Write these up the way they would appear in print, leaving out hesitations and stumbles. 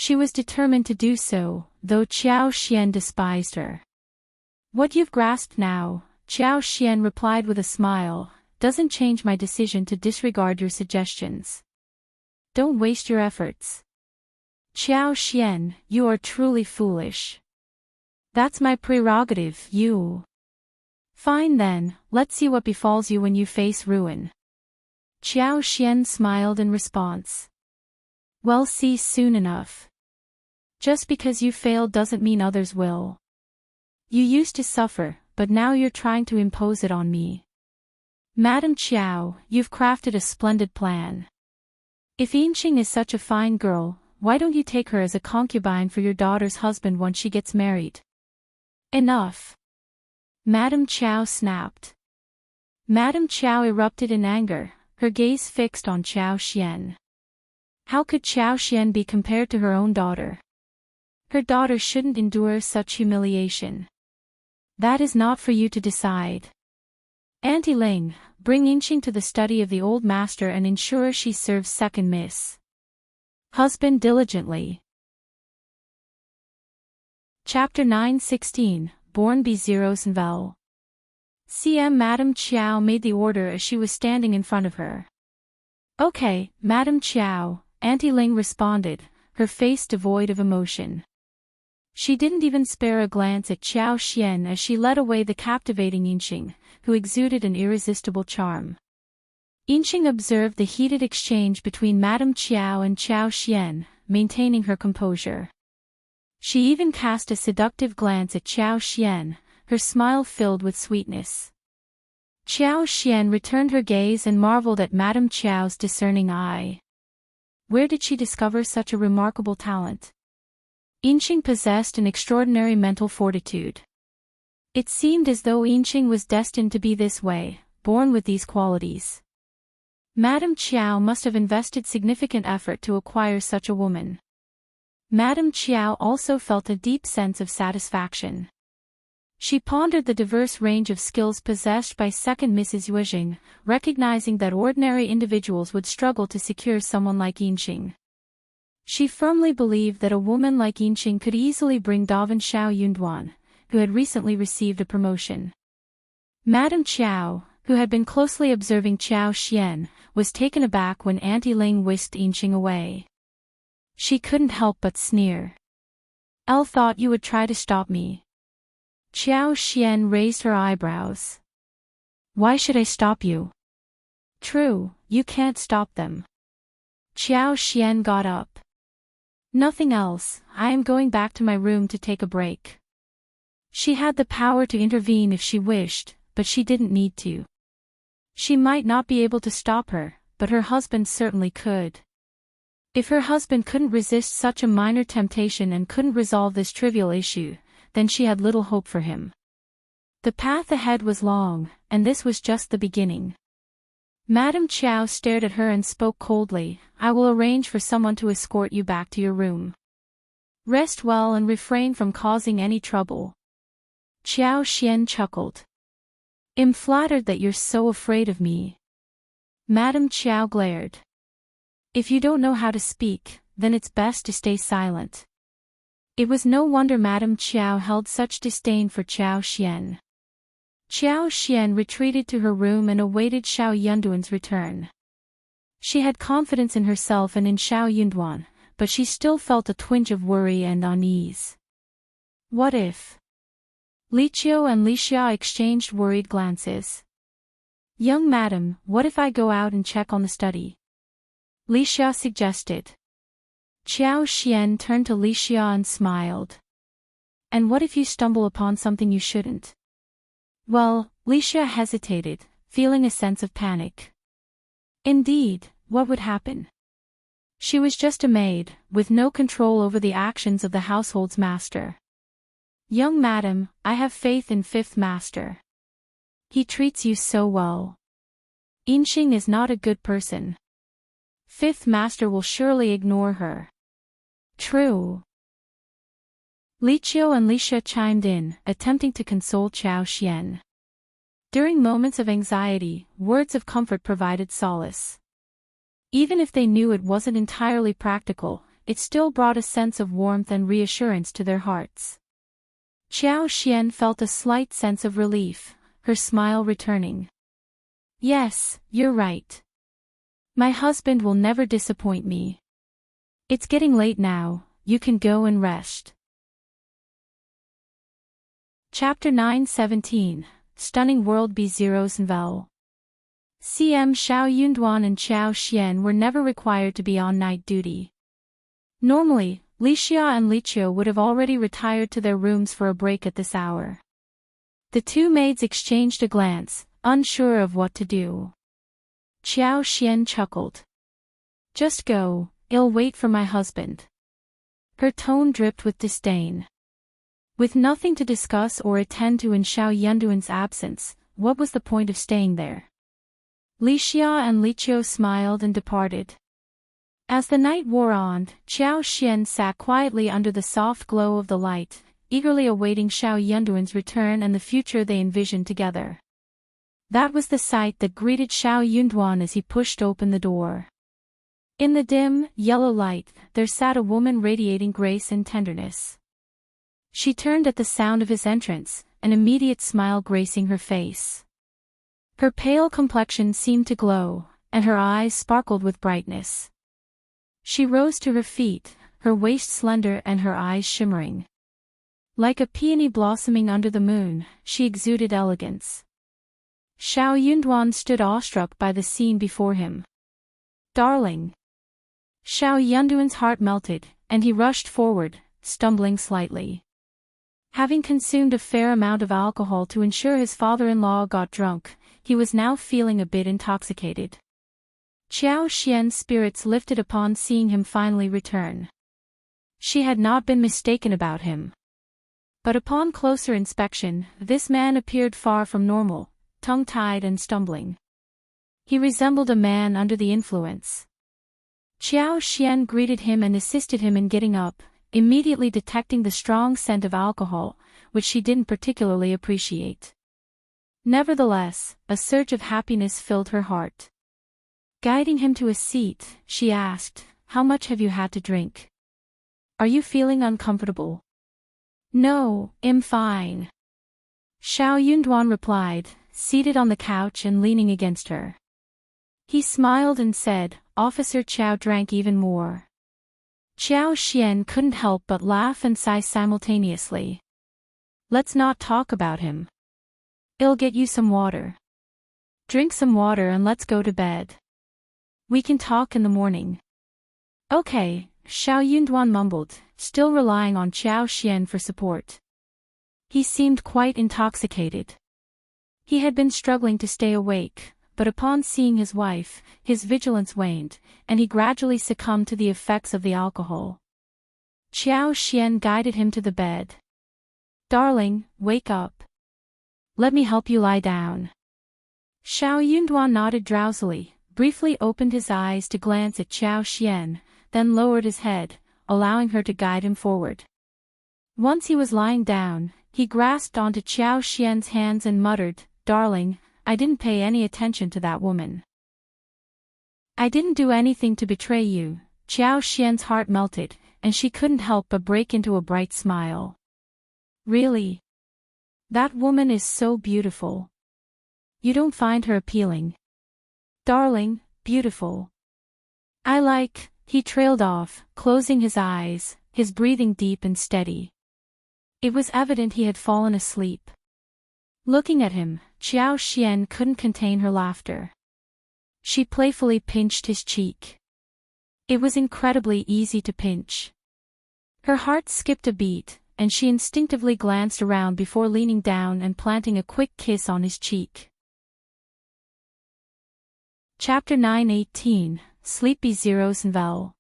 She was determined to do so, though Qiao Xian despised her. What you've grasped now, Qiao Xian replied with a smile, doesn't change my decision to disregard your suggestions. Don't waste your efforts. Qiao Xian, you are truly foolish. That's my prerogative, you. Fine then, let's see what befalls you when you face ruin. Qiao Xian smiled in response. We'll see soon enough. Just because you failed doesn't mean others will. You used to suffer, but now you're trying to impose it on me. Madam Qiao, you've crafted a splendid plan. If Yinqing is such a fine girl, why don't you take her as a concubine for your daughter's husband once she gets married? Enough. Madam Qiao snapped. Madam Qiao erupted in anger, her gaze fixed on Qiao Xian. How could Qiao Xian be compared to her own daughter? Her daughter shouldn't endure such humiliation. That is not for you to decide. Auntie Ling, bring Yinqing to the study of the old master and ensure she serves second miss. Husband diligently. Chapter 9:16, Born B0 Senvel. CM Madam Qiao made the order as she was standing in front of her. Okay, Madam Qiao, Auntie Ling responded, her face devoid of emotion. She didn't even spare a glance at Qiao Xian as she led away the captivating Yinqing, who exuded an irresistible charm. Yinqing observed the heated exchange between Madam Qiao and Qiao Xian, maintaining her composure. She even cast a seductive glance at Qiao Xian, her smile filled with sweetness. Qiao Xian returned her gaze and marveled at Madam Qiao's discerning eye. Where did she discover such a remarkable talent? Yinqing possessed an extraordinary mental fortitude. It seemed as though Yinqing was destined to be this way, born with these qualities. Madam Qiao must have invested significant effort to acquire such a woman. Madam Qiao also felt a deep sense of satisfaction. She pondered the diverse range of skills possessed by second Mrs. Yuejing, recognizing that ordinary individuals would struggle to secure someone like Yinqing. She firmly believed that a woman like Yinqing could easily bring Davan Xiao Yunduan, who had recently received a promotion. Madam Qiao, who had been closely observing Qiao Xian, was taken aback when Auntie Ling whisked Yinqing away. She couldn't help but sneer. "Elle thought you would try to stop me." Qiao Xian raised her eyebrows. "Why should I stop you?" "True, you can't stop them." Qiao Xian got up. "Nothing else, I am going back to my room to take a break." She had the power to intervene if she wished, but she didn't need to. She might not be able to stop her, but her husband certainly could. If her husband couldn't resist such a minor temptation and couldn't resolve this trivial issue, then she had little hope for him. The path ahead was long, and this was just the beginning. Madam Qiao stared at her and spoke coldly, "I will arrange for someone to escort you back to your room. Rest well and refrain from causing any trouble." Qiao Xian chuckled. "I'm flattered that you're so afraid of me." Madam Qiao glared. "If you don't know how to speak, then it's best to stay silent." It was no wonder Madam Qiao held such disdain for Qiao Xian. Qiao Xian retreated to her room and awaited Xiao Yunduan's return. She had confidence in herself and in Xiao Yunduan, but she still felt a twinge of worry and unease. What if? Li Qiao and Li Xia exchanged worried glances. "Young madam, what if I go out and check on the study?" Li Xia suggested. Qiao Xian turned to Li Xia and smiled. "And what if you stumble upon something you shouldn't?" Well, Li Xia hesitated, feeling a sense of panic. Indeed, what would happen? She was just a maid, with no control over the actions of the household's master. "Young madam, I have faith in Fifth Master. He treats you so well. Yinqing is not a good person. Fifth Master will surely ignore her." "True." Li Qiao and Li Xia chimed in, attempting to console Qiao Xian. During moments of anxiety, words of comfort provided solace. Even if they knew it wasn't entirely practical, it still brought a sense of warmth and reassurance to their hearts. Qiao Xian felt a slight sense of relief, her smile returning. Yes, you're right. My husband will never disappoint me. It's getting late now, you can go and rest. Chapter 9:17, Stunning World B0's Unwilling. CM Xiao Yunduan and Qiao Xian were never required to be on night duty. Normally, Li Xia and Li Qiao would have already retired to their rooms for a break at this hour. The two maids exchanged a glance, unsure of what to do. Qiao Xian chuckled. Just go, I'll wait for my husband. Her tone dripped with disdain. With nothing to discuss or attend to in Xiao Yunduan's absence, what was the point of staying there? Li Xia and Li Qiao smiled and departed. As the night wore on, Qiao Xian sat quietly under the soft glow of the light, eagerly awaiting Xiao Yunduan's return and the future they envisioned together. That was the sight that greeted Xiao Yunduan as he pushed open the door. In the dim, yellow light, there sat a woman radiating grace and tenderness. She turned at the sound of his entrance, an immediate smile gracing her face. Her pale complexion seemed to glow, and her eyes sparkled with brightness. She rose to her feet, her waist slender and her eyes shimmering. Like a peony blossoming under the moon, she exuded elegance. Xiao Yunduan stood awestruck by the scene before him. Darling! Xiao Yunduan's heart melted, and he rushed forward, stumbling slightly. Having consumed a fair amount of alcohol to ensure his father-in-law got drunk, he was now feeling a bit intoxicated. Qiao Xian's spirits lifted upon seeing him finally return. She had not been mistaken about him. But upon closer inspection, this man appeared far from normal, tongue-tied and stumbling. He resembled a man under the influence. Qiao Xian greeted him and assisted him in getting up, immediately detecting the strong scent of alcohol, which she didn't particularly appreciate. Nevertheless, a surge of happiness filled her heart. Guiding him to a seat, she asked, "How much have you had to drink? Are you feeling uncomfortable?" "No, I'm fine," Xiao Yunduan replied, seated on the couch and leaning against her. He smiled and said, "Officer Qiao drank even more." Qiao Xian couldn't help but laugh and sigh simultaneously. "Let's not talk about him. I'll get you some water. Drink some water and let's go to bed. We can talk in the morning." "Okay," Xiao Yunduan mumbled, still relying on Qiao Xian for support. He seemed quite intoxicated. He had been struggling to stay awake, but upon seeing his wife, his vigilance waned, and he gradually succumbed to the effects of the alcohol. Qiao Xian guided him to the bed. "Darling, wake up. Let me help you lie down." Xiao Yunduan nodded drowsily, briefly opened his eyes to glance at Qiao Xian, then lowered his head, allowing her to guide him forward. Once he was lying down, he grasped onto Qiao Xian's hands and muttered, "Darling, I didn't pay any attention to that woman. I didn't do anything to betray you." Qiao Xian's heart melted, and she couldn't help but break into a bright smile. "Really? That woman is so beautiful. You don't find her appealing?" "Darling, beautiful. He trailed off, closing his eyes, his breathing deep and steady. It was evident he had fallen asleep. Looking at him, Qiao Xian couldn't contain her laughter. She playfully pinched his cheek. It was incredibly easy to pinch. Her heart skipped a beat, and she instinctively glanced around before leaning down and planting a quick kiss on his cheek. Chapter 9:18, Sleepy Zero's Unwilling.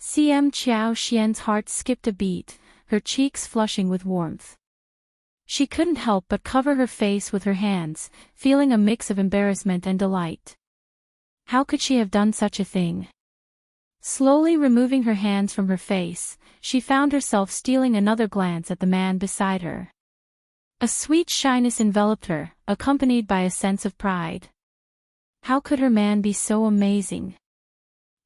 CM Qiao Xian's heart skipped a beat, her cheeks flushing with warmth. She couldn't help but cover her face with her hands, feeling a mix of embarrassment and delight. How could she have done such a thing? Slowly removing her hands from her face, she found herself stealing another glance at the man beside her. A sweet shyness enveloped her, accompanied by a sense of pride. How could her man be so amazing?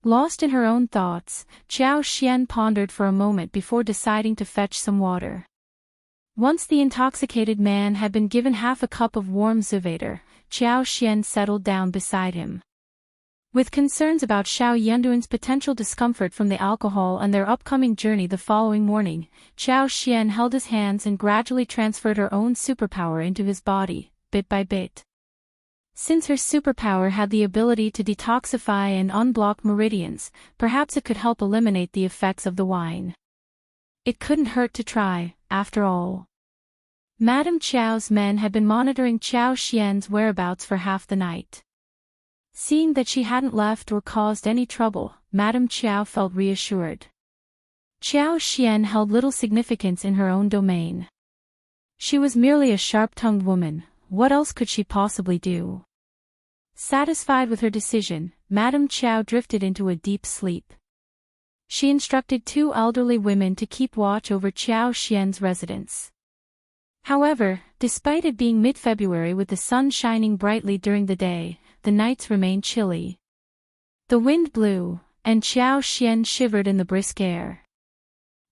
Lost in her own thoughts, Qiao Xian pondered for a moment before deciding to fetch some water. Once the intoxicated man had been given half a cup of warm Zuvater, Qiao Xian settled down beside him. With concerns about Xiao Yunduan's potential discomfort from the alcohol and their upcoming journey the following morning, Qiao Xian held his hands and gradually transferred her own superpower into his body, bit by bit. Since her superpower had the ability to detoxify and unblock meridians, perhaps it could help eliminate the effects of the wine. It couldn't hurt to try, after all. Madame Qiao's men had been monitoring Qiao Xian's whereabouts for half the night. Seeing that she hadn't left or caused any trouble, Madame Qiao felt reassured. Qiao Xian held little significance in her own domain. She was merely a sharp-tongued woman, what else could she possibly do? Satisfied with her decision, Madame Qiao drifted into a deep sleep. She instructed 2 elderly women to keep watch over Qiao Xian's residence. However, despite it being mid-February with the sun shining brightly during the day, the nights remained chilly. The wind blew, and Qiao Xian shivered in the brisk air.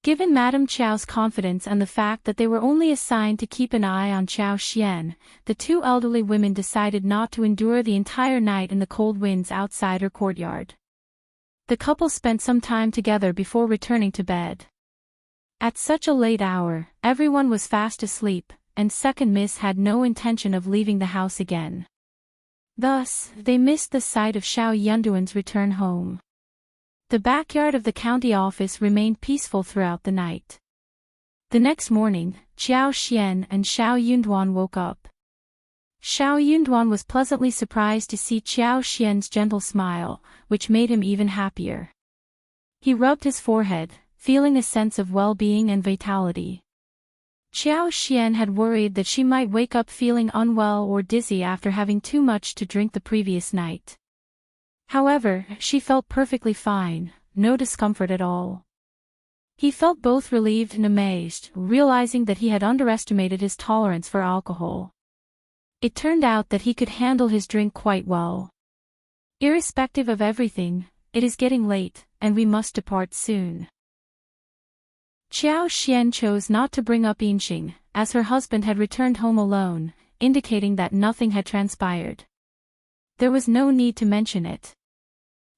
Given Madame Qiao's confidence and the fact that they were only assigned to keep an eye on Qiao Xian, the 2 elderly women decided not to endure the entire night in the cold winds outside her courtyard. The couple spent some time together before returning to bed. At such a late hour, everyone was fast asleep, and Second Miss had no intention of leaving the house again. Thus, they missed the sight of Xiao Yunduan's return home. The backyard of the county office remained peaceful throughout the night. The next morning, Qiao Xian and Xiao Yunduan woke up. Xiao Yunduan was pleasantly surprised to see Qiao Xian's gentle smile, which made him even happier. He rubbed his forehead, feeling a sense of well-being and vitality. Qiao Xian had worried that she might wake up feeling unwell or dizzy after having too much to drink the previous night. However, she felt perfectly fine, no discomfort at all. He felt both relieved and amazed, realizing that he had underestimated his tolerance for alcohol. It turned out that he could handle his drink quite well. Irrespective of everything, it is getting late, and we must depart soon. Qiao Xian chose not to bring up Yinxing, as her husband had returned home alone, indicating that nothing had transpired. There was no need to mention it.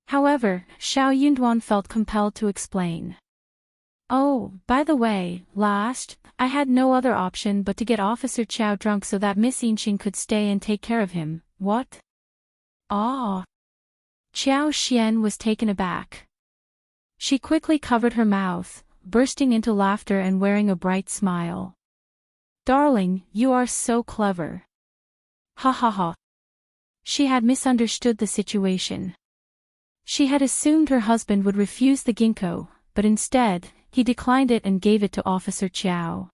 However, Xiao Yunduan felt compelled to explain. Oh, by the way, I had no other option but to get Officer Qiao drunk so that Miss Yinxing could stay and take care of him. What? Ah! Qiao Xian was taken aback. She quickly covered her mouth, bursting into laughter and wearing a bright smile. Darling, you are so clever. Ha ha ha. She had misunderstood the situation. She had assumed her husband would refuse the ginkgo, but instead, he declined it and gave it to Officer Qiao.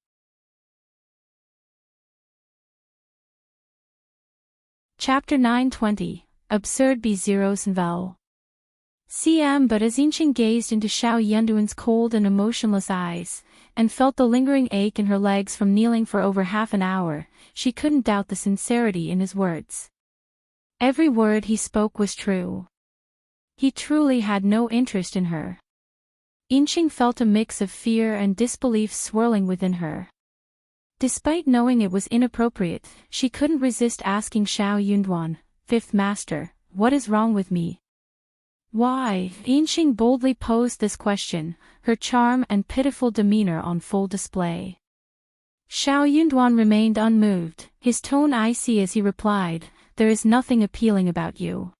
Chapter 920, Absurd B0's Novel. CM But as Yinxing gazed into Xiao Yunduan's cold and emotionless eyes, and felt the lingering ache in her legs from kneeling for over half an hour, she couldn't doubt the sincerity in his words. Every word he spoke was true. He truly had no interest in her. Yinxing felt a mix of fear and disbelief swirling within her. Despite knowing it was inappropriate, she couldn't resist asking Xiao Yunduan, Fifth Master, what is wrong with me? Why? Yinxing boldly posed this question, her charm and pitiful demeanor on full display. Xiao Yunduan remained unmoved, his tone icy as he replied, there is nothing appealing about you.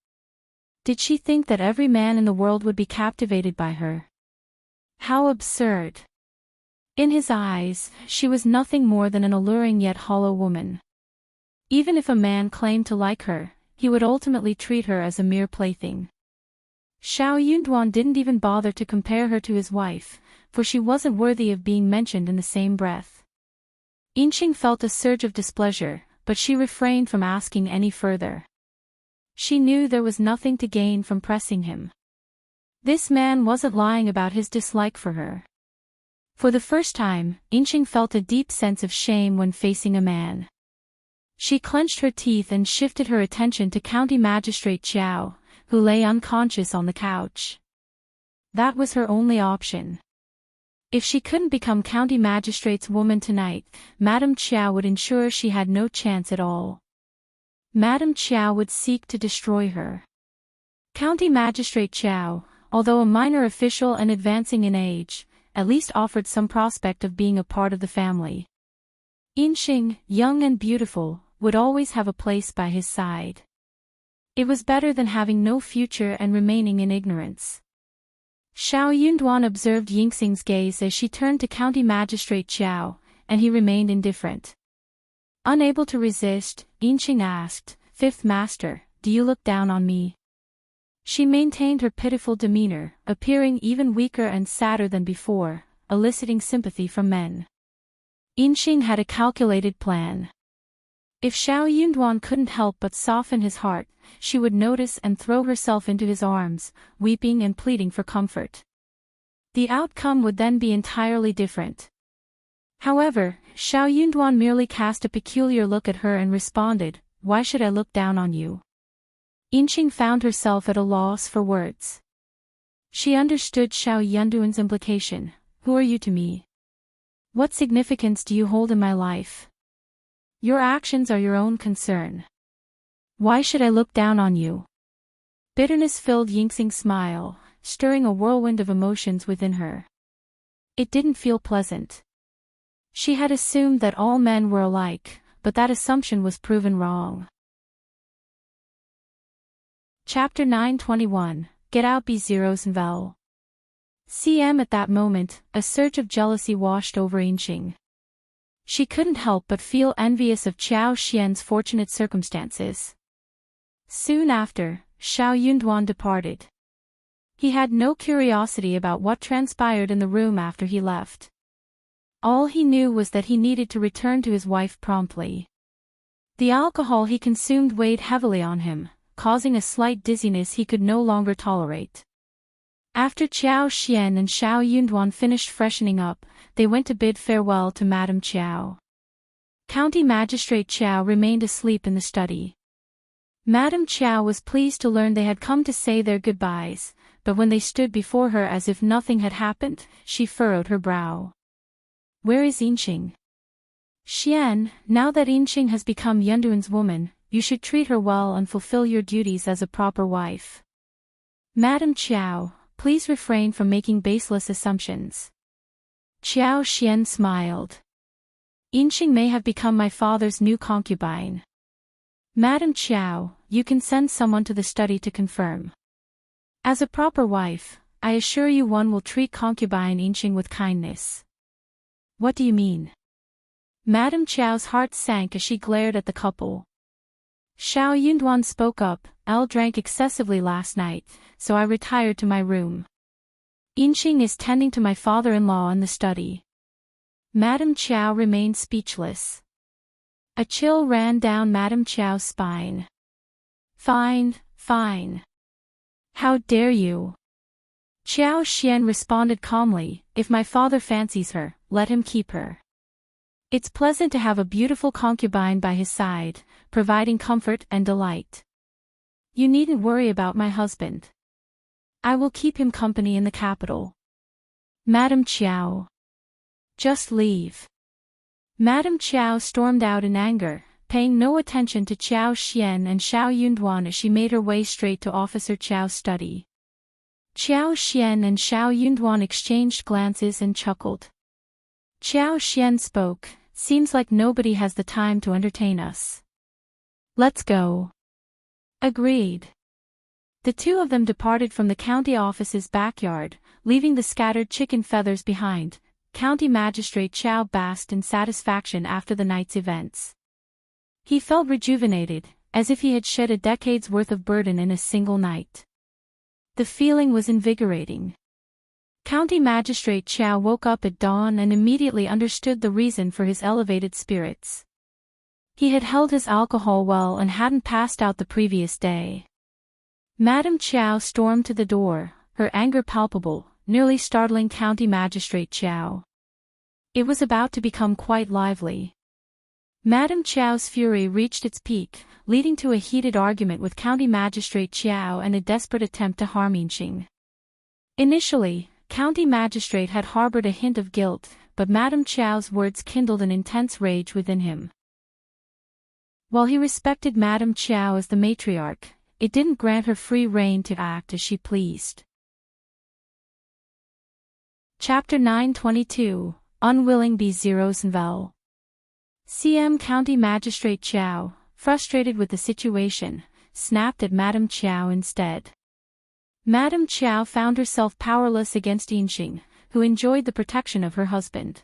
Did she think that every man in the world would be captivated by her? How absurd. In his eyes, she was nothing more than an alluring yet hollow woman. Even if a man claimed to like her, he would ultimately treat her as a mere plaything. Xiao Yunduan didn't even bother to compare her to his wife, for she wasn't worthy of being mentioned in the same breath. Yinxing felt a surge of displeasure, but she refrained from asking any further. She knew there was nothing to gain from pressing him. This man wasn't lying about his dislike for her. For the first time, Yinxing felt a deep sense of shame when facing a man. She clenched her teeth and shifted her attention to County Magistrate Qiao, who lay unconscious on the couch. That was her only option. If she couldn't become county magistrate's woman tonight, Madame Qiao would ensure she had no chance at all. Madame Qiao would seek to destroy her. County Magistrate Qiao, although a minor official and advancing in age, at least offered some prospect of being a part of the family. Yinxing, young and beautiful, would always have a place by his side. It was better than having no future and remaining in ignorance. Xiao Yunduan observed Yinxing's gaze as she turned to County Magistrate Qiao, and he remained indifferent. Unable to resist, Yinxing asked, "Fifth Master, do you look down on me?" She maintained her pitiful demeanor, appearing even weaker and sadder than before, eliciting sympathy from men. Yinxing had a calculated plan. If Xiao Yunduan couldn't help but soften his heart, she would notice and throw herself into his arms, weeping and pleading for comfort. The outcome would then be entirely different. However, Xiao Yunduan merely cast a peculiar look at her and responded, "Why should I look down on you?" Yinxing found herself at a loss for words. She understood Xiao Yunduan's implication. "Who are you to me? What significance do you hold in my life? Your actions are your own concern. Why should I look down on you?" Bitterness filled Yinxing's smile, stirring a whirlwind of emotions within her. It didn't feel pleasant. She had assumed that all men were alike, but that assumption was proven wrong. Chapter 921, Get Out B0's Unwilling. CM At that moment, a surge of jealousy washed over Yinxing. She couldn't help but feel envious of Qiao Xian's fortunate circumstances. Soon after, Xiao Yunduan departed. He had no curiosity about what transpired in the room after he left. All he knew was that he needed to return to his wife promptly. The alcohol he consumed weighed heavily on him, causing a slight dizziness he could no longer tolerate. After Qiao Xian and Xiao Yunduan finished freshening up, they went to bid farewell to Madame Qiao. County Magistrate Qiao remained asleep in the study. Madame Qiao was pleased to learn they had come to say their goodbyes, but when they stood before her as if nothing had happened, she furrowed her brow. "Where is Yinxing?" "Xian, now that Yinxing has become Yunduan's woman, you should treat her well and fulfill your duties as a proper wife." "Madame Qiao, please refrain from making baseless assumptions." Qiao Xian smiled. "Yinxing may have become my father's new concubine." "Madame Qiao, you can send someone to the study to confirm. As a proper wife, I assure you one will treat concubine Yinxing with kindness." "What do you mean?" Madame Qiao's heart sank as she glared at the couple. Xiao Yunduan spoke up, "Elle drank excessively last night, so I retired to my room. Yinxing is tending to my father-in-law in the study." Madame Qiao remained speechless. A chill ran down Madame Qiao's spine. Fine, fine. How dare you?" Qiao Xian responded calmly, "If my father fancies her, let him keep her. It's pleasant to have a beautiful concubine by his side, providing comfort and delight. You needn't worry about my husband. I will keep him company in the capital." "Madame Qiao. Just leave." Madame Qiao stormed out in anger, paying no attention to Qiao Xian and Xiao Yunduan as she made her way straight to Officer Qiao's study. Qiao Xian and Xiao Yunduan exchanged glances and chuckled. Qiao Xian spoke, "Seems like nobody has the time to entertain us. Let's go." Agreed. The two of them departed from the county office's backyard, leaving the scattered chicken feathers behind. County Magistrate Qiao basked in satisfaction after the night's events. He felt rejuvenated, as if he had shed a decade's worth of burden in a single night. The feeling was invigorating. County Magistrate Qiao woke up at dawn and immediately understood the reason for his elevated spirits. He had held his alcohol well and hadn't passed out the previous day. Madame Qiao stormed to the door, her anger palpable, nearly startling County Magistrate Qiao. It was about to become quite lively. Madame Qiao's fury reached its peak, leading to a heated argument with County Magistrate Qiao and a desperate attempt to harm Yinxing. Initially, County Magistrate had harbored a hint of guilt, but Madame Qiao's words kindled an intense rage within him. While he respected Madame Qiao as the matriarch, it didn't grant her free rein to act as she pleased. Chapter 922, Unwilling B0 Unwilling. CM County Magistrate Qiao, frustrated with the situation, snapped at Madame Qiao instead. Madame Qiao found herself powerless against Yinxing, who enjoyed the protection of her husband.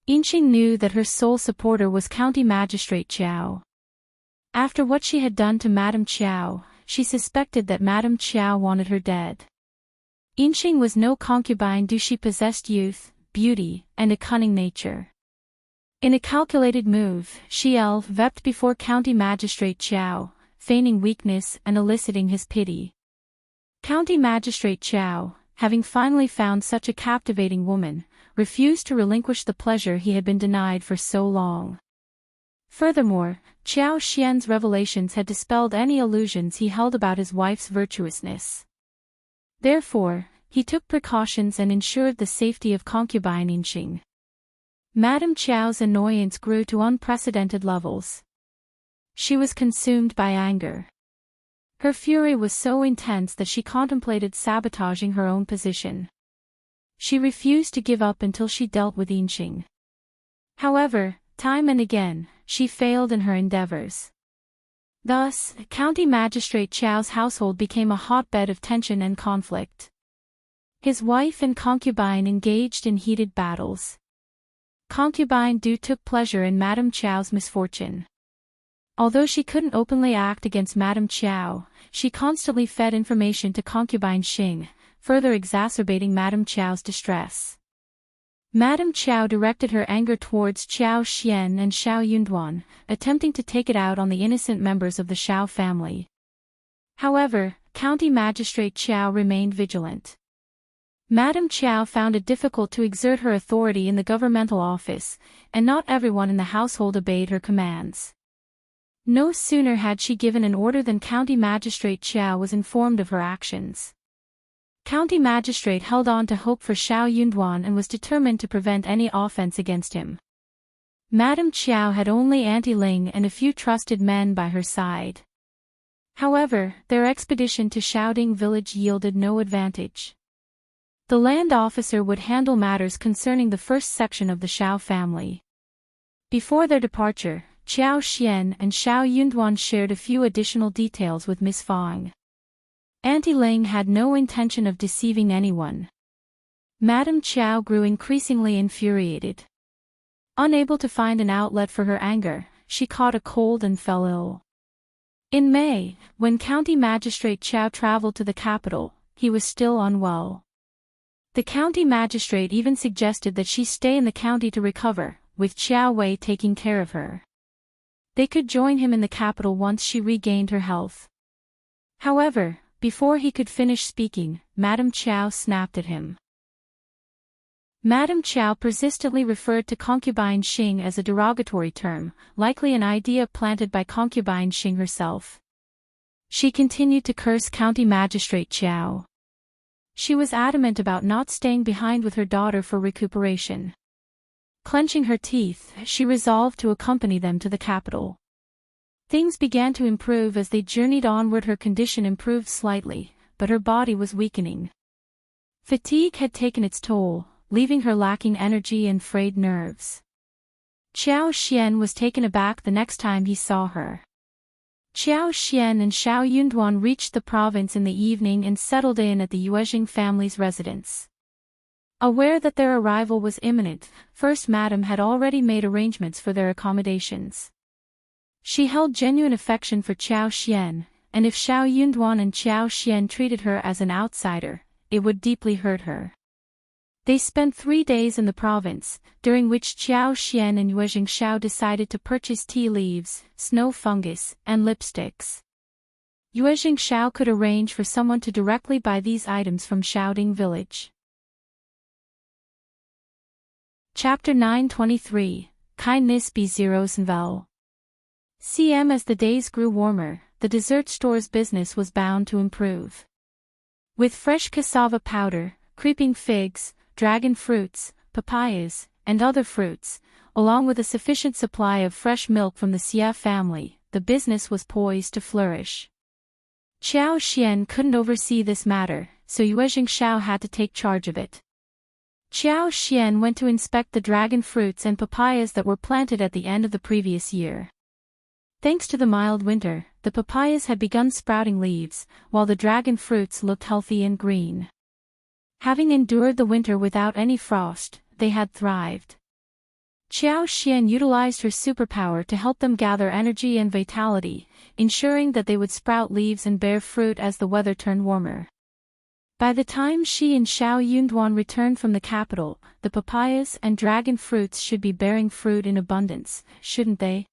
Yinxing knew that her sole supporter was County Magistrate Qiao. After what she had done to Madame Qiao, she suspected that Madame Qiao wanted her dead. Yinxing was no concubine, she possessed youth, beauty, and a cunning nature. In a calculated move, she leapt before County Magistrate Qiao, feigning weakness and eliciting his pity. County Magistrate Qiao, having finally found such a captivating woman, refused to relinquish the pleasure he had been denied for so long. Furthermore, Qiao Xian's revelations had dispelled any illusions he held about his wife's virtuousness. Therefore, he took precautions and ensured the safety of concubine Yinxing. Madame Qiao's annoyance grew to unprecedented levels. She was consumed by anger. Her fury was so intense that she contemplated sabotaging her own position. She refused to give up until she dealt with Yinxing. However, time and again, she failed in her endeavors. Thus, County Magistrate Qiao's household became a hotbed of tension and conflict. His wife and concubine engaged in heated battles. Concubine Du took pleasure in Madame Qiao's misfortune. Although she couldn't openly act against Madame Qiao, she constantly fed information to concubine Xing, further exacerbating Madame Qiao's distress. Madame Qiao directed her anger towards Qiao Xian and Xiao Yunduan, attempting to take it out on the innocent members of the Xiao family. However, County Magistrate Qiao remained vigilant. Madame Qiao found it difficult to exert her authority in the governmental office, and not everyone in the household obeyed her commands. No sooner had she given an order than County Magistrate Qiao was informed of her actions. County Magistrate held on to hope for Xiao Yunduan and was determined to prevent any offense against him. Madame Qiao had only Auntie Ling and a few trusted men by her side. However, their expedition to Xiaoding village yielded no advantage. The land officer would handle matters concerning the first section of the Xiao family. Before their departure, Qiao Xian and Xiao Yunduan shared a few additional details with Miss Fang. Auntie Ling had no intention of deceiving anyone. Madame Qiao grew increasingly infuriated. Unable to find an outlet for her anger, she caught a cold and fell ill. In May, when County Magistrate Qiao traveled to the capital, he was still unwell. The county magistrate even suggested that she stay in the county to recover, with Qiao Wei taking care of her. They could join him in the capital once she regained her health. However, before he could finish speaking, Madame Qiao snapped at him. Madame Qiao persistently referred to concubine Xing as a derogatory term, likely an idea planted by concubine Xing herself. She continued to curse County Magistrate Qiao. She was adamant about not staying behind with her daughter for recuperation. Clenching her teeth, she resolved to accompany them to the capital. Things began to improve as they journeyed onward. Her condition improved slightly, but her body was weakening. Fatigue had taken its toll, leaving her lacking energy and frayed nerves. Qiao Xian was taken aback the next time he saw her. Qiao Xian and Xiao Yunduan reached the province in the evening and settled in at the Yuezhing family's residence. Aware that their arrival was imminent, First Madame had already made arrangements for their accommodations. She held genuine affection for Qiao Xian, and if Xiao Yunduan and Qiao Xian treated her as an outsider, it would deeply hurt her. They spent 3 days in the province, during which Qiao Xian and Yuezhing Xiao decided to purchase tea leaves, snow fungus, and lipsticks. Yuezhing Xiao could arrange for someone to directly buy these items from Xiaoding village. Chapter 923, Kindness B0 Unwilling. CM As the days grew warmer, the dessert store's business was bound to improve. With fresh cassava powder, creeping figs, dragon fruits, papayas, and other fruits, along with a sufficient supply of fresh milk from the Xia family, the business was poised to flourish. Qiao Xian couldn't oversee this matter, so Yue Jingshao had to take charge of it. Qiao Xian went to inspect the dragon fruits and papayas that were planted at the end of the previous year. Thanks to the mild winter, the papayas had begun sprouting leaves, while the dragon fruits looked healthy and green. Having endured the winter without any frost, they had thrived. Qiao Xian utilized her superpower to help them gather energy and vitality, ensuring that they would sprout leaves and bear fruit as the weather turned warmer. By the time she and Xiao Yunduan returned from the capital, the papayas and dragon fruits should be bearing fruit in abundance, shouldn't they?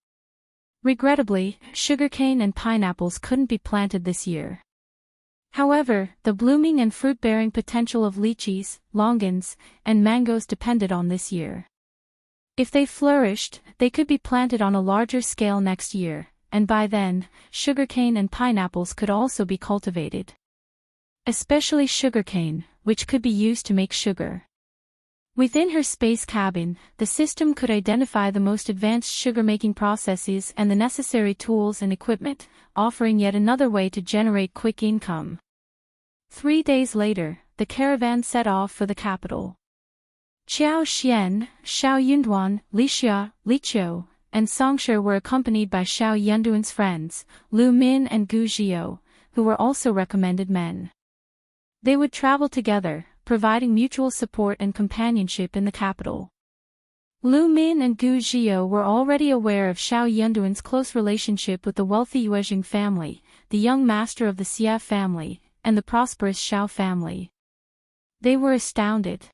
Regrettably, sugarcane and pineapples couldn't be planted this year. However, the blooming and fruit-bearing potential of lychees, longans, and mangoes depended on this year. If they flourished, they could be planted on a larger scale next year, and by then, sugarcane and pineapples could also be cultivated. Especially sugarcane, which could be used to make sugar. Within her space cabin, the system could identify the most advanced sugar-making processes and the necessary tools and equipment, offering yet another way to generate quick income. 3 days later, the caravan set off for the capital. Qiao Xian, Xiao Yunduan, Li Xia, Li Qiao, and Songshi were accompanied by Xiao Yunduan's friends, Lu Min and Gu Zhio, who were also recommended men. They would travel together, providing mutual support and companionship in the capital. Lu Min and Gu Zhio were already aware of Xiao Yunduan's close relationship with the wealthy Yuejing family, the young master of the Xia family, and the prosperous Xiao family. They were astounded.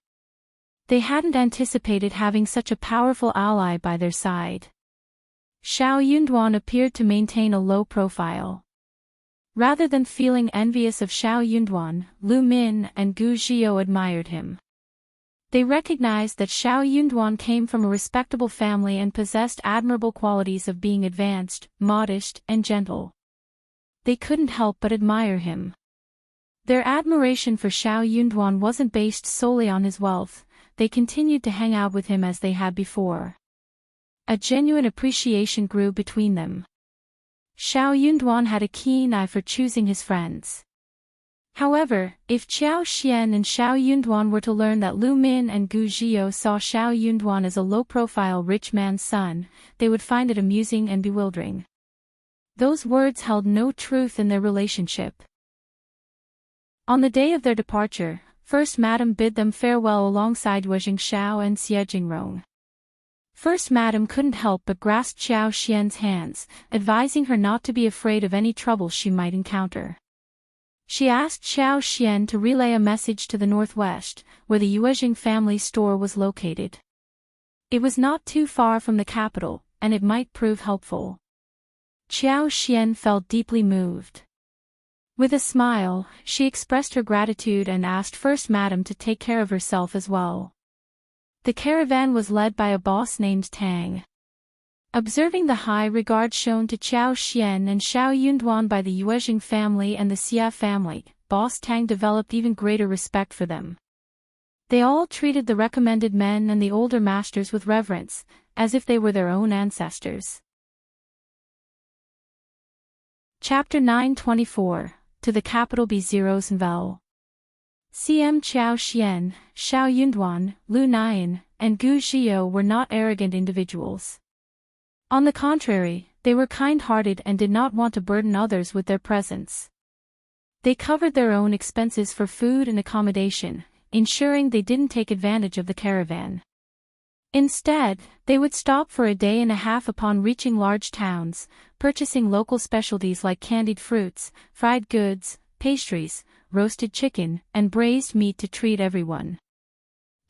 They hadn't anticipated having such a powerful ally by their side. Xiao Yunduan appeared to maintain a low profile. Rather than feeling envious of Xiao Yunduan, Lu Min and Gu Zhio admired him. They recognized that Xiao Yunduan came from a respectable family and possessed admirable qualities of being advanced, modest, and gentle. They couldn't help but admire him. Their admiration for Xiao Yunduan wasn't based solely on his wealth. They continued to hang out with him as they had before. A genuine appreciation grew between them. Xiao Yunduan had a keen eye for choosing his friends. However, if Qiao Xian and Xiao Yunduan were to learn that Lu Min and Gu Zhio saw Xiao Yunduan as a low-profile rich man's son, they would find it amusing and bewildering. Those words held no truth in their relationship. On the day of their departure, First Madam bid them farewell alongside Yue Jingshao and Xie Jingrong. First Madam couldn't help but grasp Qiao Xian's hands, advising her not to be afraid of any trouble she might encounter. She asked Qiao Xian to relay a message to the northwest, where the Yuejing family store was located. It was not too far from the capital, and it might prove helpful. Qiao Xian felt deeply moved. With a smile, she expressed her gratitude and asked First Madam to take care of herself as well. The caravan was led by a boss named Tang. Observing the high regard shown to Qiao Xian and Xiao Yunduan by the Yuejing family and the Xia family, Boss Tang developed even greater respect for them. They all treated the recommended men and the older masters with reverence, as if they were their own ancestors. Chapter 924, To the Capital B0 Unwilling. CM Qiao Xian, Xiao Yunduan, Lu Nian, and Gu Zhio were not arrogant individuals. On the contrary, they were kind-hearted and did not want to burden others with their presence. They covered their own expenses for food and accommodation, ensuring they didn't take advantage of the caravan. Instead, they would stop for a day and a half upon reaching large towns, purchasing local specialties like candied fruits, fried goods, pastries, roasted chicken, and braised meat to treat everyone.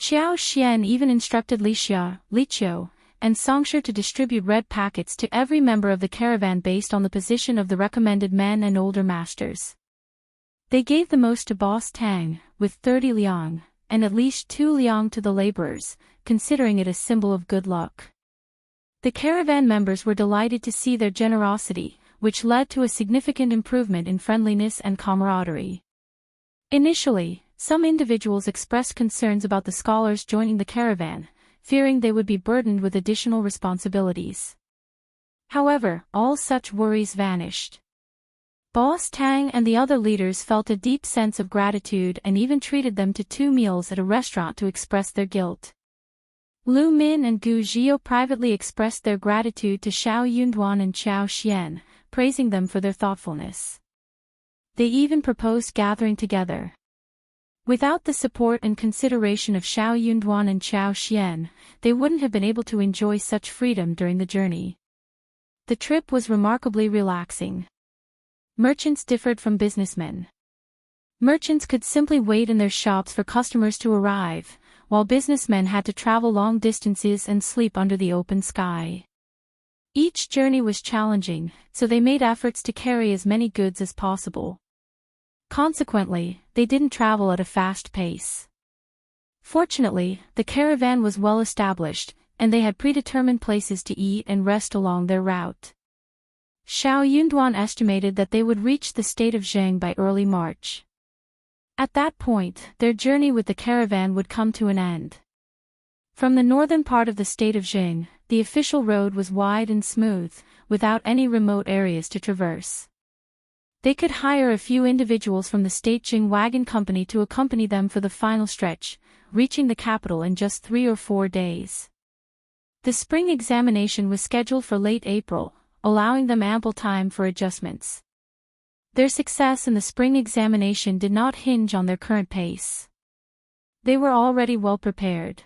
Qiao Xian even instructed Li Xia, Li Qiao, and Songshi to distribute red packets to every member of the caravan based on the position of the recommended men and older masters. They gave the most to Boss Tang, with 30 liang, and at least 2 liang to the laborers, considering it a symbol of good luck. The caravan members were delighted to see their generosity, which led to a significant improvement in friendliness and camaraderie. Initially, some individuals expressed concerns about the scholars joining the caravan, fearing they would be burdened with additional responsibilities. However, all such worries vanished. Boss Tang and the other leaders felt a deep sense of gratitude and even treated them to 2 meals at a restaurant to express their guilt. Lu Min and Gu Zhio privately expressed their gratitude to Xiao Yunduan and Qiao Xian, praising them for their thoughtfulness. They even proposed gathering together. Without the support and consideration of Xiao Yunduan and Qiao Xian, they wouldn't have been able to enjoy such freedom during the journey. The trip was remarkably relaxing. Merchants differed from businessmen. Merchants could simply wait in their shops for customers to arrive, while businessmen had to travel long distances and sleep under the open sky. Each journey was challenging, so they made efforts to carry as many goods as possible. Consequently, they didn't travel at a fast pace. Fortunately, the caravan was well established, and they had predetermined places to eat and rest along their route. Xiao Yunduan estimated that they would reach the state of Zheng by early March. At that point, their journey with the caravan would come to an end. From the northern part of the state of Zheng, the official road was wide and smooth, without any remote areas to traverse. They could hire a few individuals from the state Jing wagon company to accompany them for the final stretch, reaching the capital in just 3 or 4 days. The spring examination was scheduled for late April, allowing them ample time for adjustments. Their success in the spring examination did not hinge on their current pace. They were already well prepared.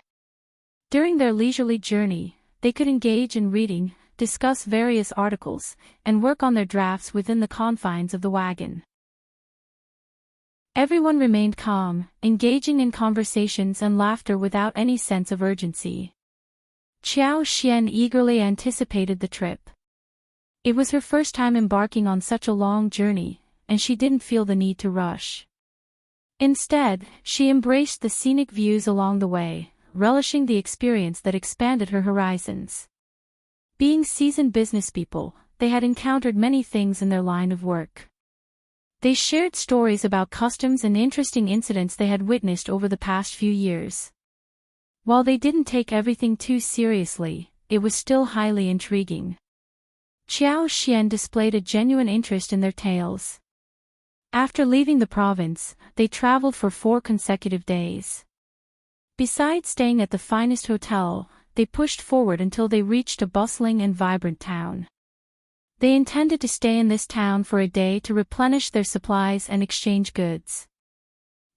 During their leisurely journey, they could engage in reading, discuss various articles, and work on their drafts within the confines of the wagon. Everyone remained calm, engaging in conversations and laughter without any sense of urgency. Qiao Xian eagerly anticipated the trip. It was her first time embarking on such a long journey, and she didn't feel the need to rush. Instead, she embraced the scenic views along the way, relishing the experience that expanded her horizons. Being seasoned businesspeople, they had encountered many things in their line of work. They shared stories about customs and interesting incidents they had witnessed over the past few years. While they didn't take everything too seriously, it was still highly intriguing. Qiao Xian displayed a genuine interest in their tales. After leaving the province, they traveled for 4 consecutive days. Besides staying at the finest hotel, they pushed forward until they reached a bustling and vibrant town. They intended to stay in this town for a day to replenish their supplies and exchange goods.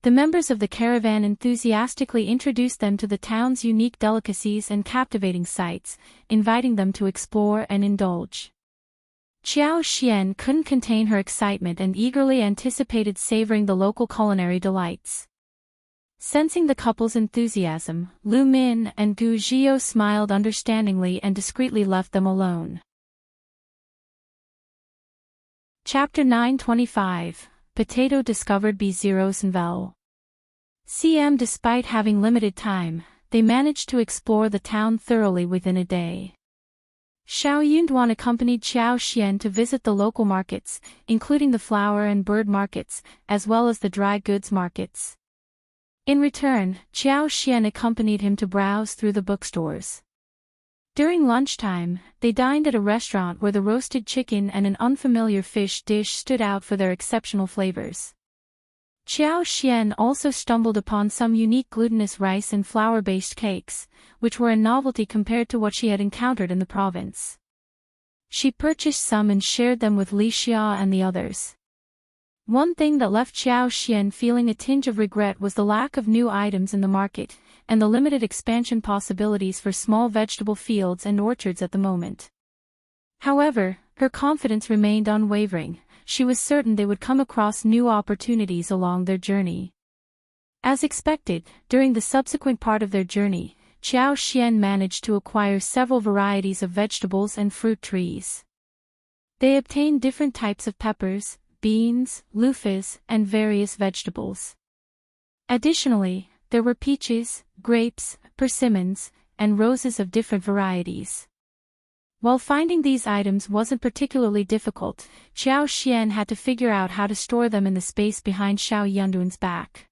The members of the caravan enthusiastically introduced them to the town's unique delicacies and captivating sights, inviting them to explore and indulge. Qiao Xian couldn't contain her excitement and eagerly anticipated savoring the local culinary delights. Sensing the couple's enthusiasm, Lu Min and Gu Zhio smiled understandingly and discreetly left them alone. Chapter 925, Potato discovered B0's Unwilling. Despite having limited time, they managed to explore the town thoroughly within a day. Xiao Yunduan accompanied Qiao Xian to visit the local markets, including the flower and bird markets, as well as the dry goods markets. In return, Qiao Xian accompanied him to browse through the bookstores. During lunchtime, they dined at a restaurant where the roasted chicken and an unfamiliar fish dish stood out for their exceptional flavors. Qiao Xian also stumbled upon some unique glutinous rice and flour-based cakes, which were a novelty compared to what she had encountered in the province. She purchased some and shared them with Li Xia and the others. One thing that left Qiao Xian feeling a tinge of regret was the lack of new items in the market, and the limited expansion possibilities for small vegetable fields and orchards at the moment. However, her confidence remained unwavering. She was certain they would come across new opportunities along their journey. As expected, during the subsequent part of their journey, Qiao Xian managed to acquire several varieties of vegetables and fruit trees. They obtained different types of peppers, beans, loofahs, and various vegetables. Additionally, there were peaches, grapes, persimmons, and roses of different varieties. While finding these items wasn't particularly difficult, Qiao Xian had to figure out how to store them in the space behind Xiao Yunduan's back.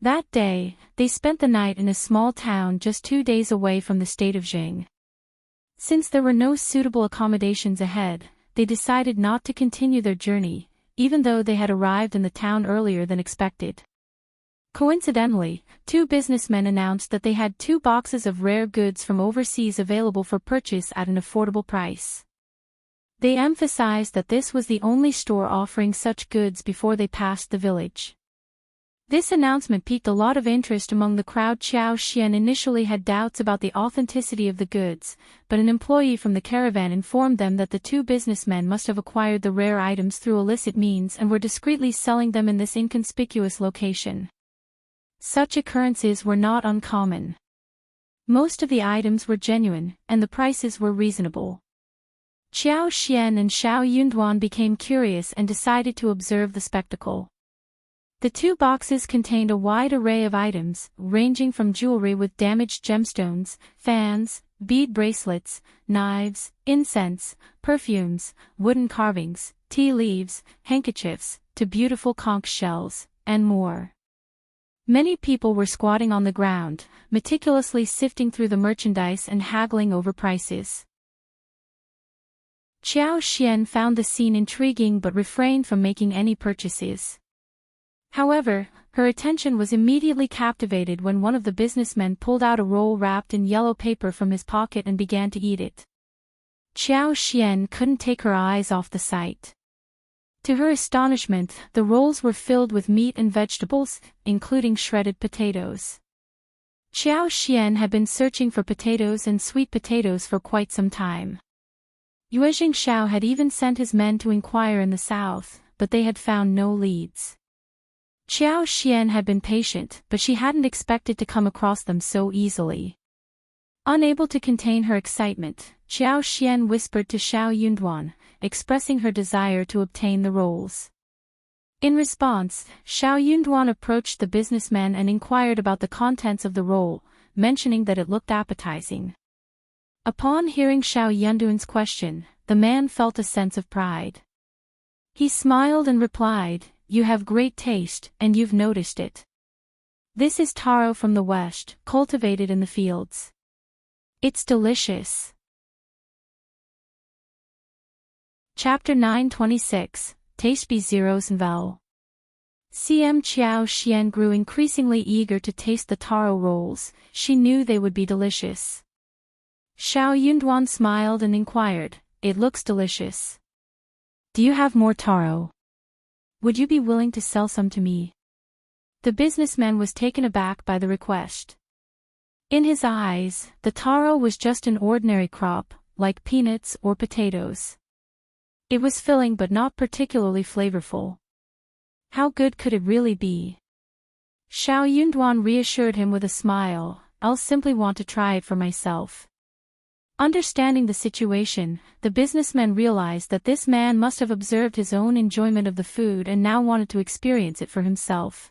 That day, they spent the night in a small town just 2 days away from the state of Jing. Since there were no suitable accommodations ahead, they decided not to continue their journey, even though they had arrived in the town earlier than expected. Coincidentally, 2 businessmen announced that they had 2 boxes of rare goods from overseas available for purchase at an affordable price. They emphasized that this was the only store offering such goods before they passed the village. This announcement piqued a lot of interest among the crowd. Qiao Xian initially had doubts about the authenticity of the goods, but an employee from the caravan informed them that the 2 businessmen must have acquired the rare items through illicit means and were discreetly selling them in this inconspicuous location. Such occurrences were not uncommon. Most of the items were genuine, and the prices were reasonable. Qiao Xian and Xiao Yunduan became curious and decided to observe the spectacle. The 2 boxes contained a wide array of items, ranging from jewelry with damaged gemstones, fans, bead bracelets, knives, incense, perfumes, wooden carvings, tea leaves, handkerchiefs, to beautiful conch shells, and more. Many people were squatting on the ground, meticulously sifting through the merchandise and haggling over prices. Qiao Xian found the scene intriguing but refrained from making any purchases. However, her attention was immediately captivated when one of the businessmen pulled out a roll wrapped in yellow paper from his pocket and began to eat it. Qiao Xian couldn't take her eyes off the sight. To her astonishment, the rolls were filled with meat and vegetables, including shredded potatoes. Qiao Xian had been searching for potatoes and sweet potatoes for quite some time. Yue Jingxiao had even sent his men to inquire in the south, but they had found no leads. Qiao Xian had been patient, but she hadn't expected to come across them so easily. Unable to contain her excitement, Qiao Xian whispered to Xiao Yunduan, expressing her desire to obtain the rolls. In response, Xiao Yunduan approached the businessman and inquired about the contents of the roll, mentioning that it looked appetizing. Upon hearing Xiao Yunduan's question, the man felt a sense of pride. He smiled and replied, "You have great taste, and you've noticed it. This is taro from the west, cultivated in the fields. It's delicious." Chapter 926, Taste B0's Unwilling. Qiao Xian grew increasingly eager to taste the taro rolls. She knew they would be delicious. Xiao Yunduan smiled and inquired, "It looks delicious. Do you have more taro? Would you be willing to sell some to me?" The businessman was taken aback by the request. In his eyes, the taro was just an ordinary crop, like peanuts or potatoes. It was filling but not particularly flavorful. How good could it really be? Xiao Yunduan reassured him with a smile, "I'll simply want to try it for myself." Understanding the situation, the businessman realized that this man must have observed his own enjoyment of the food and now wanted to experience it for himself.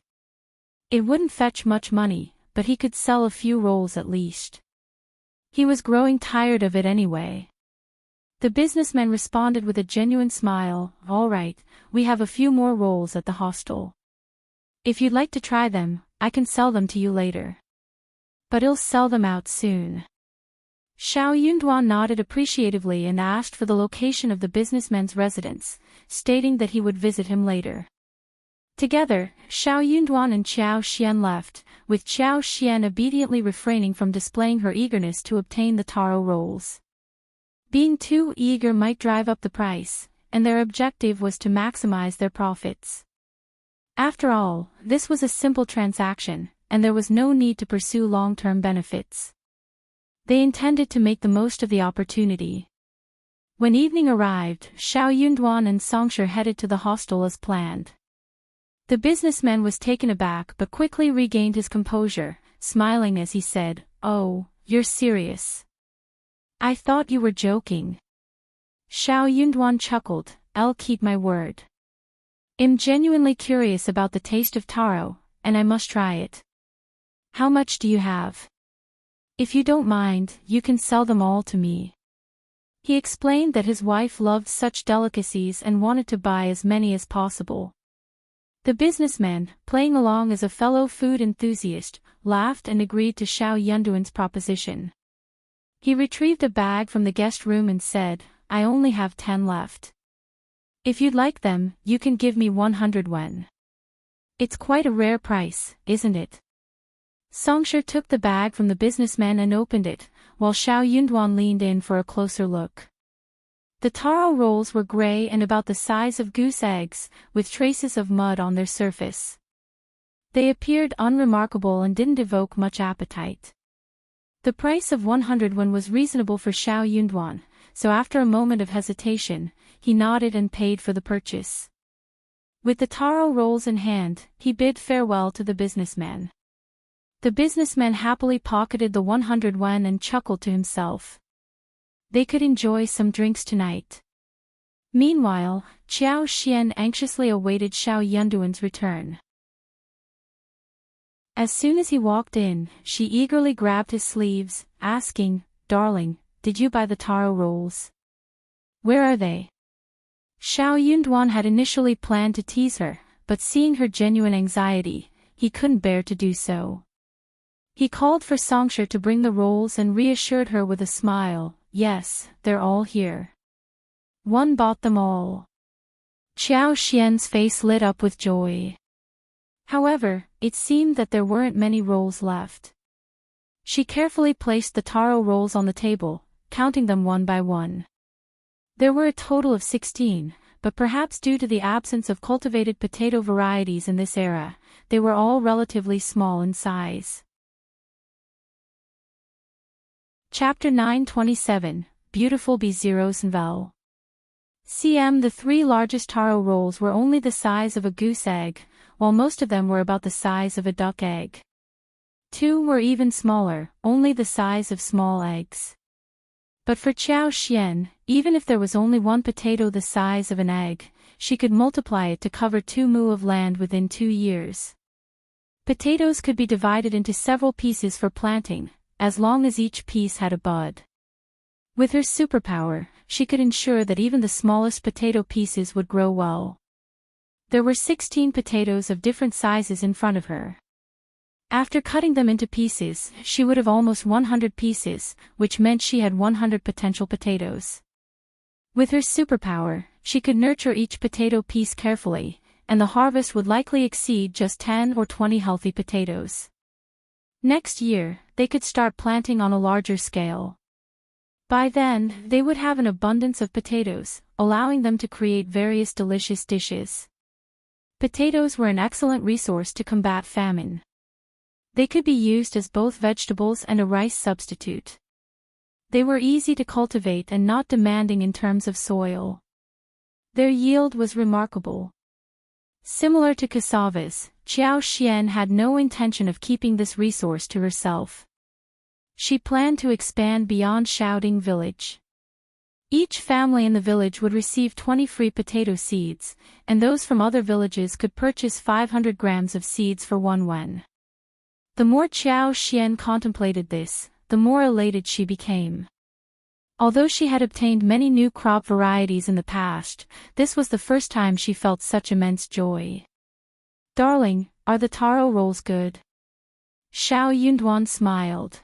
It wouldn't fetch much money, but he could sell a few rolls at least. He was growing tired of it anyway. The businessman responded with a genuine smile, "All right, we have a few more rolls at the hostel. If you'd like to try them, I can sell them to you later. But I'll sell them out soon." Xiao Yunduan nodded appreciatively and asked for the location of the businessman's residence, stating that he would visit him later. Together, Xiao Yunduan and Qiao Xian left, with Qiao Xian obediently refraining from displaying her eagerness to obtain the taro rolls. Being too eager might drive up the price, and their objective was to maximize their profits. After all, this was a simple transaction, and there was no need to pursue long-term benefits. They intended to make the most of the opportunity. When evening arrived, Xiao Yunduan and Songshi headed to the hostel as planned. The businessman was taken aback but quickly regained his composure, smiling as he said, "Oh, you're serious. I thought you were joking." Xiao Yunduan chuckled, "I'll keep my word. I'm genuinely curious about the taste of taro, and I must try it. How much do you have? If you don't mind, you can sell them all to me." He explained that his wife loved such delicacies and wanted to buy as many as possible. The businessman, playing along as a fellow food enthusiast, laughed and agreed to Xiao Yunduan's proposition. He retrieved a bag from the guest room and said, "I only have 10 left. If you'd like them, you can give me 100 yuan. It's quite a rare price, isn't it?" Songshi took the bag from the businessman and opened it, while Xiao Yunduan leaned in for a closer look. The taro rolls were gray and about the size of goose eggs, with traces of mud on their surface. They appeared unremarkable and didn't evoke much appetite. The price of 100 yuan was reasonable for Xiao Yunduan, so after a moment of hesitation, he nodded and paid for the purchase. With the taro rolls in hand, he bid farewell to the businessman. The businessman happily pocketed the 100 yuan and chuckled to himself. They could enjoy some drinks tonight. Meanwhile, Qiao Xian anxiously awaited Xiao Yunduan's return. As soon as he walked in, she eagerly grabbed his sleeves, asking, "Darling, did you buy the taro rolls? Where are they?" Xiao Yunduan had initially planned to tease her, but seeing her genuine anxiety, he couldn't bear to do so. He called for Songshi to bring the rolls and reassured her with a smile, "Yes, they're all here. One bought them all." Qiao Xian's face lit up with joy. However, it seemed that there weren't many rolls left. She carefully placed the taro rolls on the table, counting them one by one. There were a total of 16, but perhaps due to the absence of cultivated potato varieties in this era, they were all relatively small in size. Chapter 927, Beautiful B0s and Vel. The 3 largest taro rolls were only the size of a goose egg, while most of them were about the size of a duck egg. 2 were even smaller, only the size of small eggs. But for Qiao Xian, even if there was only one potato the size of an egg, she could multiply it to cover 2 mu of land within 2 years. Potatoes could be divided into several pieces for planting, as long as each piece had a bud. With her superpower, she could ensure that even the smallest potato pieces would grow well. There were 16 potatoes of different sizes in front of her. After cutting them into pieces, she would have almost 100 pieces, which meant she had 100 potential potatoes. With her superpower, she could nurture each potato piece carefully, and the harvest would likely exceed just 10 or 20 healthy potatoes. Next year, they could start planting on a larger scale. By then, they would have an abundance of potatoes, allowing them to create various delicious dishes. Potatoes were an excellent resource to combat famine. They could be used as both vegetables and a rice substitute. They were easy to cultivate and not demanding in terms of soil. Their yield was remarkable. Similar to cassavas, Qiao Xian had no intention of keeping this resource to herself. She planned to expand beyond Shouting Village. Each family in the village would receive 20 free potato seeds, and those from other villages could purchase 500 grams of seeds for 1 yuan. The more Qiao Xian contemplated this, the more elated she became. Although she had obtained many new crop varieties in the past, this was the first time she felt such immense joy. "Darling, are the taro rolls good?" Xiao Yunduan smiled.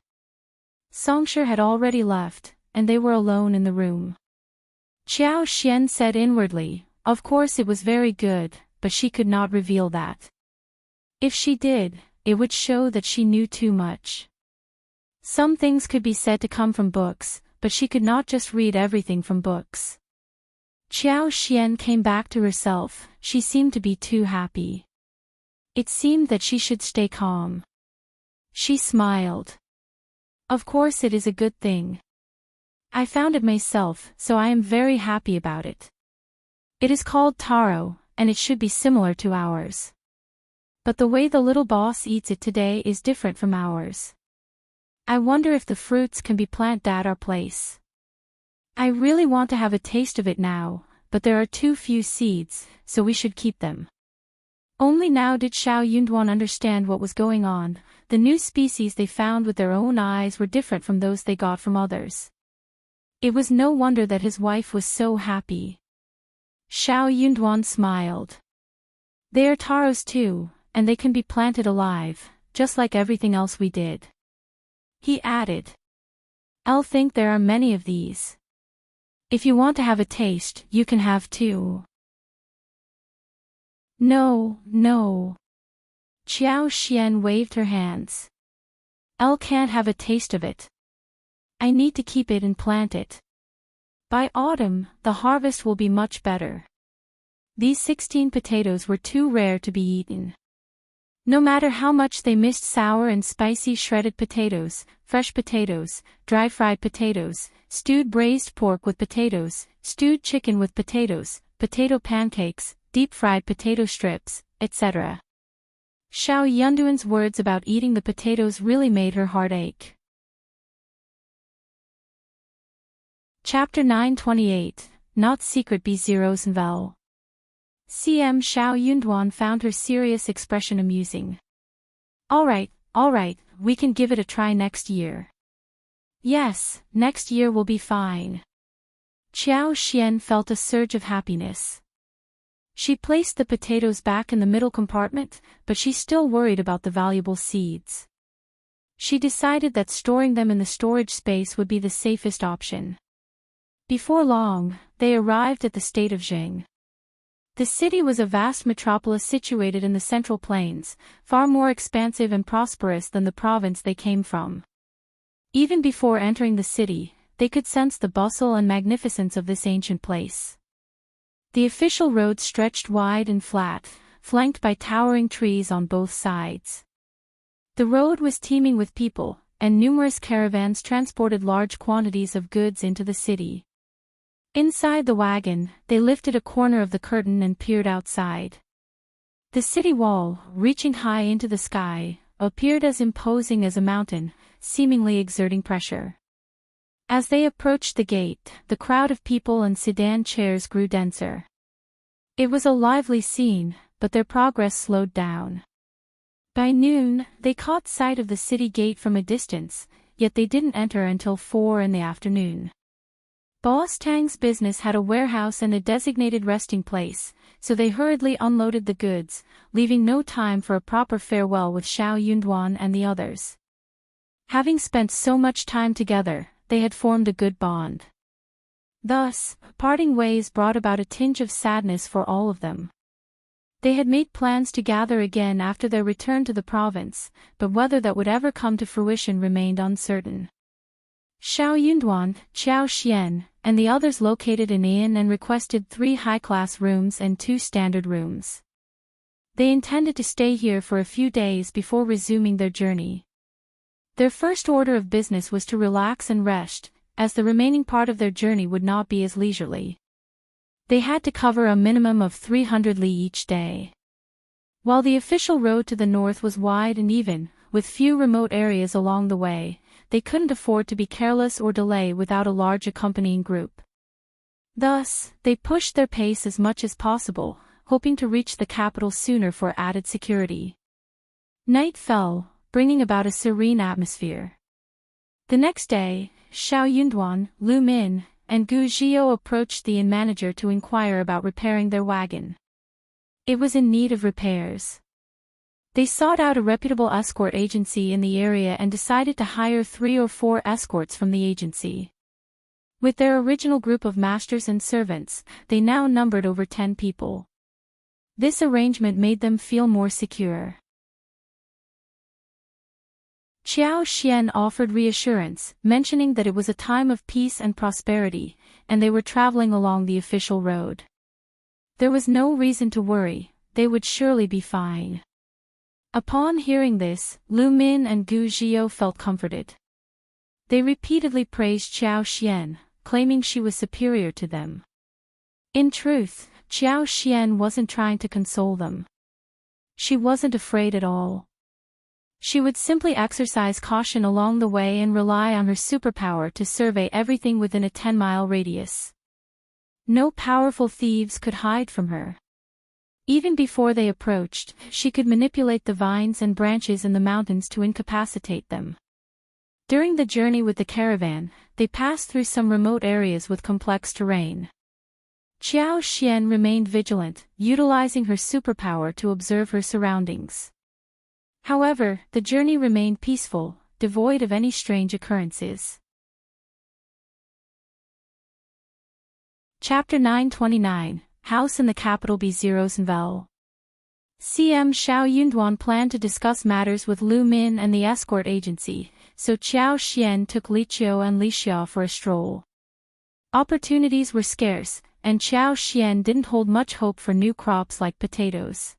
Songshi had already left, and they were alone in the room. Qiao Xian said inwardly, of course it was very good, but she could not reveal that. If she did, it would show that she knew too much. Some things could be said to come from books, but she could not just read everything from books. Qiao Xian came back to herself, she seemed to be too happy. It seemed that she should stay calm. She smiled. Of course it is a good thing. I found it myself, so I am very happy about it. It is called taro, and it should be similar to ours. But the way the little boss eats it today is different from ours. I wonder if the fruits can be planted at our place. I really want to have a taste of it now, but there are too few seeds, so we should keep them. Only now did Xiao Yunduan understand what was going on. The new species they found with their own eyes were different from those they got from others. It was no wonder that his wife was so happy. Xiao Yunduan smiled. They are taros too, and they can be planted alive, just like everything else we did. He added. I'll think there are many of these. If you want to have a taste, you can have two. No, no. Qiao Xian waved her hands. Elle can't have a taste of it. I need to keep it and plant it. By autumn, the harvest will be much better. These 16 potatoes were too rare to be eaten. No matter how much they missed sour and spicy shredded potatoes, fresh potatoes, dry fried potatoes, stewed braised pork with potatoes, stewed chicken with potatoes, potato pancakes, deep fried potato strips, etc. Xiao Yunduan's words about eating the potatoes really made her heart ache. Chapter 928, Not Secret B0's Novel. CM Xiao Yunduan found her serious expression amusing. Alright, we can give it a try next year. Yes, next year will be fine. Qiao Xian felt a surge of happiness. She placed the potatoes back in the middle compartment, but she still worried about the valuable seeds. She decided that storing them in the storage space would be the safest option. Before long, they arrived at the state of Jing. The city was a vast metropolis situated in the Central Plains, far more expansive and prosperous than the province they came from. Even before entering the city, they could sense the bustle and magnificence of this ancient place. The official road stretched wide and flat, flanked by towering trees on both sides. The road was teeming with people, and numerous caravans transported large quantities of goods into the city. Inside the wagon, they lifted a corner of the curtain and peered outside. The city wall, reaching high into the sky, appeared as imposing as a mountain, seemingly exerting pressure. As they approached the gate, the crowd of people and sedan chairs grew denser. It was a lively scene, but their progress slowed down. By noon, they caught sight of the city gate from a distance, yet they didn't enter until 4 in the afternoon. Boss Tang's business had a warehouse and a designated resting place, so they hurriedly unloaded the goods, leaving no time for a proper farewell with Xiao Yunduan and the others. Having spent so much time together, they had formed a good bond. Thus, parting ways brought about a tinge of sadness for all of them. They had made plans to gather again after their return to the province, but whether that would ever come to fruition remained uncertain. Xiao Yunduan, Qiao Xian, and the others located an inn and requested 3 high-class rooms and 2 standard rooms. They intended to stay here for a few days before resuming their journey. Their first order of business was to relax and rest, as the remaining part of their journey would not be as leisurely. They had to cover a minimum of 300 li each day. While the official road to the north was wide and even, with few remote areas along the way, they couldn't afford to be careless or delay without a large accompanying group. Thus, they pushed their pace as much as possible, hoping to reach the capital sooner for added security. Night fell, bringing about a serene atmosphere. The next day, Xiao Yunduan, Lu Min, and Gu Zhio approached the inn manager to inquire about repairing their wagon. It was in need of repairs. They sought out a reputable escort agency in the area and decided to hire 3 or 4 escorts from the agency. With their original group of masters and servants, they now numbered over 10 people. This arrangement made them feel more secure. Qiao Xian offered reassurance, mentioning that it was a time of peace and prosperity, and they were traveling along the official road. There was no reason to worry, they would surely be fine. Upon hearing this, Lu Min and Gu Zhio felt comforted. They repeatedly praised Qiao Xian, claiming she was superior to them. In truth, Qiao Xian wasn't trying to console them. She wasn't afraid at all. She would simply exercise caution along the way and rely on her superpower to survey everything within a 10-mile radius. No powerful thieves could hide from her. Even before they approached, she could manipulate the vines and branches in the mountains to incapacitate them. During the journey with the caravan, they passed through some remote areas with complex terrain. Qiao Xian remained vigilant, utilizing her superpower to observe her surroundings. However, the journey remained peaceful, devoid of any strange occurrences. Chapter 929, House in the Capital B0 Unwilling. CM Xiao Yunduan planned to discuss matters with Lu Min and the escort agency, so Qiao Xian took Li Qiao and Li Xiao for a stroll. Opportunities were scarce, and Qiao Xian didn't hold much hope for new crops like potatoes.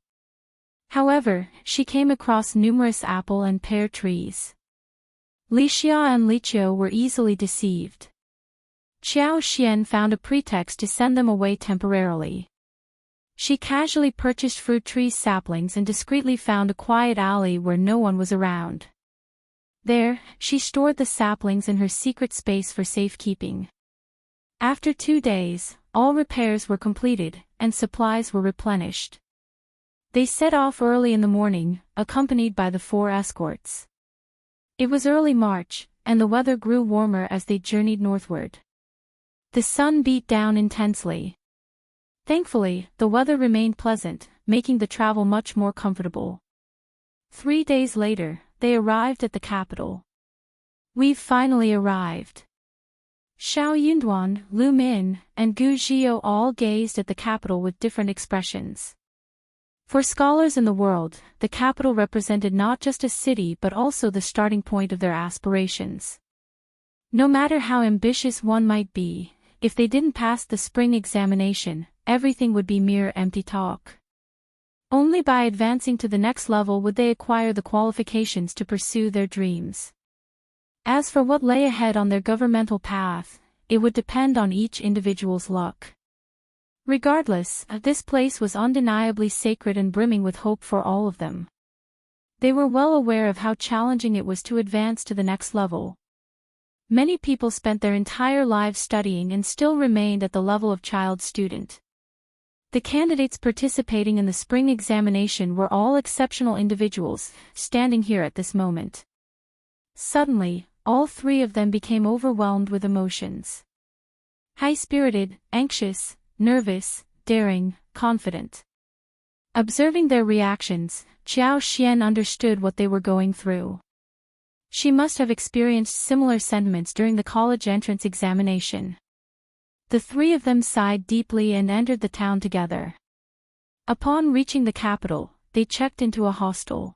However, she came across numerous apple and pear trees. Li Xiao and Li Qiao were easily deceived. Qiao Xian found a pretext to send them away temporarily. She casually purchased fruit tree saplings and discreetly found a quiet alley where no one was around. There, she stored the saplings in her secret space for safekeeping. After 2 days, all repairs were completed, and supplies were replenished. They set off early in the morning, accompanied by the 4 escorts. It was early March, and the weather grew warmer as they journeyed northward. The sun beat down intensely. Thankfully, the weather remained pleasant, making the travel much more comfortable. 3 days later, they arrived at the capital. "We've finally arrived." Xiao Yunduan, Lu Min, and Gu Zhio all gazed at the capital with different expressions. For scholars in the world, the capital represented not just a city but also the starting point of their aspirations. No matter how ambitious one might be, if they didn't pass the spring examination, everything would be mere empty talk. Only by advancing to the next level would they acquire the qualifications to pursue their dreams. As for what lay ahead on their governmental path, it would depend on each individual's luck. Regardless, this place was undeniably sacred and brimming with hope for all of them. They were well aware of how challenging it was to advance to the next level. Many people spent their entire lives studying and still remained at the level of child student. The candidates participating in the spring examination were all exceptional individuals, standing here at this moment. Suddenly, all 3 of them became overwhelmed with emotions. High-spirited, anxious, nervous, daring, confident. Observing their reactions, Qiao Xian understood what they were going through. She must have experienced similar sentiments during the college entrance examination. The 3 of them sighed deeply and entered the town together. Upon reaching the capital, they checked into a hostel.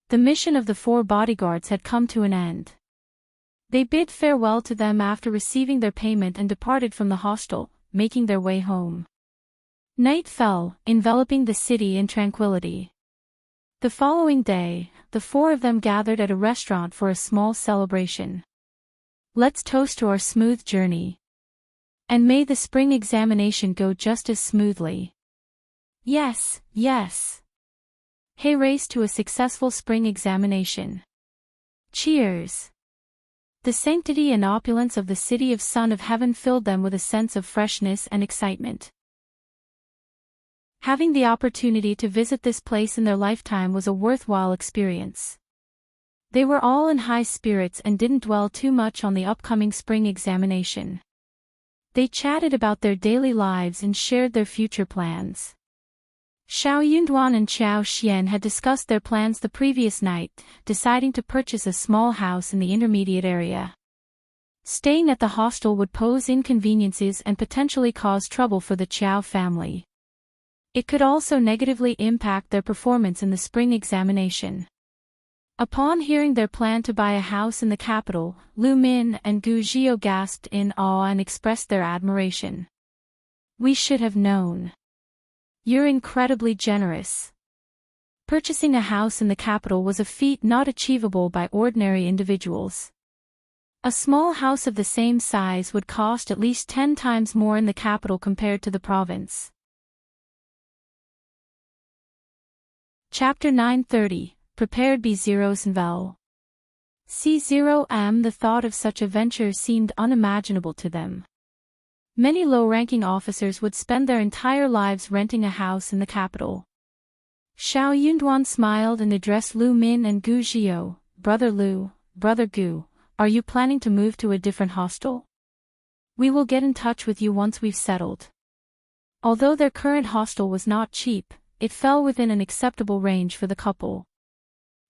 The mission of the 4 bodyguards had come to an end. They bid farewell to them after receiving their payment and departed from the hostel, making their way home. Night fell, enveloping the city in tranquility. The following day, the 4 of them gathered at a restaurant for a small celebration. "Let's toast to our smooth journey. And may the spring examination go just as smoothly." "Yes, yes." Hey, race to a successful spring examination. Cheers. The sanctity and opulence of the city of Son of Heaven filled them with a sense of freshness and excitement. Having the opportunity to visit this place in their lifetime was a worthwhile experience. They were all in high spirits and didn't dwell too much on the upcoming spring examination. They chatted about their daily lives and shared their future plans. Xiao Yunduan and Qiao Xian had discussed their plans the previous night, deciding to purchase a small house in the intermediate area. Staying at the hostel would pose inconveniences and potentially cause trouble for the Qiao family. It could also negatively impact their performance in the spring examination. Upon hearing their plan to buy a house in the capital, Lu Min and Gu Zhio gasped in awe and expressed their admiration. "We should have known. You're incredibly generous." Purchasing a house in the capital was a feat not achievable by ordinary individuals. A small house of the same size would cost at least 10 times more in the capital compared to the province. Chapter 930, Prepared B0 Unwilling. C0M. The thought of such a venture seemed unimaginable to them. Many low-ranking officers would spend their entire lives renting a house in the capital. Xiao Yunduan smiled and addressed Lu Min and Gu Zhio, "Brother Lu, Brother Gu, are you planning to move to a different hostel? We will get in touch with you once we've settled. Although their current hostel was not cheap, it fell within an acceptable range for the couple.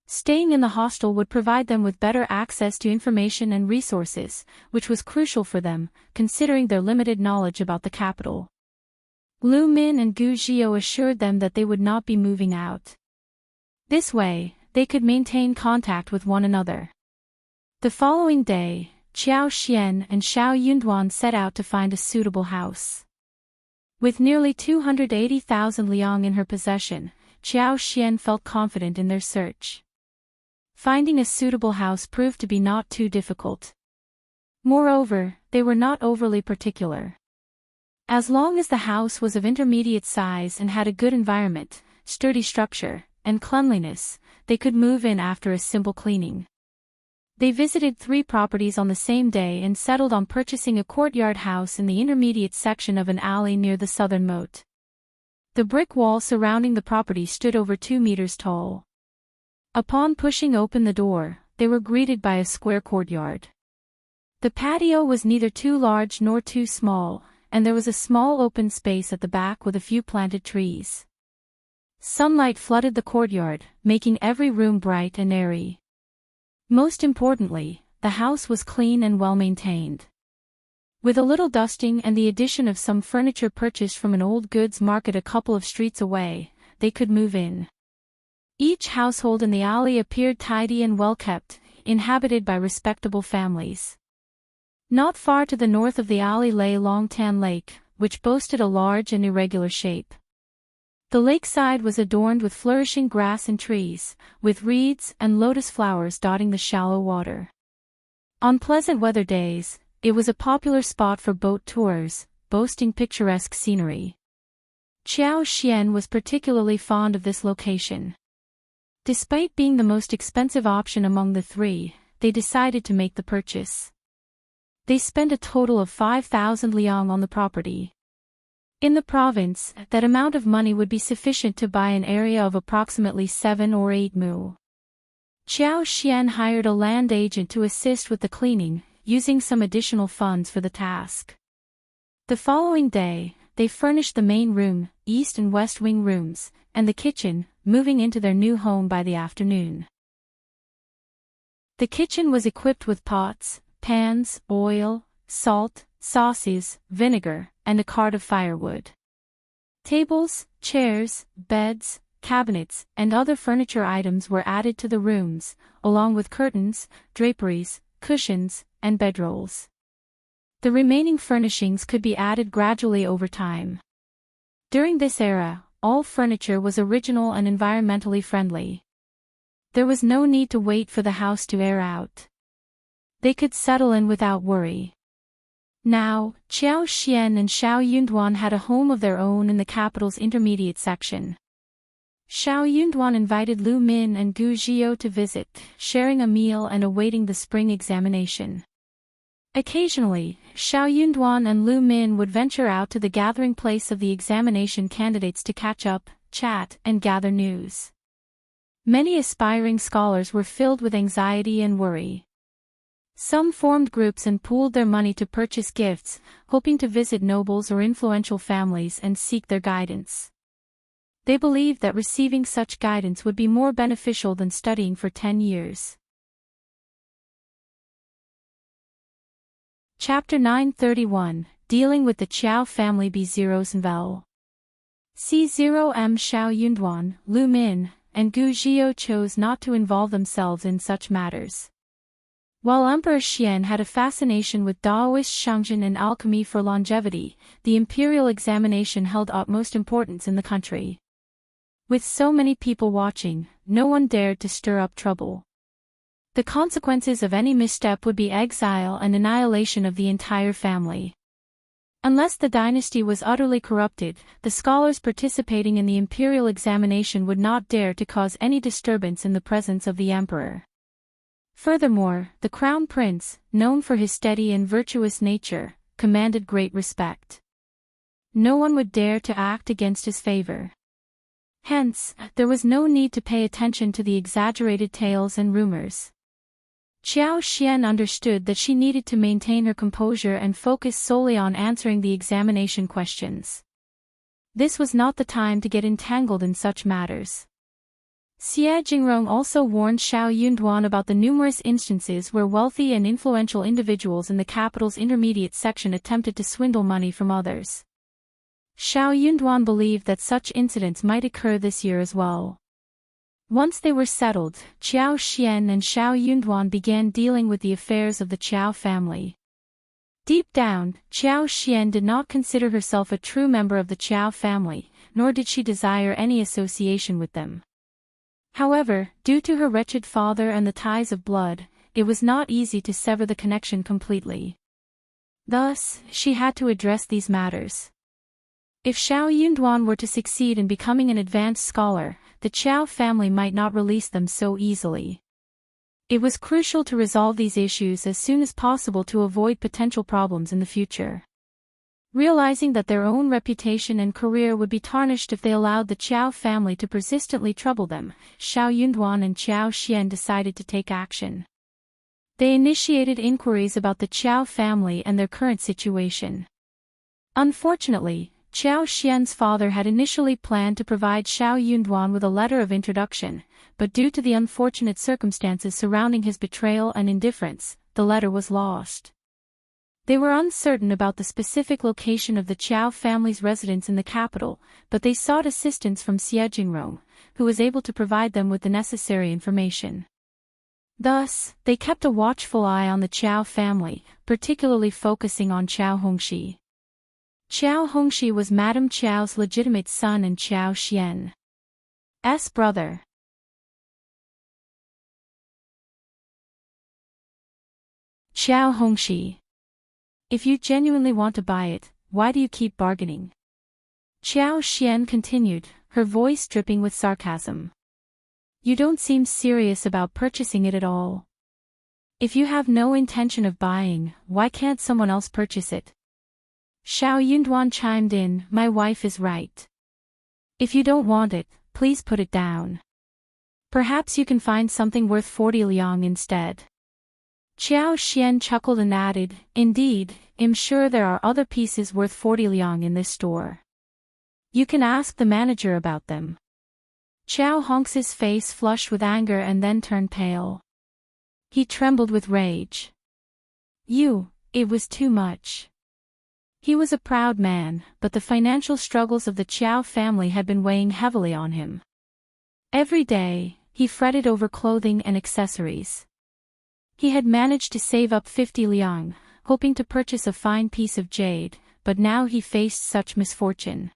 Staying in the hostel would provide them with better access to information and resources, which was crucial for them, considering their limited knowledge about the capital. Lu Min and Gu Qiao assured them that they would not be moving out. This way, they could maintain contact with one another. The following day, Qiao Xian and Xiao Yunduan set out to find a suitable house. With nearly 280,000 liang in her possession, Qiao Xian felt confident in their search. Finding a suitable house proved to be not too difficult. Moreover, they were not overly particular. As long as the house was of intermediate size and had a good environment, sturdy structure, and cleanliness, they could move in after a simple cleaning. They visited 3 properties on the same day and settled on purchasing a courtyard house in the intermediate section of an alley near the southern moat. The brick wall surrounding the property stood over 2 meters tall. Upon pushing open the door, they were greeted by a square courtyard. The patio was neither too large nor too small, and there was a small open space at the back with a few planted trees. Sunlight flooded the courtyard, making every room bright and airy. Most importantly, the house was clean and well maintained. With a little dusting and the addition of some furniture purchased from an old goods market a couple of streets away, they could move in. Each household in the alley appeared tidy and well-kept, inhabited by respectable families. Not far to the north of the alley lay Long Tan Lake, which boasted a large and irregular shape. The lakeside was adorned with flourishing grass and trees, with reeds and lotus flowers dotting the shallow water. On pleasant weather days, it was a popular spot for boat tours, boasting picturesque scenery. Qiao Xian was particularly fond of this location. Despite being the most expensive option among the 3, they decided to make the purchase. They spent a total of 5,000 liang on the property. In the province, that amount of money would be sufficient to buy an area of approximately 7 or 8 mu. Qiao Xian hired a land agent to assist with the cleaning, using some additional funds for the task. The following day, they furnished the main room, east and west wing rooms, and the kitchen, moving into their new home by the afternoon. The kitchen was equipped with pots, pans, oil, salt, sauces, vinegar, and a cart of firewood. Tables, chairs, beds, cabinets, and other furniture items were added to the rooms, along with curtains, draperies, cushions, and bedrolls. The remaining furnishings could be added gradually over time. During this era, all furniture was original and environmentally friendly. There was no need to wait for the house to air out. They could settle in without worry. Now, Qiao Xian and Xiao Yunduan had a home of their own in the capital's intermediate section. Xiao Yunduan invited Lu Min and Gu Qiao to visit, sharing a meal and awaiting the spring examination. Occasionally, Xiao Yunduan and Lu Min would venture out to the gathering place of the examination candidates to catch up, chat, and gather news. Many aspiring scholars were filled with anxiety and worry. Some formed groups and pooled their money to purchase gifts, hoping to visit nobles or influential families and seek their guidance. They believed that receiving such guidance would be more beneficial than studying for 10 years. Chapter 931, Dealing with the Qiao Family B0's Unwilling. C0M Xiao Yunduan, Lu Min, and Gu Qiao chose not to involve themselves in such matters. While Emperor Xian had a fascination with Taoist Shangzhen and alchemy for longevity, the imperial examination held utmost importance in the country. With so many people watching, no one dared to stir up trouble. The consequences of any misstep would be exile and annihilation of the entire family. Unless the dynasty was utterly corrupted, the scholars participating in the imperial examination would not dare to cause any disturbance in the presence of the emperor. Furthermore, the crown prince, known for his steady and virtuous nature, commanded great respect. No one would dare to act against his favor. Hence, there was no need to pay attention to the exaggerated tales and rumors. Qiao Xian understood that she needed to maintain her composure and focus solely on answering the examination questions. This was not the time to get entangled in such matters. Xie Jingrong also warned Xiao Yunduan about the numerous instances where wealthy and influential individuals in the capital's intermediate section attempted to swindle money from others. Xiao Yunduan believed that such incidents might occur this year as well. Once they were settled, Qiao Xian and Xiao Yunduan began dealing with the affairs of the Qiao family. Deep down, Qiao Xian did not consider herself a true member of the Qiao family, nor did she desire any association with them. However, due to her wretched father and the ties of blood, it was not easy to sever the connection completely. Thus, she had to address these matters. If Xiao Yunduan were to succeed in becoming an advanced scholar, the Qiao family might not release them so easily. It was crucial to resolve these issues as soon as possible to avoid potential problems in the future. Realizing that their own reputation and career would be tarnished if they allowed the Qiao family to persistently trouble them, Xiao Yunduan and Qiao Xian decided to take action. They initiated inquiries about the Qiao family and their current situation. Unfortunately, Qiao Xian's father had initially planned to provide Xiao Yunduan with a letter of introduction, but due to the unfortunate circumstances surrounding his betrayal and indifference, the letter was lost. They were uncertain about the specific location of the Qiao family's residence in the capital, but they sought assistance from Xie Jingrong, who was able to provide them with the necessary information. Thus, they kept a watchful eye on the Qiao family, particularly focusing on Qiao Hongxi. Qiao Hongxi was Madame Qiao's legitimate son and Qiao Xian's brother. Qiao Hongxi. If you genuinely want to buy it, why do you keep bargaining? Qiao Xian continued, her voice dripping with sarcasm. You don't seem serious about purchasing it at all. If you have no intention of buying, why can't someone else purchase it? Xiao Yunduan chimed in, my wife is right. If you don't want it, please put it down. Perhaps you can find something worth 40 liang instead. Qiao Xian chuckled and added, indeed, I'm sure there are other pieces worth 40 liang in this store. You can ask the manager about them. Qiao Hongxi's face flushed with anger and then turned pale. He trembled with rage. It was too much. He was a proud man, but the financial struggles of the Qiao family had been weighing heavily on him. Every day, he fretted over clothing and accessories. He had managed to save up 50 liang, hoping to purchase a fine piece of jade, but now he faced such misfortune.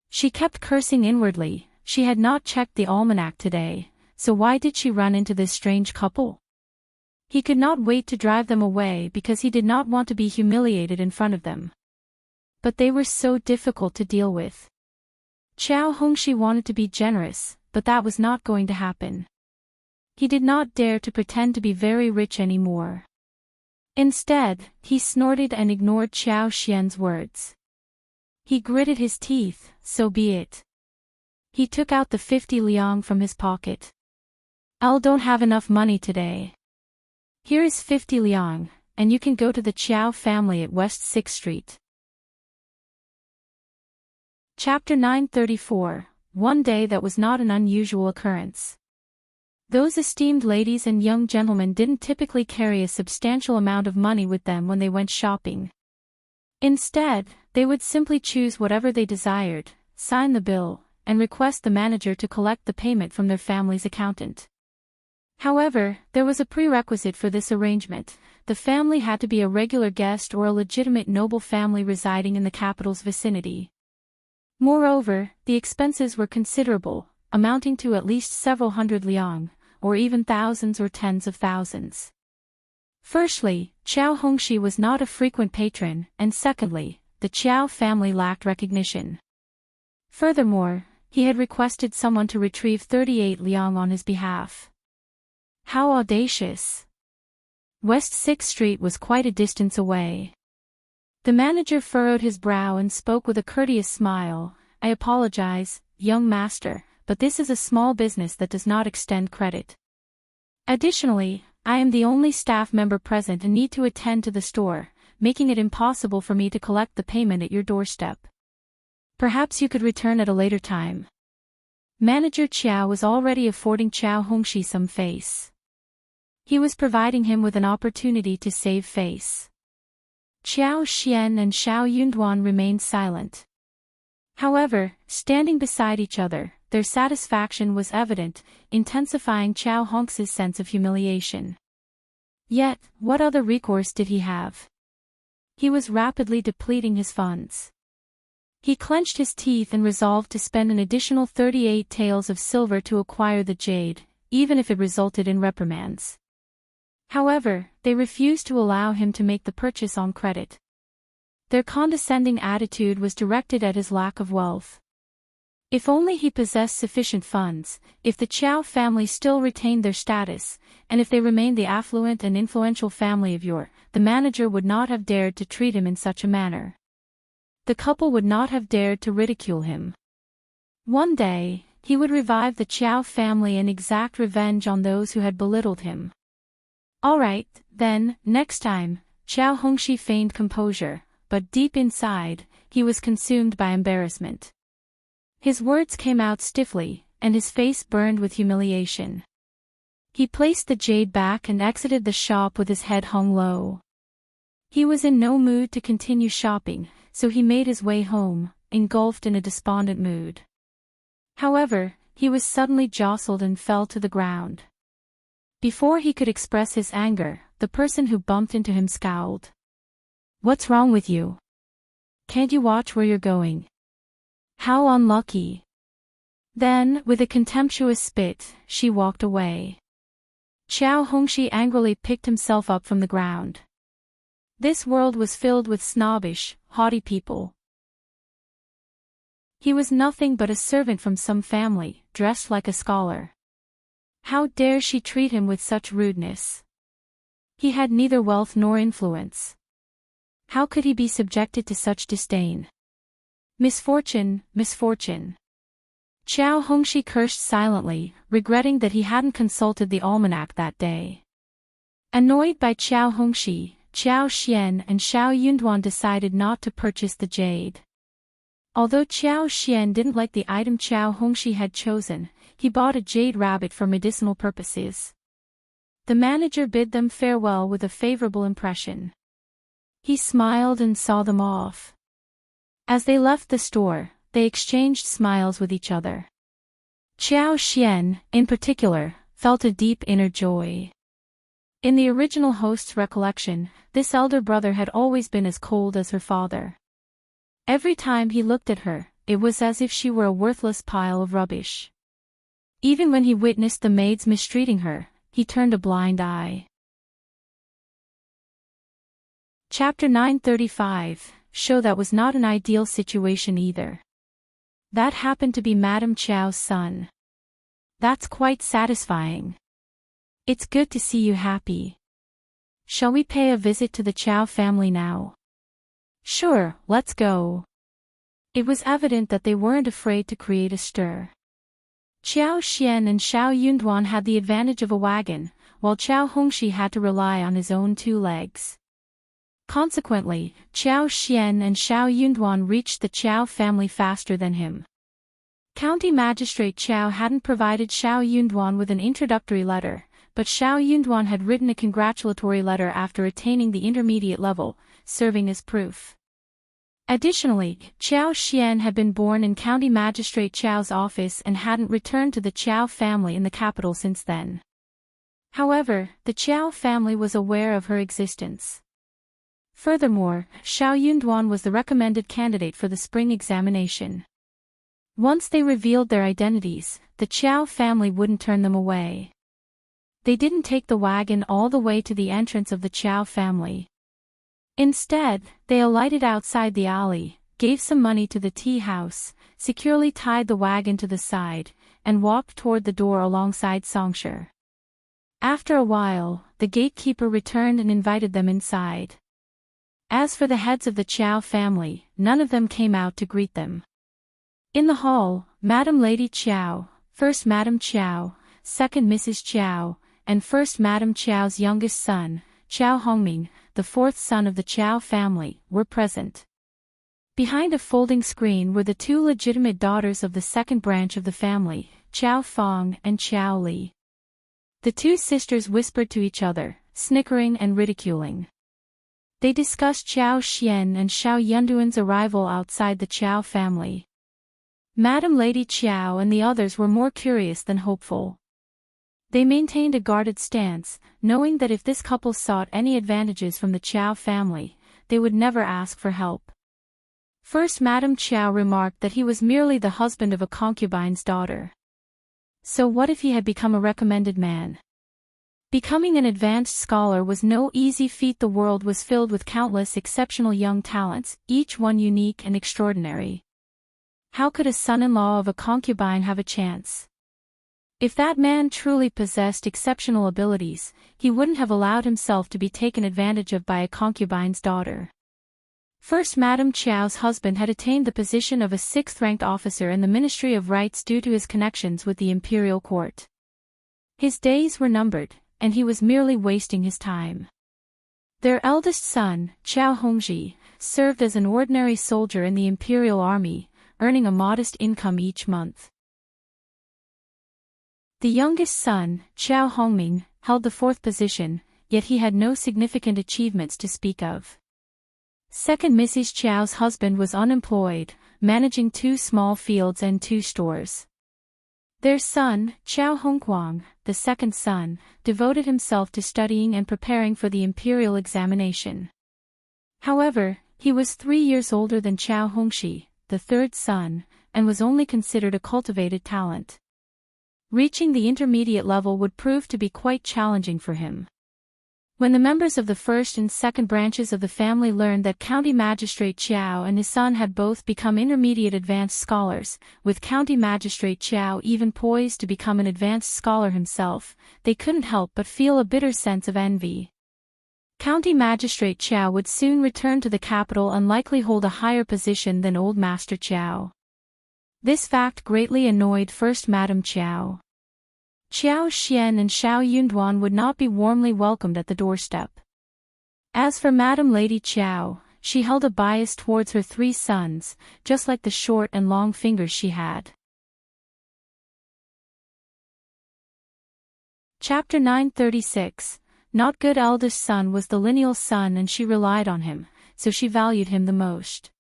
She kept cursing inwardly. She had not checked the almanac today, so why did she run into this strange couple? He could not wait to drive them away because he did not want to be humiliated in front of them. But they were so difficult to deal with. Qiao Hongxi wanted to be generous, but that was not going to happen. He did not dare to pretend to be very rich anymore. Instead, he snorted and ignored Qiao Xian's words. He gritted his teeth, so be it. He took out the 50 liang from his pocket. I don't have enough money today. Here is 50 liang, and you can go to the Qiao family at West 6th Street. Chapter 934, One day that was not an unusual occurrence. Those esteemed ladies and young gentlemen didn't typically carry a substantial amount of money with them when they went shopping. Instead, they would simply choose whatever they desired, sign the bill, and request the manager to collect the payment from their family's accountant. However, there was a prerequisite for this arrangement. The family had to be a regular guest or a legitimate noble family residing in the capital's vicinity. Moreover, the expenses were considerable, amounting to at least several hundred liang, or even thousands or tens of thousands. Firstly, Qiao Hongxi was not a frequent patron, and secondly, the Qiao family lacked recognition. Furthermore, he had requested someone to retrieve 38 liang on his behalf. How audacious! West 6th Street was quite a distance away. The manager furrowed his brow and spoke with a courteous smile. I apologize, young master, but this is a small business that does not extend credit. Additionally, I am the only staff member present and need to attend to the store, making it impossible for me to collect the payment at your doorstep. Perhaps you could return at a later time. Manager Qiao was already affording Hongxi some face. He was providing him with an opportunity to save face. Qiao Xian and Xiao Yunduan remained silent. However, standing beside each other, their satisfaction was evident, intensifying Hongxi's sense of humiliation. Yet, what other recourse did he have? He was rapidly depleting his funds. He clenched his teeth and resolved to spend an additional 38 taels of silver to acquire the jade, even if it resulted in reprimands. However, they refused to allow him to make the purchase on credit. Their condescending attitude was directed at his lack of wealth. If only he possessed sufficient funds, if the Qiao family still retained their status, and if they remained the affluent and influential family of yore, the manager would not have dared to treat him in such a manner. The couple would not have dared to ridicule him. One day, he would revive the Qiao family and exact revenge on those who had belittled him. All right, then, next time, Hongxi feigned composure, but deep inside, he was consumed by embarrassment. His words came out stiffly, and his face burned with humiliation. He placed the jade back and exited the shop with his head hung low. He was in no mood to continue shopping, so he made his way home, engulfed in a despondent mood. However, he was suddenly jostled and fell to the ground. Before he could express his anger, the person who bumped into him scowled. "What's wrong with you? Can't you watch where you're going? How unlucky." Then, with a contemptuous spit, she walked away. Hongxi angrily picked himself up from the ground. This world was filled with snobbish, haughty people. He was nothing but a servant from some family, dressed like a scholar. How dare she treat him with such rudeness? He had neither wealth nor influence. How could he be subjected to such disdain? Misfortune, misfortune. Hongxi cursed silently, regretting that he hadn't consulted the almanac that day. Annoyed by Hongxi, Qiao Xian and Xiao Yunduan decided not to purchase the jade. Although Qiao Xian didn't like the item Hongxi had chosen, he bought a jade rabbit for medicinal purposes. The manager bid them farewell with a favorable impression. He smiled and saw them off. As they left the store, they exchanged smiles with each other. Qiao Xian, in particular, felt a deep inner joy. In the original host's recollection, this elder brother had always been as cold as her father. Every time he looked at her, it was as if she were a worthless pile of rubbish. Even when he witnessed the maids mistreating her, he turned a blind eye. Chapter 935, show that was not an ideal situation either. That happened to be Madame Qiao's son. That's quite satisfying. It's good to see you happy. Shall we pay a visit to the Qiao family now? Sure, let's go. It was evident that they weren't afraid to create a stir. Qiao Xian and Xiao Yunduan had the advantage of a wagon, while Hongxi had to rely on his own 2 legs. Consequently, Qiao Xian and Xiao Yunduan reached the Qiao family faster than him. County Magistrate Qiao hadn't provided Xiao Yunduan with an introductory letter, but Xiao Yunduan had written a congratulatory letter after attaining the intermediate level, serving as proof. Additionally, Qiao Xian had been born in County Magistrate Qiao's office and hadn't returned to the Qiao family in the capital since then. However, the Qiao family was aware of her existence. Furthermore, Xiao Yunduan was the recommended candidate for the spring examination. Once they revealed their identities, the Qiao family wouldn't turn them away. They didn't take the wagon all the way to the entrance of the Qiao family. Instead, they alighted outside the alley, gave some money to the tea house, securely tied the wagon to the side, and walked toward the door alongside Songshi. After a while, the gatekeeper returned and invited them inside. As for the heads of the Qiao family, none of them came out to greet them. In the hall, Madam Lady Qiao, First Madame Qiao, second Mrs. Qiao, and first Madame Qiao's youngest son, Qiao Hongming, the fourth son of the Qiao family, were present. Behind a folding screen were the two legitimate daughters of the second branch of the family, Qiao Fong and Qiao Li. The two sisters whispered to each other, snickering and ridiculing. They discussed Qiao Xian and Xiao Yunduan's arrival outside the Qiao family. Madame Lady Qiao and the others were more curious than hopeful. They maintained a guarded stance, knowing that if this couple sought any advantages from the Qiao family, they would never ask for help. First Madame Qiao remarked that he was merely the husband of a concubine's daughter. So what if he had become a recommended man? Becoming an advanced scholar was no easy feat. The world was filled with countless exceptional young talents, each one unique and extraordinary. How could a son-in-law of a concubine have a chance? If that man truly possessed exceptional abilities, he wouldn't have allowed himself to be taken advantage of by a concubine's daughter. First Madame Qiao's husband had attained the position of a sixth-ranked officer in the Ministry of Rites due to his connections with the imperial court. His days were numbered, and he was merely wasting his time. Their eldest son, Qiao Hongxi, served as an ordinary soldier in the imperial army, earning a modest income each month. The youngest son, Qiao Hongming, held the fourth position, yet he had no significant achievements to speak of. Second Mrs. Qiao's husband was unemployed, managing 2 small fields and 2 stores. Their son, Qiao Hongquang, the second son, devoted himself to studying and preparing for the imperial examination. However, he was 3 years older than Qiao Hongxi, the third son, and was only considered a cultivated talent. Reaching the intermediate level would prove to be quite challenging for him. When the members of the first and second branches of the family learned that County Magistrate Qiao and his son had both become intermediate advanced scholars, with County Magistrate Qiao even poised to become an advanced scholar himself, they couldn't help but feel a bitter sense of envy. County Magistrate Qiao would soon return to the capital and likely hold a higher position than old Master Qiao. This fact greatly annoyed First Madame Qiao. Qiao Xian and Xiao Yunduan would not be warmly welcomed at the doorstep. As for Madame Lady Qiao, she held a bias towards her 3 sons, just like the short and long fingers she had. Chapter 936. Not good. Eldest son was the lineal son and she relied on him, so she valued him the most.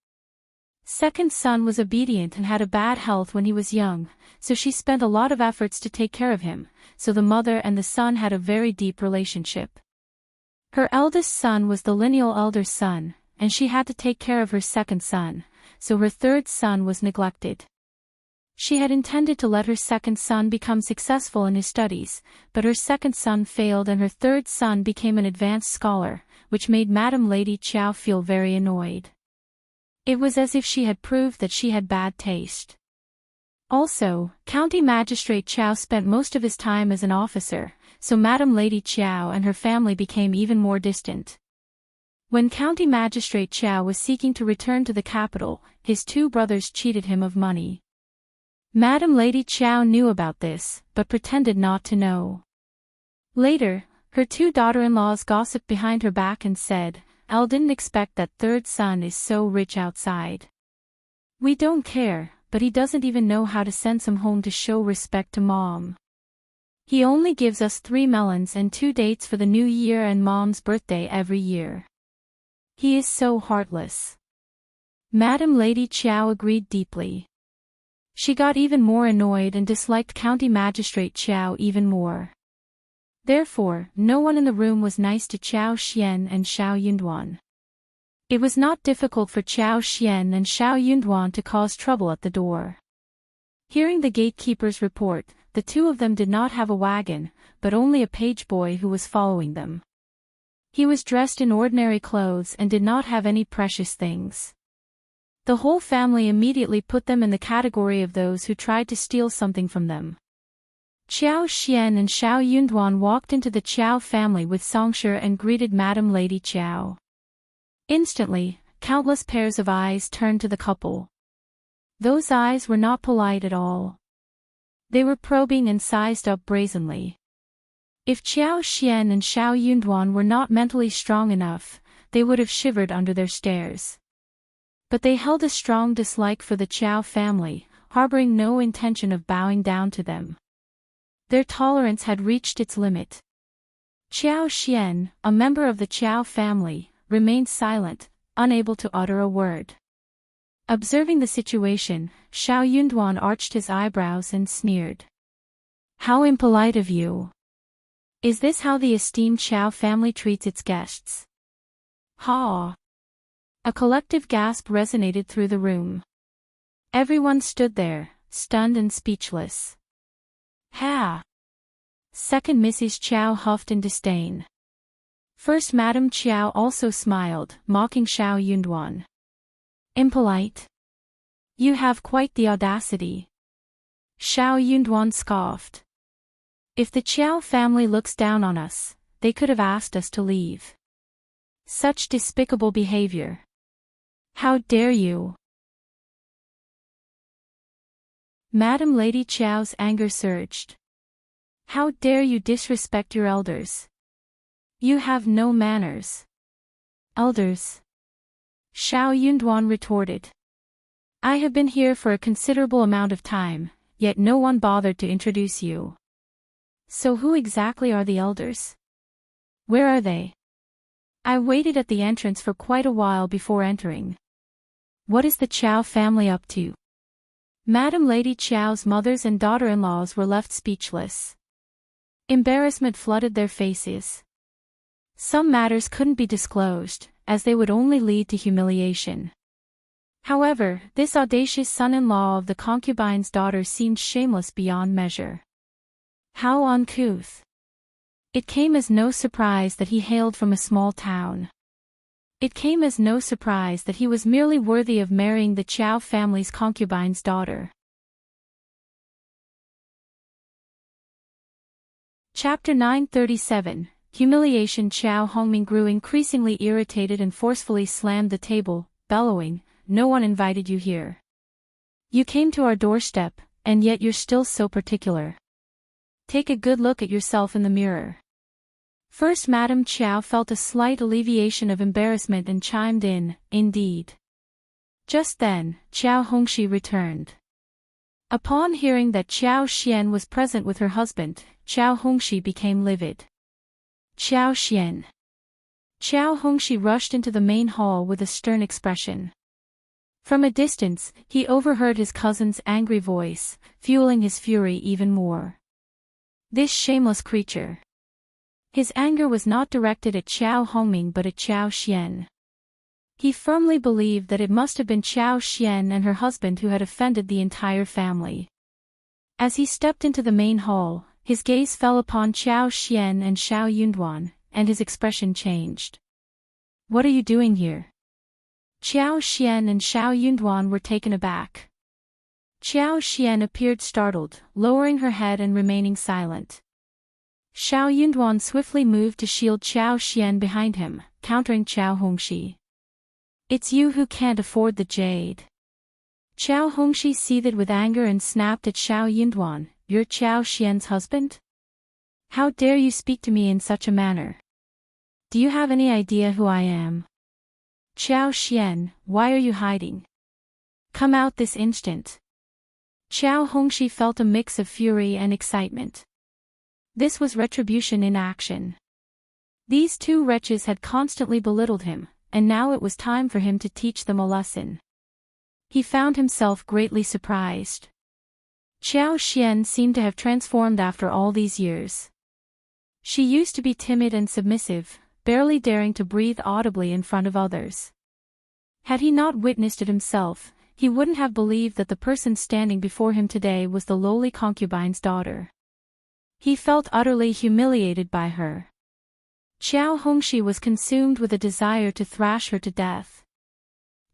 Second son was obedient and had a bad health when he was young, so she spent a lot of efforts to take care of him, so the mother and the son had a very deep relationship. Her eldest son was the lineal elder son, and she had to take care of her second son, so her third son was neglected. She had intended to let her second son become successful in his studies, but her second son failed and her third son became an advanced scholar, which made Madame Lady Qiao feel very annoyed. It was as if she had proved that she had bad taste. Also, County Magistrate Qiao spent most of his time as an officer, so Madame Lady Qiao and her family became even more distant. When County Magistrate Qiao was seeking to return to the capital, his 2 brothers cheated him of money. Madame Lady Qiao knew about this, but pretended not to know. Later, her 2 daughter-in-laws gossiped behind her back and said, "Elle didn't expect that third son is so rich outside. We don't care, but he doesn't even know how to send some home to show respect to Mom. He only gives us 3 melons and 2 dates for the new year and Mom's birthday every year. He is so heartless." Madame Lady Qiao agreed deeply. She got even more annoyed and disliked County Magistrate Qiao even more. Therefore, no one in the room was nice to Qiao Xian and Xiao Yunduan. It was not difficult for Qiao Xian and Xiao Yunduan to cause trouble at the door. Hearing the gatekeeper's report, the 2 of them did not have a wagon, but only a page boy who was following them. He was dressed in ordinary clothes and did not have any precious things. The whole family immediately put them in the category of those who tried to steal something from them. Qiao Xian and Xiao Yunduan walked into the Qiao family with Songshi and greeted Madame Lady Qiao. Instantly, countless pairs of eyes turned to the couple. Those eyes were not polite at all. They were probing and sized up brazenly. If Qiao Xian and Xiao Yunduan were not mentally strong enough, they would have shivered under their stares. But they held a strong dislike for the Qiao family, harboring no intention of bowing down to them. Their tolerance had reached its limit. Qiao Xian, a member of the Qiao family, remained silent, unable to utter a word. Observing the situation, Xiao Yunduan arched his eyebrows and sneered. "How impolite of you! Is this how the esteemed Qiao family treats its guests?" "Ha!" A collective gasp resonated through the room. Everyone stood there, stunned and speechless. "Ha!" Second Mrs. Qiao huffed in disdain. First Madame Qiao also smiled, mocking Xiao Yunduan. "Impolite? You have quite the audacity." Xiao Yunduan scoffed. "If the Qiao family looks down on us, they could have asked us to leave. Such despicable behavior. How dare you?" Madame Lady Qiao's anger surged. "How dare you disrespect your elders? You have no manners." "Elders?" Xiao Yunduan retorted. "I have been here for a considerable amount of time, yet no one bothered to introduce you. So who exactly are the elders? Where are they? I waited at the entrance for quite a while before entering. What is the Qiao family up to?" Madame Lady Qiao's mothers and daughter-in-laws were left speechless. Embarrassment flooded their faces. Some matters couldn't be disclosed, as they would only lead to humiliation. However, this audacious son-in-law of the concubine's daughter seemed shameless beyond measure. How uncouth. It came as no surprise that he hailed from a small town. It came as no surprise that he was merely worthy of marrying the Qiao family's concubine's daughter. Chapter 937, Humiliation. Qiao Hongming grew increasingly irritated and forcefully slammed the table, bellowing, "No one invited you here. You came to our doorstep, and yet you're still so particular. Take a good look at yourself in the mirror." First Madame Qiao felt a slight alleviation of embarrassment and chimed in, "Indeed." Just then, Qiao Hongxi returned. Upon hearing that Qiao Xian was present with her husband, Qiao Hongxi became livid. "Qiao Xian." Qiao Hongxi rushed into the main hall with a stern expression. From a distance, he overheard his cousin's angry voice, fueling his fury even more. This shameless creature. His anger was not directed at Qiao Hongming but at Qiao Xian. He firmly believed that it must have been Qiao Xian and her husband who had offended the entire family. As he stepped into the main hall, his gaze fell upon Qiao Xian and Xiao Yunduan, and his expression changed. "What are you doing here?" Qiao Xian and Xiao Yunduan were taken aback. Qiao Xian appeared startled, lowering her head and remaining silent. Xiao Yunduan swiftly moved to shield Qiao Xian behind him, countering Qiao Hongxi. "It's you who can't afford the jade." Qiao Hongxi seethed with anger and snapped at Xiao Yunduan, "You're Qiao Xian's husband? How dare you speak to me in such a manner? Do you have any idea who I am? Qiao Xian, why are you hiding? Come out this instant." Qiao Hongxi felt a mix of fury and excitement. This was retribution in action. These two wretches had constantly belittled him, and now it was time for him to teach them a lesson. He found himself greatly surprised. Qiao Xian seemed to have transformed after all these years. She used to be timid and submissive, barely daring to breathe audibly in front of others. Had he not witnessed it himself, he wouldn't have believed that the person standing before him today was the lowly concubine's daughter. He felt utterly humiliated by her. Qiao Hongxi was consumed with a desire to thrash her to death.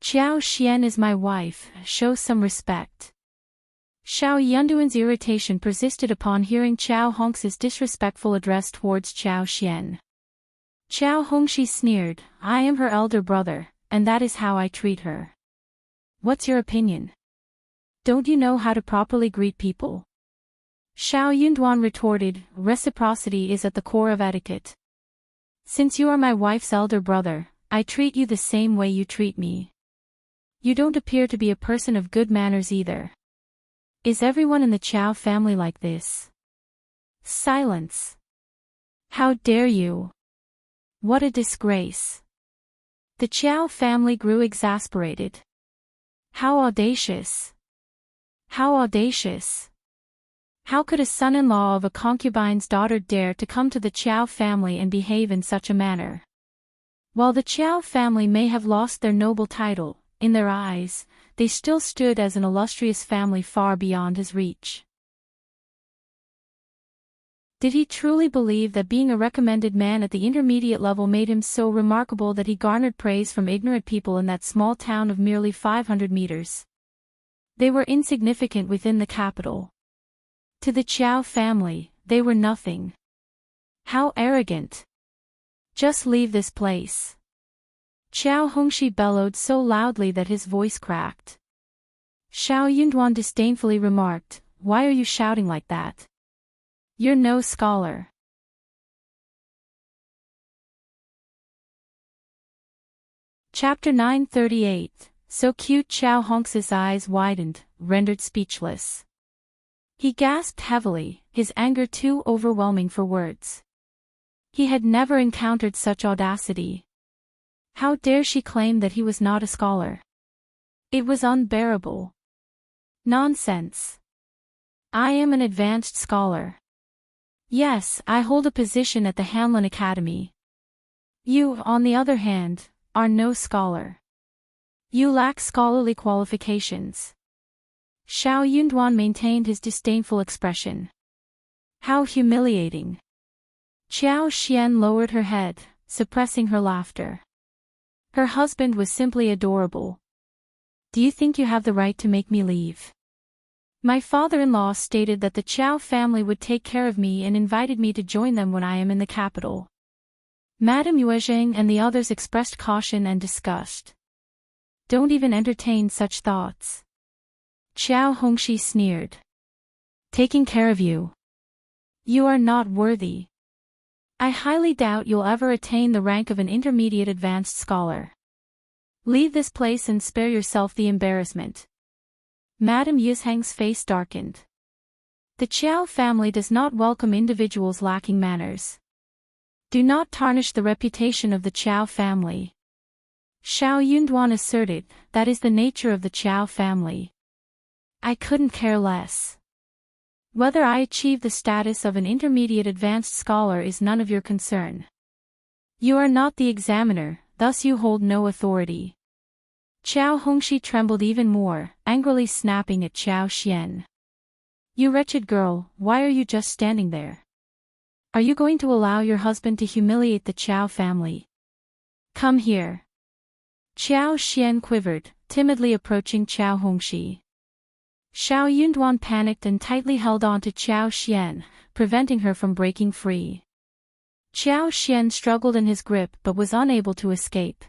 "Qiao Xian is my wife, show some respect." Xiao Yunduan's irritation persisted upon hearing Qiao Hongxi's disrespectful address towards Qiao Xian. Qiao Hongxi sneered, "I am her elder brother, and that is how I treat her. What's your opinion? Don't you know how to properly greet people?" Xiao Yunduan retorted, reciprocity is at the core of etiquette. Since you are my wife's elder brother, I treat you the same way you treat me. You don't appear to be a person of good manners either. Is everyone in the Qiao family like this? Silence. How dare you? What a disgrace. The Qiao family grew exasperated. How audacious. How audacious. How could a son-in-law of a concubine's daughter dare to come to the Qiao family and behave in such a manner? While the Qiao family may have lost their noble title, in their eyes, they still stood as an illustrious family far beyond his reach. Did he truly believe that being a recommended man at the intermediate level made him so remarkable that he garnered praise from ignorant people in that small town of merely 500 meters? They were insignificant within the capital. To the Qiao family, they were nothing. How arrogant! Just leave this place. Qiao Hongxi bellowed so loudly that his voice cracked. Xiao Yunduan disdainfully remarked, "Why are you shouting like that? You're no scholar." Chapter 938. So cute. Qiao Hongxi's eyes widened, rendered speechless. He gasped heavily, his anger too overwhelming for words. He had never encountered such audacity. How dare she claim that he was not a scholar? It was unbearable. Nonsense. I am an advanced scholar. Yes, I hold a position at the Hanlin Academy. You, on the other hand, are no scholar. You lack scholarly qualifications. Xiao Yunduan maintained his disdainful expression. How humiliating. Qiao Xian lowered her head, suppressing her laughter. Her husband was simply adorable. Do you think you have the right to make me leave? My father-in-law stated that the Qiao family would take care of me and invited me to join them when I am in the capital. Madame Yuezheng and the others expressed caution and disgust. Don't even entertain such thoughts. Qiao Hongxi sneered. Taking care of you. You are not worthy. I highly doubt you'll ever attain the rank of an intermediate advanced scholar. Leave this place and spare yourself the embarrassment. Madame Yuezheng's face darkened. The Qiao family does not welcome individuals lacking manners. Do not tarnish the reputation of the Qiao family. Xiao Yunduan asserted, that is the nature of the Qiao family. I couldn't care less. Whether I achieve the status of an intermediate advanced scholar is none of your concern. You are not the examiner, thus you hold no authority. Qiao Hongxi trembled even more, angrily snapping at Qiao Xian. You wretched girl, why are you just standing there? Are you going to allow your husband to humiliate the Qiao family? Come here. Qiao Xian quivered, timidly approaching Qiao Hongxi. Xiao Yunduan panicked and tightly held on to Qiao Xian, preventing her from breaking free. Qiao Xian struggled in his grip but was unable to escape.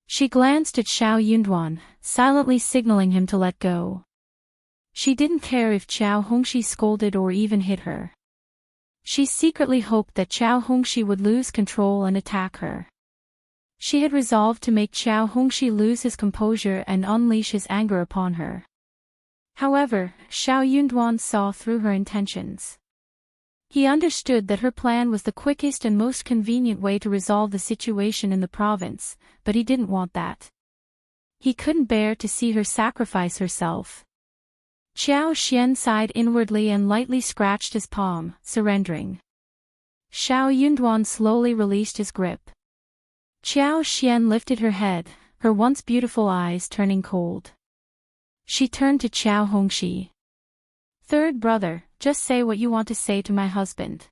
She glanced at Xiao Yunduan, silently signaling him to let go. She didn't care if Qiao Hongxi scolded or even hit her. She secretly hoped that Qiao Hongxi would lose control and attack her. She had resolved to make Qiao Hongxi lose his composure and unleash his anger upon her. However, Xiao Yunduan saw through her intentions. He understood that her plan was the quickest and most convenient way to resolve the situation in the province, but he didn't want that. He couldn't bear to see her sacrifice herself. Qiao Xian sighed inwardly and lightly scratched his palm, surrendering. Xiao Yunduan slowly released his grip. Qiao Xian lifted her head, her once beautiful eyes turning cold. She turned to Qiao Hongxi. Third brother, just say what you want to say to my husband.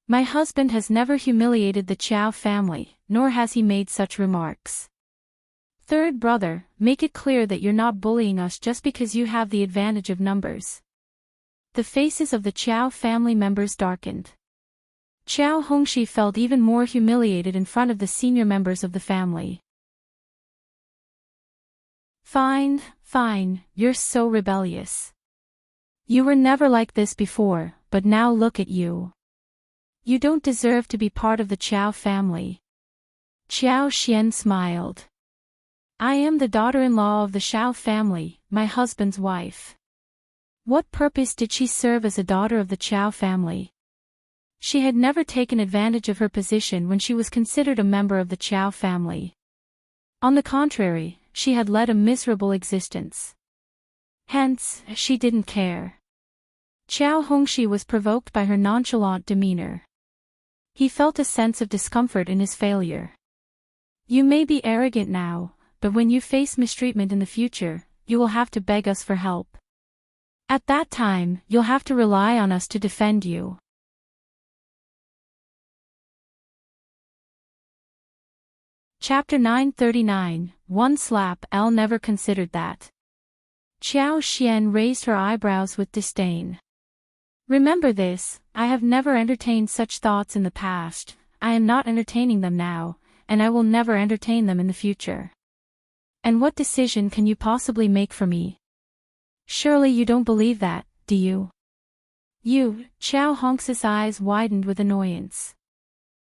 My husband has never humiliated the Qiao family, nor has he made such remarks. Third brother, make it clear that you're not bullying us just because you have the advantage of numbers. The faces of the Qiao family members darkened. Qiao Hongxi felt even more humiliated in front of the senior members of the family. Fine, fine, you're so rebellious. You were never like this before, but now look at you. You don't deserve to be part of the Qiao family. Qiao Xian smiled. I am the daughter-in-law of the Qiao family, my husband's wife. What purpose did she serve as a daughter of the Qiao family? She had never taken advantage of her position when she was considered a member of the Qiao family. On the contrary, she had led a miserable existence. Hence, she didn't care. Qiao Hongxi was provoked by her nonchalant demeanor. He felt a sense of discomfort in his failure. You may be arrogant now, but when you face mistreatment in the future, you will have to beg us for help. At that time, you'll have to rely on us to defend you. Chapter 939, One Slap. Elle never considered that. Qiao Xian raised her eyebrows with disdain. Remember this, I have never entertained such thoughts in the past, I am not entertaining them now, and I will never entertain them in the future. And what decision can you possibly make for me? Surely you don't believe that, do you? You, Qiao Hongxi's eyes widened with annoyance.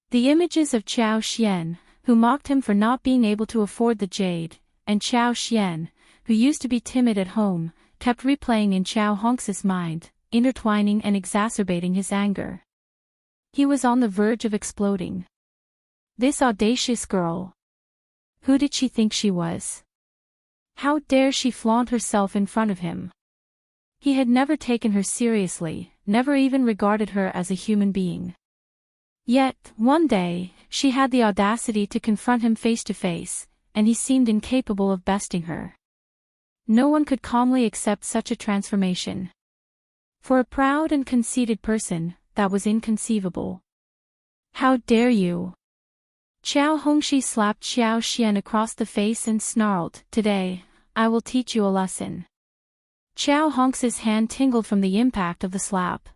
The images of Qiao Xian, who mocked him for not being able to afford the jade, and Qiao Xian, who used to be timid at home, kept replaying in Qiao Hongxi's mind, intertwining and exacerbating his anger. He was on the verge of exploding. This audacious girl. Who did she think she was? How dare she flaunt herself in front of him? He had never taken her seriously, never even regarded her as a human being. Yet, one day, she had the audacity to confront him face to face, and he seemed incapable of besting her. No one could calmly accept such a transformation. For a proud and conceited person, that was inconceivable. How dare you? Qiao Hongxi slapped Qiao Xian across the face and snarled, Today, I will teach you a lesson. Qiao Hongxi's hand tingled from the impact of the slap.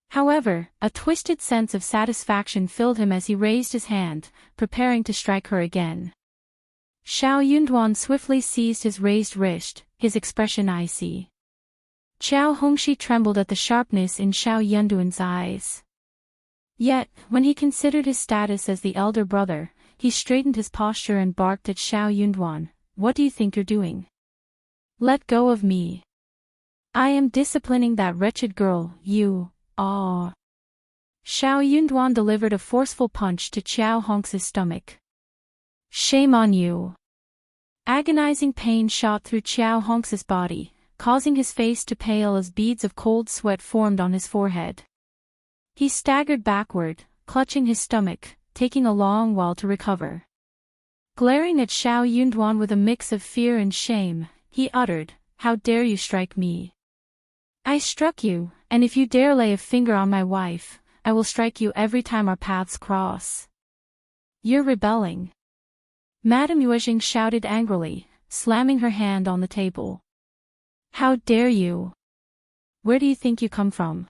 However, a twisted sense of satisfaction filled him as he raised his hand, preparing to strike her again. Xiao Yunduan swiftly seized his raised wrist, his expression icy. Qiao Hongxi trembled at the sharpness in Xiao Yunduan's eyes. Yet, when he considered his status as the elder brother, he straightened his posture and barked at Xiao Yunduan, What do you think you're doing? Let go of me. I am disciplining that wretched girl, you, ah. Xiao Yunduan delivered a forceful punch to Qiao Hongxi's stomach. Shame on you. Agonizing pain shot through Qiao Hongxi's body, causing his face to pale as beads of cold sweat formed on his forehead. He staggered backward, clutching his stomach, taking a long while to recover. Glaring at Xiao Yunduan with a mix of fear and shame, he uttered, How dare you strike me? I struck you, and if you dare lay a finger on my wife, I will strike you every time our paths cross. You're rebelling. Madame Yuejing shouted angrily, slamming her hand on the table. How dare you? Where do you think you come from?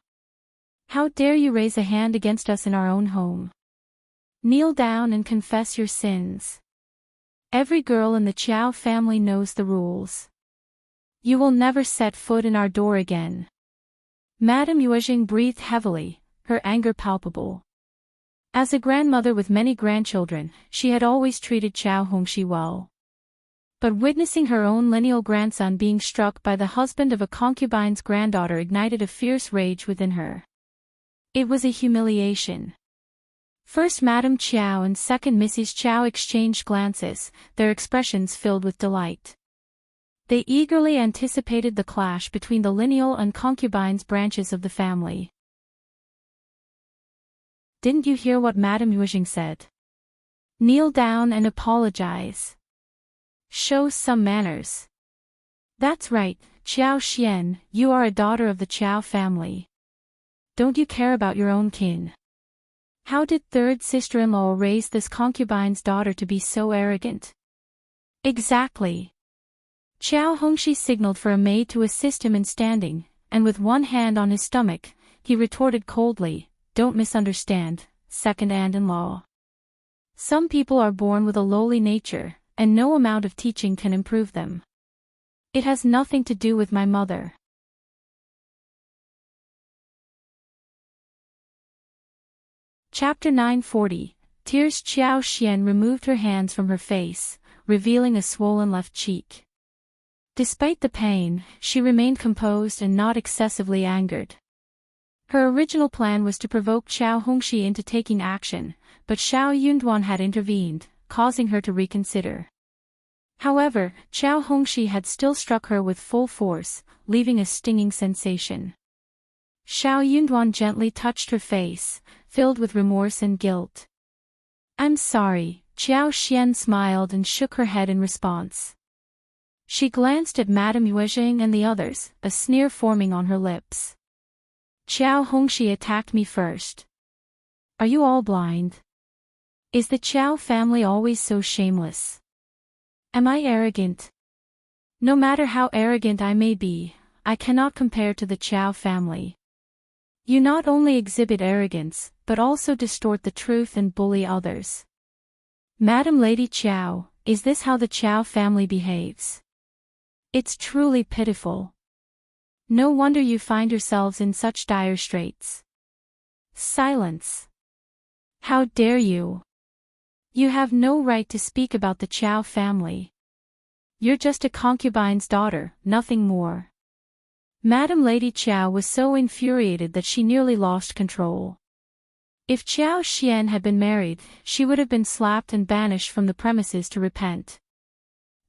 How dare you raise a hand against us in our own home? Kneel down and confess your sins. Every girl in the Qiao family knows the rules. You will never set foot in our door again. Madame Yuejing breathed heavily, her anger palpable. As a grandmother with many grandchildren, she had always treated Qiao Hongxi well. But witnessing her own lineal grandson being struck by the husband of a concubine's granddaughter ignited a fierce rage within her. It was a humiliation. First Madame Qiao and second Mrs. Qiao exchanged glances, their expressions filled with delight. They eagerly anticipated the clash between the lineal and concubines branches of the family. Didn't you hear what Madame Yuejing said? Kneel down and apologize. Show some manners. That's right, Qiao Xian, you are a daughter of the Qiao family. Don't you care about your own kin? How did third sister-in-law raise this concubine's daughter to be so arrogant? Exactly. Qiao Hongxi signaled for a maid to assist him in standing, and with one hand on his stomach, he retorted coldly, Don't misunderstand, second aunt-in-law. Some people are born with a lowly nature, and no amount of teaching can improve them. It has nothing to do with my mother. Chapter 940. Tears. Qiao Xian removed her hands from her face, revealing a swollen left cheek. Despite the pain, she remained composed and not excessively angered. Her original plan was to provoke Hongxi into taking action, but Xiao Yunduan had intervened, causing her to reconsider. However, Hongxi had still struck her with full force, leaving a stinging sensation. Xiao Yunduan gently touched her face, filled with remorse and guilt. "I'm sorry," Qiao Xian smiled and shook her head in response. She glanced at Madame Yuezheng and the others, a sneer forming on her lips. Hongxi attacked me first. Are you all blind? Is the Qiao family always so shameless? Am I arrogant? No matter how arrogant I may be, I cannot compare to the Qiao family. You not only exhibit arrogance, but also distort the truth and bully others. Madam Lady Qiao, is this how the Qiao family behaves? It's truly pitiful. No wonder you find yourselves in such dire straits. Silence. How dare you? You have no right to speak about the Qiao family. You're just a concubine's daughter, nothing more. Madam Lady Qiao was so infuriated that she nearly lost control. If Qiao Xian had been married, she would have been slapped and banished from the premises to repent.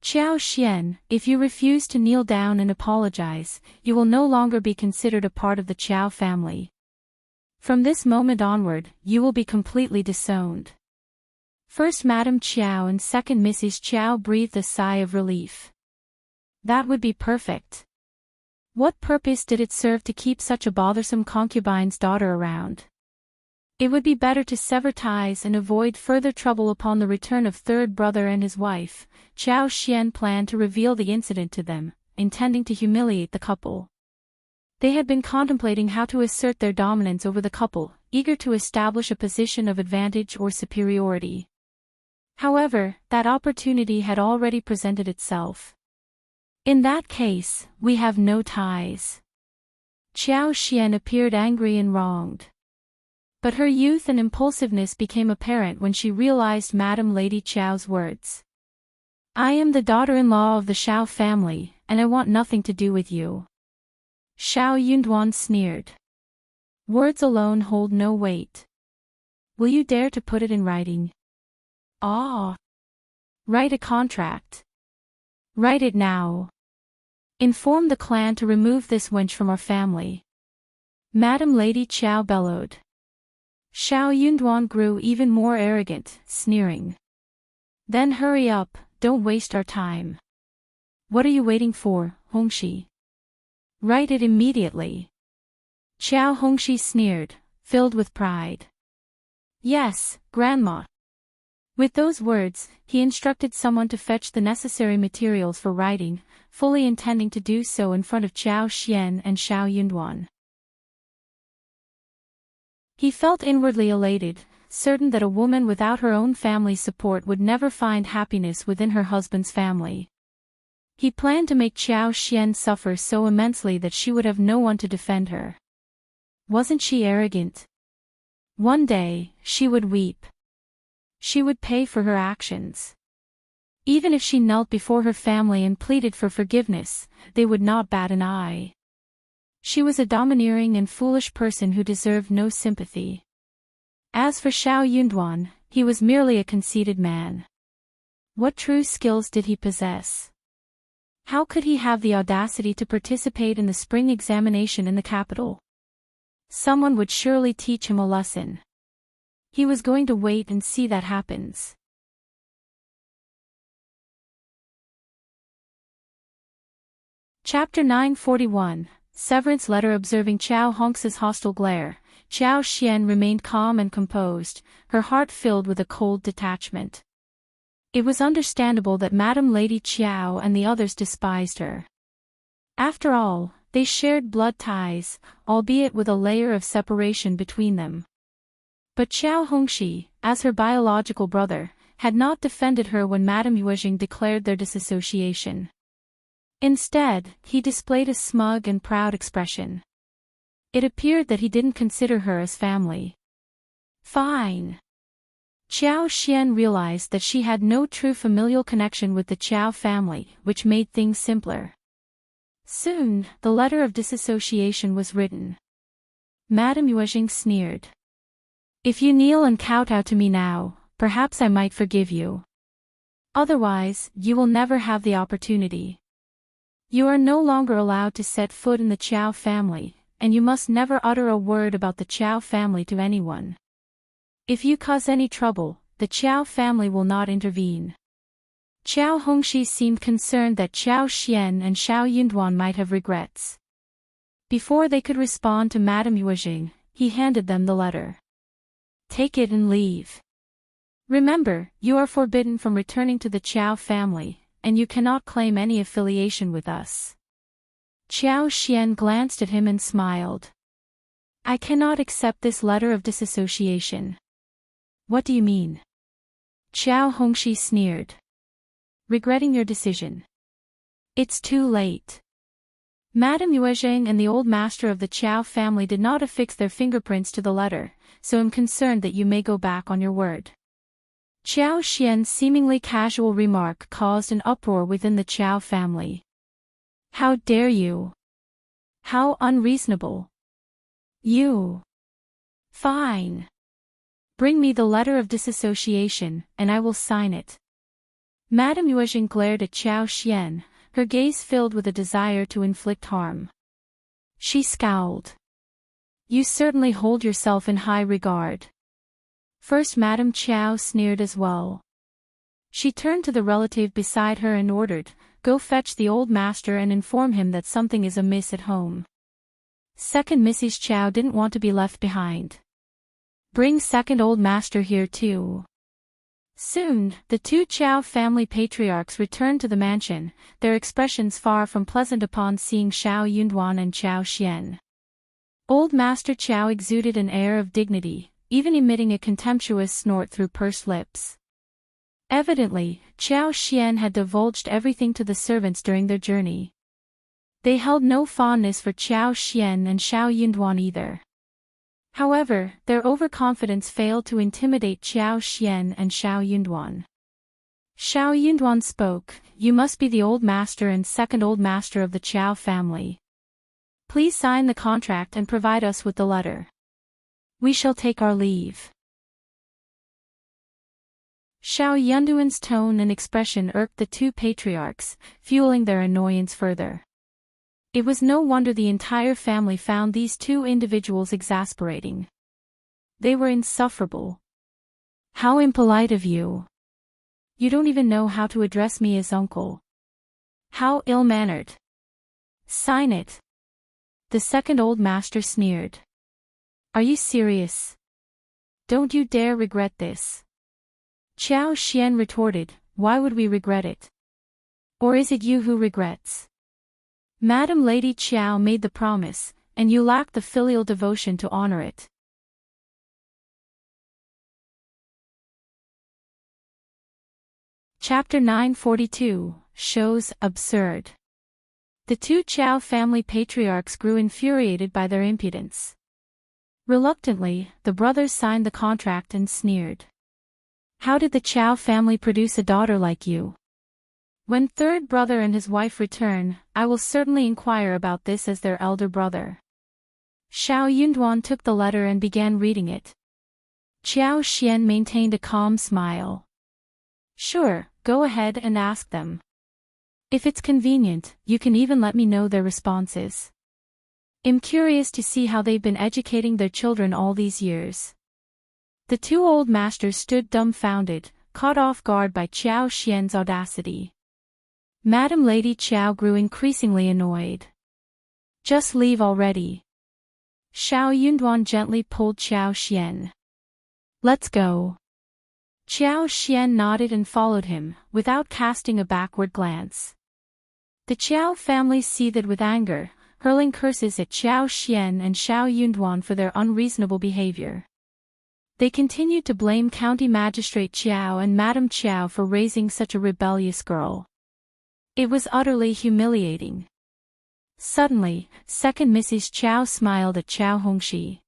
Qiao Xian, if you refuse to kneel down and apologize, you will no longer be considered a part of the Qiao family. From this moment onward, you will be completely disowned. First Madame Qiao and second Mrs. Qiao breathed a sigh of relief. That would be perfect. What purpose did it serve to keep such a bothersome concubine's daughter around? It would be better to sever ties and avoid further trouble. Upon the return of third brother and his wife, Qiao Xian planned to reveal the incident to them, intending to humiliate the couple. They had been contemplating how to assert their dominance over the couple, eager to establish a position of advantage or superiority. However, that opportunity had already presented itself. In that case, we have no ties. Qiao Xian appeared angry and wronged. But her youth and impulsiveness became apparent when she realized Madame Lady Qiao's words. I am the daughter-in-law of the Xiao family, and I want nothing to do with you. Xiao Yunduan sneered. Words alone hold no weight. Will you dare to put it in writing? Ah! Write a contract. Write it now. Inform the clan to remove this wench from our family. Madame Lady Qiao bellowed. Xiao Yunduan grew even more arrogant, sneering. Then hurry up, don't waste our time. What are you waiting for, Hongxi? Write it immediately. Hongxi sneered, filled with pride. Yes, Grandma. With those words, he instructed someone to fetch the necessary materials for writing, fully intending to do so in front of Qiao Xian and Xiao Yunduan. He felt inwardly elated, certain that a woman without her own family's support would never find happiness within her husband's family. He planned to make Qiao Xian suffer so immensely that she would have no one to defend her. Wasn't she arrogant? One day, she would weep. She would pay for her actions. Even if she knelt before her family and pleaded for forgiveness, they would not bat an eye. She was a domineering and foolish person who deserved no sympathy. As for Xiao Yunduan, he was merely a conceited man. What true skills did he possess? How could he have the audacity to participate in the spring examination in the capital? Someone would surely teach him a lesson. He was going to wait and see that happens. Chapter 941. Severance Letter. Observing Qiao Hongxi's hostile glare, Qiao Xian remained calm and composed, her heart filled with a cold detachment. It was understandable that Madame Lady Qiao and the others despised her. After all, they shared blood ties, albeit with a layer of separation between them. But Qiao Hongxi, as her biological brother, had not defended her when Madame Yuezheng declared their disassociation. Instead, he displayed a smug and proud expression. It appeared that he didn't consider her as family. Fine. Qiao Xian realized that she had no true familial connection with the Qiao family, which made things simpler. Soon, the letter of disassociation was written. Madame Yuezhing sneered. If you kneel and kowtow to me now, perhaps I might forgive you. Otherwise, you will never have the opportunity. You are no longer allowed to set foot in the Qiao family, and you must never utter a word about the Qiao family to anyone. If you cause any trouble, the Qiao family will not intervene. Qiao Hongxi seemed concerned that Qiao Xian and Xiao Yunduan might have regrets. Before they could respond to Madame Yuezhing, he handed them the letter. Take it and leave. Remember, you are forbidden from returning to the Qiao family, and you cannot claim any affiliation with us. Qiao Xian glanced at him and smiled. I cannot accept this letter of disassociation. What do you mean? Qiao Hongxi sneered. Regretting your decision. It's too late. Madame Yuezhing and the old master of the Qiao family did not affix their fingerprints to the letter, so I'm concerned that you may go back on your word. Qiao Xian's seemingly casual remark caused an uproar within the Qiao family. How dare you? How unreasonable. You. Fine. Bring me the letter of disassociation, and I will sign it. Madame Yuezhing glared at Qiao Xian, her gaze filled with a desire to inflict harm. She scowled. You certainly hold yourself in high regard. First Madame Qiao sneered as well. She turned to the relative beside her and ordered, Go fetch the old master and inform him that something is amiss at home. Second Mrs. Qiao didn't want to be left behind. Bring second old master here too. Soon, the two Qiao family patriarchs returned to the mansion, their expressions far from pleasant upon seeing Xiao Yunduan and Qiao Xian. Old Master Qiao exuded an air of dignity, even emitting a contemptuous snort through pursed lips. Evidently, Qiao Xian had divulged everything to the servants during their journey. They held no fondness for Qiao Xian and Xiao Yunduan either. However, their overconfidence failed to intimidate Qiao Xian and Xiao Yunduan. Xiao Yunduan spoke, You must be the old master and second old master of the Qiao family. Please sign the contract and provide us with the letter. We shall take our leave. Xiao Yunduan's tone and expression irked the two patriarchs, fueling their annoyance further. It was no wonder the entire family found these two individuals exasperating. They were insufferable. How impolite of you. You don't even know how to address me as uncle. How ill-mannered. Sign it. The second old master sneered. Are you serious? Don't you dare regret this. Qiao Xian retorted, Why would we regret it? Or is it you who regrets? Madam Lady Qiao made the promise, and you lack the filial devotion to honor it. Chapter 942, Shows Absurd. The two Qiao family patriarchs grew infuriated by their impudence. Reluctantly, the brothers signed the contract and sneered. How did the Qiao family produce a daughter like you? When third brother and his wife return, I will certainly inquire about this as their elder brother. Xiao Yunduan took the letter and began reading it. Qiao Xian maintained a calm smile. Sure, go ahead and ask them. If it's convenient, you can even let me know their responses. I'm curious to see how they've been educating their children all these years. The two old masters stood dumbfounded, caught off guard by Qiao Xian's audacity. Madam Lady Qiao grew increasingly annoyed. Just leave already. Xiao Yunduan gently pulled Qiao Xian. Let's go. Qiao Xian nodded and followed him, without casting a backward glance. The Qiao family seethed with anger, hurling curses at Qiao Xian and Xiao Yunduan for their unreasonable behavior. They continued to blame County Magistrate Qiao and Madame Qiao for raising such a rebellious girl. It was utterly humiliating. Suddenly, second Mrs. Qiao smiled at Qiao Hongxi.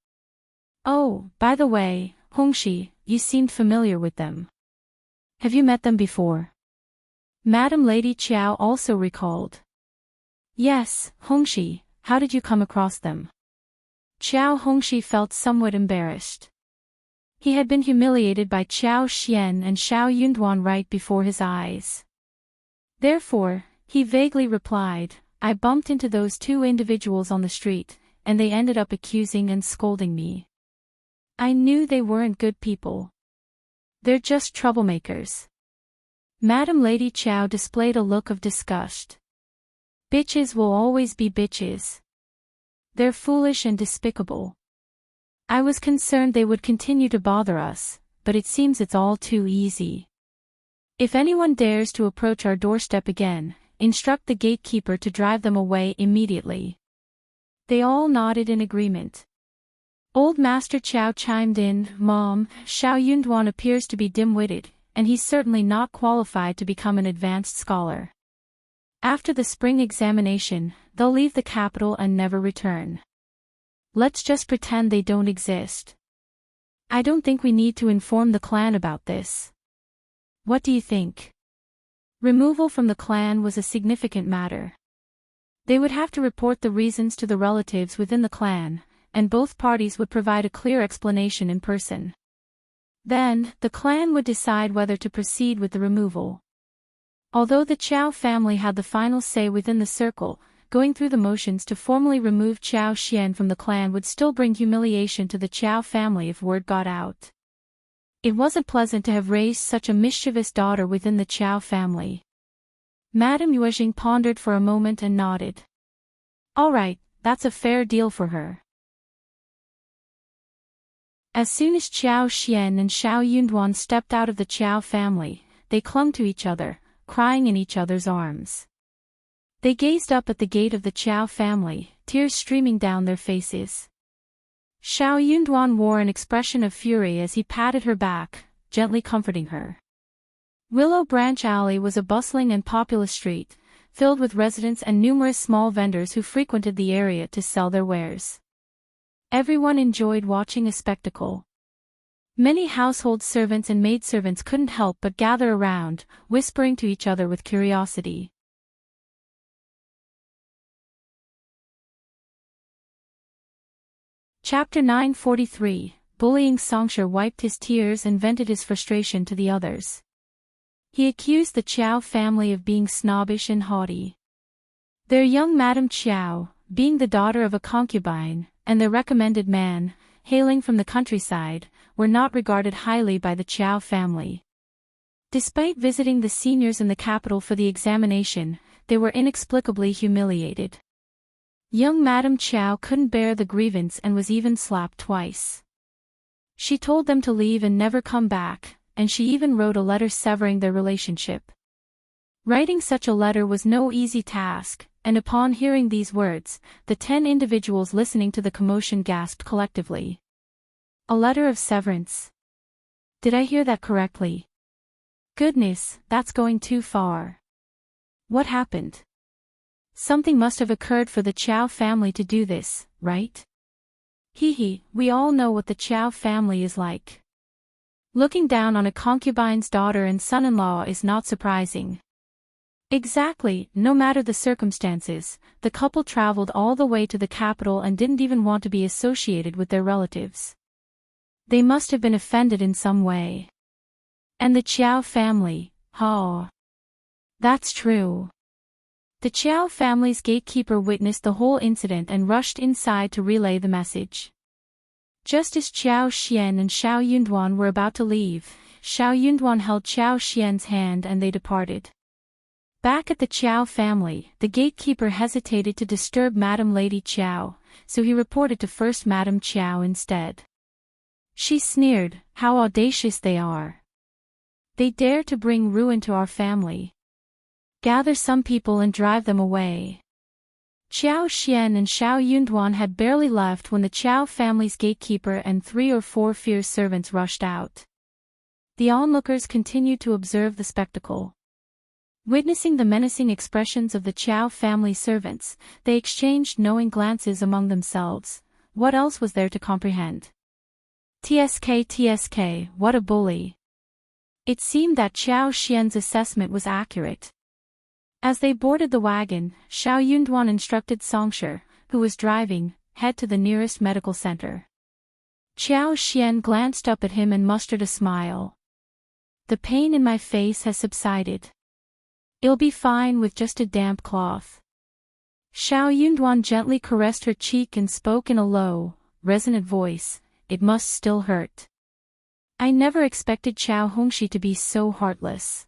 Oh, by the way, Hongxi, you seemed familiar with them. Have you met them before? Madam Lady Qiao also recalled. Yes, Hongxi, how did you come across them? Qiao Hongxi felt somewhat embarrassed. He had been humiliated by Qiao Xian and Xiao Yunduan right before his eyes. Therefore, he vaguely replied, I bumped into those two individuals on the street, and they ended up accusing and scolding me. I knew they weren't good people. They're just troublemakers. Madam Lady Qiao displayed a look of disgust. Bitches will always be bitches. They're foolish and despicable. I was concerned they would continue to bother us, but it seems it's all too easy. If anyone dares to approach our doorstep again, instruct the gatekeeper to drive them away immediately. They all nodded in agreement. Old Master Qiao chimed in, Mom, Xiao Yunduan appears to be dim-witted, and he's certainly not qualified to become an advanced scholar. After the spring examination, they'll leave the capital and never return. Let's just pretend they don't exist. I don't think we need to inform the clan about this. What do you think? Removal from the clan was a significant matter. They would have to report the reasons to the relatives within the clan, and both parties would provide a clear explanation in person. Then, the clan would decide whether to proceed with the removal. Although the Qiao family had the final say within the circle, going through the motions to formally remove Qiao Xian from the clan would still bring humiliation to the Qiao family if word got out. It wasn't pleasant to have raised such a mischievous daughter within the Qiao family. Madame Yuejing pondered for a moment and nodded. All right, that's a fair deal for her. As soon as Qiao Xian and Xiao Yunduan stepped out of the Qiao family, they clung to each other, crying in each other's arms. They gazed up at the gate of the Qiao family, tears streaming down their faces. Xiao Yunduan wore an expression of fury as he patted her back, gently comforting her. Willow Branch Alley was a bustling and populous street, filled with residents and numerous small vendors who frequented the area to sell their wares. Everyone enjoyed watching a spectacle. Many household servants and maidservants couldn't help but gather around, whispering to each other with curiosity. Chapter 943, Bullying. Songshi wiped his tears and vented his frustration to the others. He accused the Qiao family of being snobbish and haughty. Their young Madame Qiao, being the daughter of a concubine, and their recommended man, hailing from the countryside, were not regarded highly by the Qiao family. Despite visiting the seniors in the capital for the examination, they were inexplicably humiliated. Young Madame Qiao couldn't bear the grievance and was even slapped twice. She told them to leave and never come back, and she even wrote a letter severing their relationship. Writing such a letter was no easy task, and upon hearing these words, the 10 individuals listening to the commotion gasped collectively. A letter of severance. Did I hear that correctly? Goodness, that's going too far. What happened? Something must have occurred for the Qiao family to do this, right? We all know what the Qiao family is like. Looking down on a concubine's daughter and son-in-law is not surprising. Exactly, no matter the circumstances, the couple traveled all the way to the capital and didn't even want to be associated with their relatives. They must have been offended in some way. And the Qiao family, that's true. The Qiao family's gatekeeper witnessed the whole incident and rushed inside to relay the message. Just as Qiao Xian and Xiao Yunduan were about to leave, Xiao Yunduan held Qiao Xian's hand and they departed. Back at the Qiao family, the gatekeeper hesitated to disturb Madam Lady Qiao, so he reported to First Madam Qiao instead. She sneered, how audacious they are. They dare to bring ruin to our family. Gather some people and drive them away. Qiao Xian and Xiao Yunduan had barely left when the Qiao family's gatekeeper and 3 or 4 fierce servants rushed out. The onlookers continued to observe the spectacle. Witnessing the menacing expressions of the Qiao family servants, they exchanged knowing glances among themselves. What else was there to comprehend? TSK, what a bully. It seemed that Qiao Xian's assessment was accurate. As they boarded the wagon, Xiao Yunduan instructed Songshi, who was driving, head to the nearest medical center. Qiao Xian glanced up at him and mustered a smile. The pain in my face has subsided. It'll be fine with just a damp cloth. Xiao Yunduan gently caressed her cheek and spoke in a low, resonant voice, it must still hurt. I never expected Hongxi to be so heartless.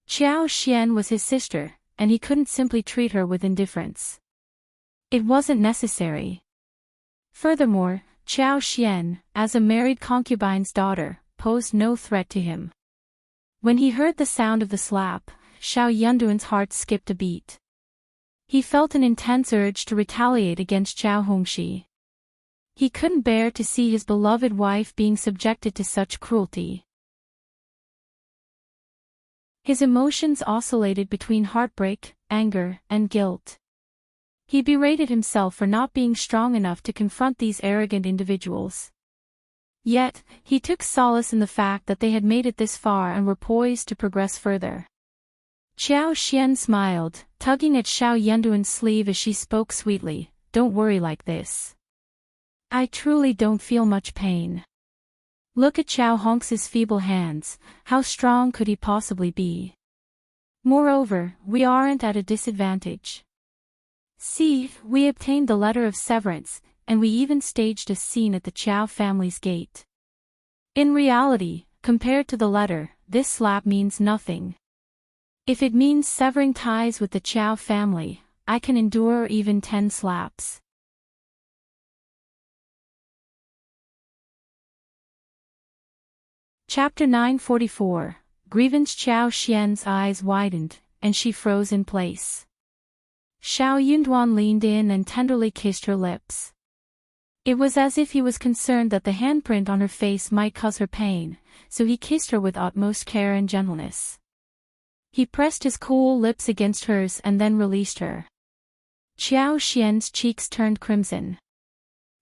Qiao Xian was his sister, and he couldn't simply treat her with indifference. It wasn't necessary. Furthermore, Qiao Xian, as a married concubine's daughter, posed no threat to him. When he heard the sound of the slap, Xiao Yunduan's heart skipped a beat. He felt an intense urge to retaliate against Hongxi. He couldn't bear to see his beloved wife being subjected to such cruelty. His emotions oscillated between heartbreak, anger, and guilt. He berated himself for not being strong enough to confront these arrogant individuals. Yet, he took solace in the fact that they had made it this far and were poised to progress further. Qiao Xian smiled, tugging at Xiao Yunduan's sleeve as she spoke sweetly, "Don't worry like this. I truly don't feel much pain. Look at Qiao Hongxi's feeble hands, how strong could he possibly be? Moreover, we aren't at a disadvantage. See, we obtained the letter of severance, and we even staged a scene at the Qiao family's gate. In reality, compared to the letter, this slap means nothing. If it means severing ties with the Qiao family, I can endure even 10 slaps." Chapter 944, Grievance. Qiao Xian's eyes widened, and she froze in place. Xiao Yunduan leaned in and tenderly kissed her lips. It was as if he was concerned that the handprint on her face might cause her pain, so he kissed her with utmost care and gentleness. He pressed his cool lips against hers and then released her. Qiao Xian's cheeks turned crimson.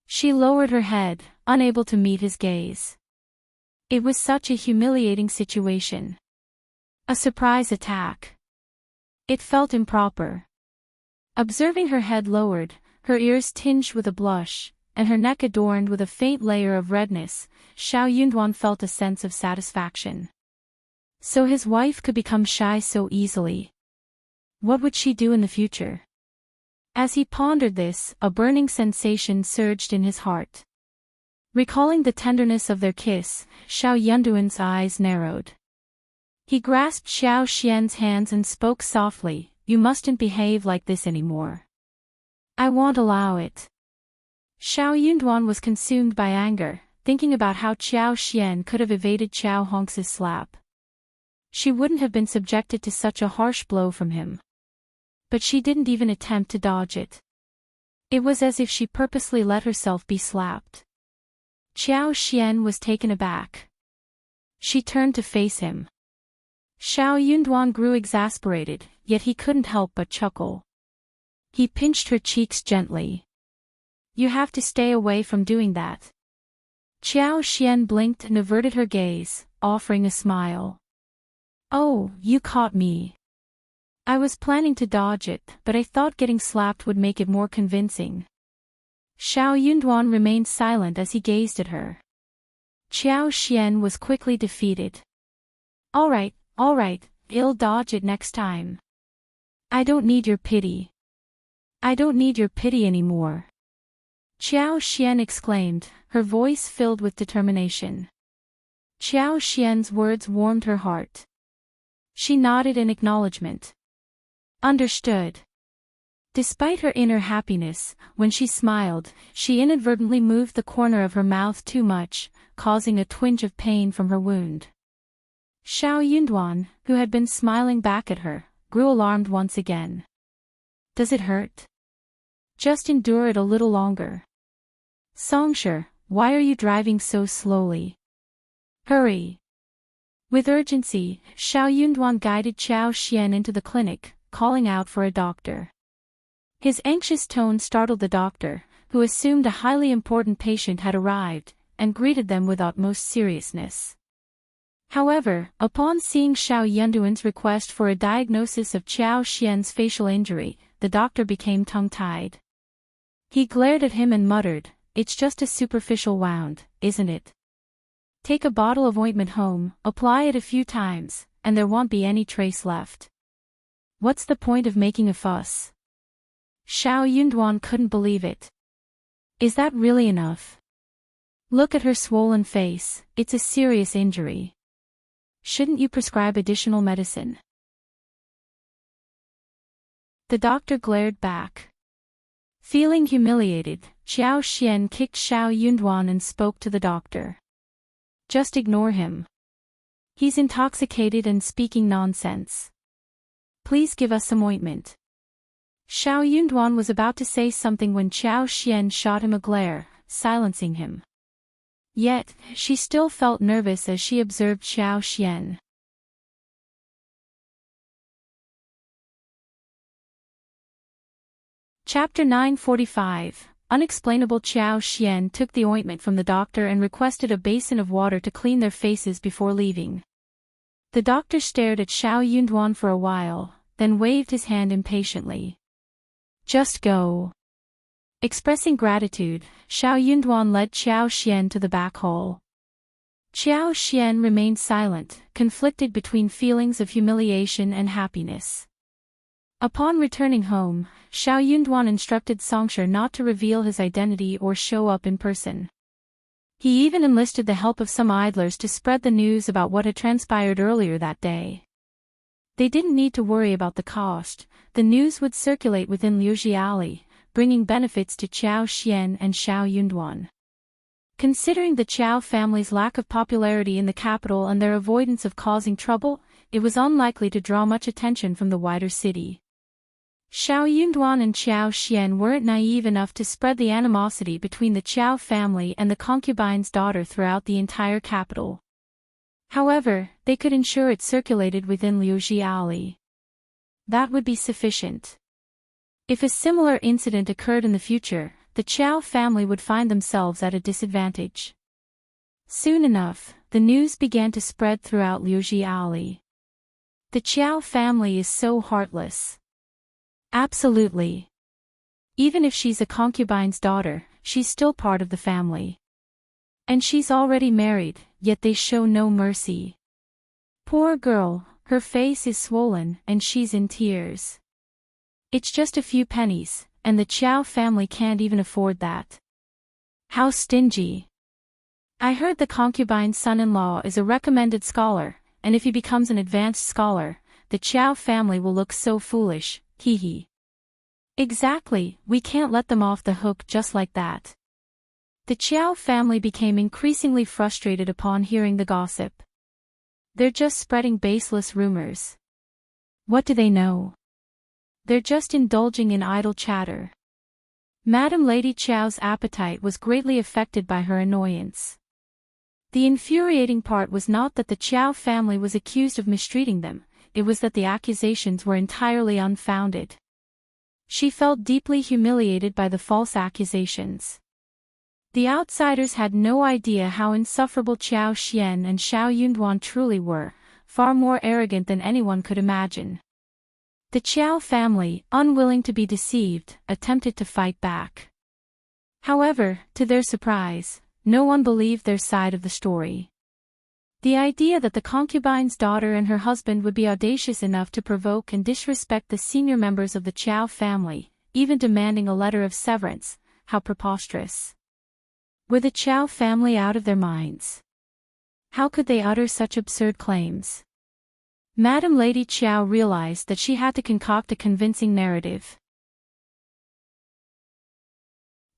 She lowered her head, unable to meet his gaze. It was such a humiliating situation. A surprise attack. It felt improper. Observing her head lowered, her ears tinged with a blush, and her neck adorned with a faint layer of redness, Xiao Yunduan felt a sense of satisfaction. So his wife could become shy so easily. What would she do in the future? As he pondered this, a burning sensation surged in his heart. Recalling the tenderness of their kiss, Xiao Yunduan's eyes narrowed. He grasped Xiao Xian's hands and spoke softly, "You mustn't behave like this anymore. I won't allow it." Xiao Yunduan was consumed by anger, thinking about how Qiao Xian could have evaded Qiao Hongxi's slap. She wouldn't have been subjected to such a harsh blow from him. But she didn't even attempt to dodge it. It was as if she purposely let herself be slapped. Qiao Xian was taken aback. She turned to face him. Xiao Yunduan grew exasperated, yet he couldn't help but chuckle. He pinched her cheeks gently. "You have to stay away from doing that." Qiao Xian blinked and averted her gaze, offering a smile. "Oh, you caught me. I was planning to dodge it, but I thought getting slapped would make it more convincing." Xiao Yunduan remained silent as he gazed at her. Qiao Xian was quickly defeated. All right, I'll dodge it next time. I don't need your pity. I don't need your pity anymore." Qiao Xian exclaimed, her voice filled with determination. Qiao Xian's words warmed her heart. She nodded in acknowledgement. Understood. Despite her inner happiness, when she smiled, she inadvertently moved the corner of her mouth too much, causing a twinge of pain from her wound. Xiao Yunduan, who had been smiling back at her, grew alarmed once again. "Does it hurt? Just endure it a little longer." "Songshi, why are you driving so slowly? Hurry." With urgency, Xiao Yunduan guided Qiao Xian into the clinic, calling out for a doctor. His anxious tone startled the doctor, who assumed a highly important patient had arrived, and greeted them with utmost seriousness. However, upon seeing Xiao Yunduan's request for a diagnosis of Qiao Xian's facial injury, the doctor became tongue-tied. He glared at him and muttered, "It's just a superficial wound, isn't it? Take a bottle of ointment home, apply it a few times, and there won't be any trace left. What's the point of making a fuss?" Xiao Yunduan couldn't believe it. "Is that really enough? Look at her swollen face, it's a serious injury. Shouldn't you prescribe additional medicine?" The doctor glared back. Feeling humiliated, Qiao Xian kicked Xiao Yunduan and spoke to the doctor. "Just ignore him. He's intoxicated and speaking nonsense. Please give us some ointment." Xiao Yunduan was about to say something when Qiao Xian shot him a glare, silencing him. Yet, she still felt nervous as she observed Xiao Xian. Chapter 945. Unexplainable. Qiao Xian took the ointment from the doctor and requested a basin of water to clean their faces before leaving. The doctor stared at Xiao Yunduan for a while, then waved his hand impatiently. "Just go." Expressing gratitude, Xiao Yunduan led Qiao Xian to the back hall. Qiao Xian remained silent, conflicted between feelings of humiliation and happiness. Upon returning home, Xiao Yunduan instructed Songshi not to reveal his identity or show up in person. He even enlisted the help of some idlers to spread the news about what had transpired earlier that day. They didn't need to worry about the cost, the news would circulate within Liujiali, bringing benefits to Qiao Xian and Xiao Yunduan. Considering the Qiao family's lack of popularity in the capital and their avoidance of causing trouble, it was unlikely to draw much attention from the wider city. Xiao Yunduan and Qiao Xian weren't naive enough to spread the animosity between the Qiao family and the concubine's daughter throughout the entire capital. However, they could ensure it circulated within Liujiali. That would be sufficient. If a similar incident occurred in the future, the Qiao family would find themselves at a disadvantage. Soon enough, the news began to spread throughout Liujiali. The Qiao family is so heartless. Absolutely. Even if she's a concubine's daughter, she's still part of the family. And she's already married, yet they show no mercy. Poor girl, her face is swollen and she's in tears. It's just a few pennies, and the Qiao family can't even afford that. How stingy. I heard the concubine's son-in-law is a recommended scholar, and if he becomes an advanced scholar, the Qiao family will look so foolish, hee. Exactly, we can't let them off the hook just like that. The Qiao family became increasingly frustrated upon hearing the gossip. They're just spreading baseless rumors. What do they know? They're just indulging in idle chatter. Madam Lady Qiao's appetite was greatly affected by her annoyance. The infuriating part was not that the Qiao family was accused of mistreating them, it was that the accusations were entirely unfounded. She felt deeply humiliated by the false accusations. The outsiders had no idea how insufferable Qiao Xian and Xiao Yunduan truly were, far more arrogant than anyone could imagine. The Qiao family, unwilling to be deceived, attempted to fight back. However, to their surprise, no one believed their side of the story. The idea that the concubine's daughter and her husband would be audacious enough to provoke and disrespect the senior members of the Qiao family, even demanding a letter of severance, how preposterous. Were the Qiao family out of their minds? How could they utter such absurd claims? Madam Lady Qiao realized that she had to concoct a convincing narrative.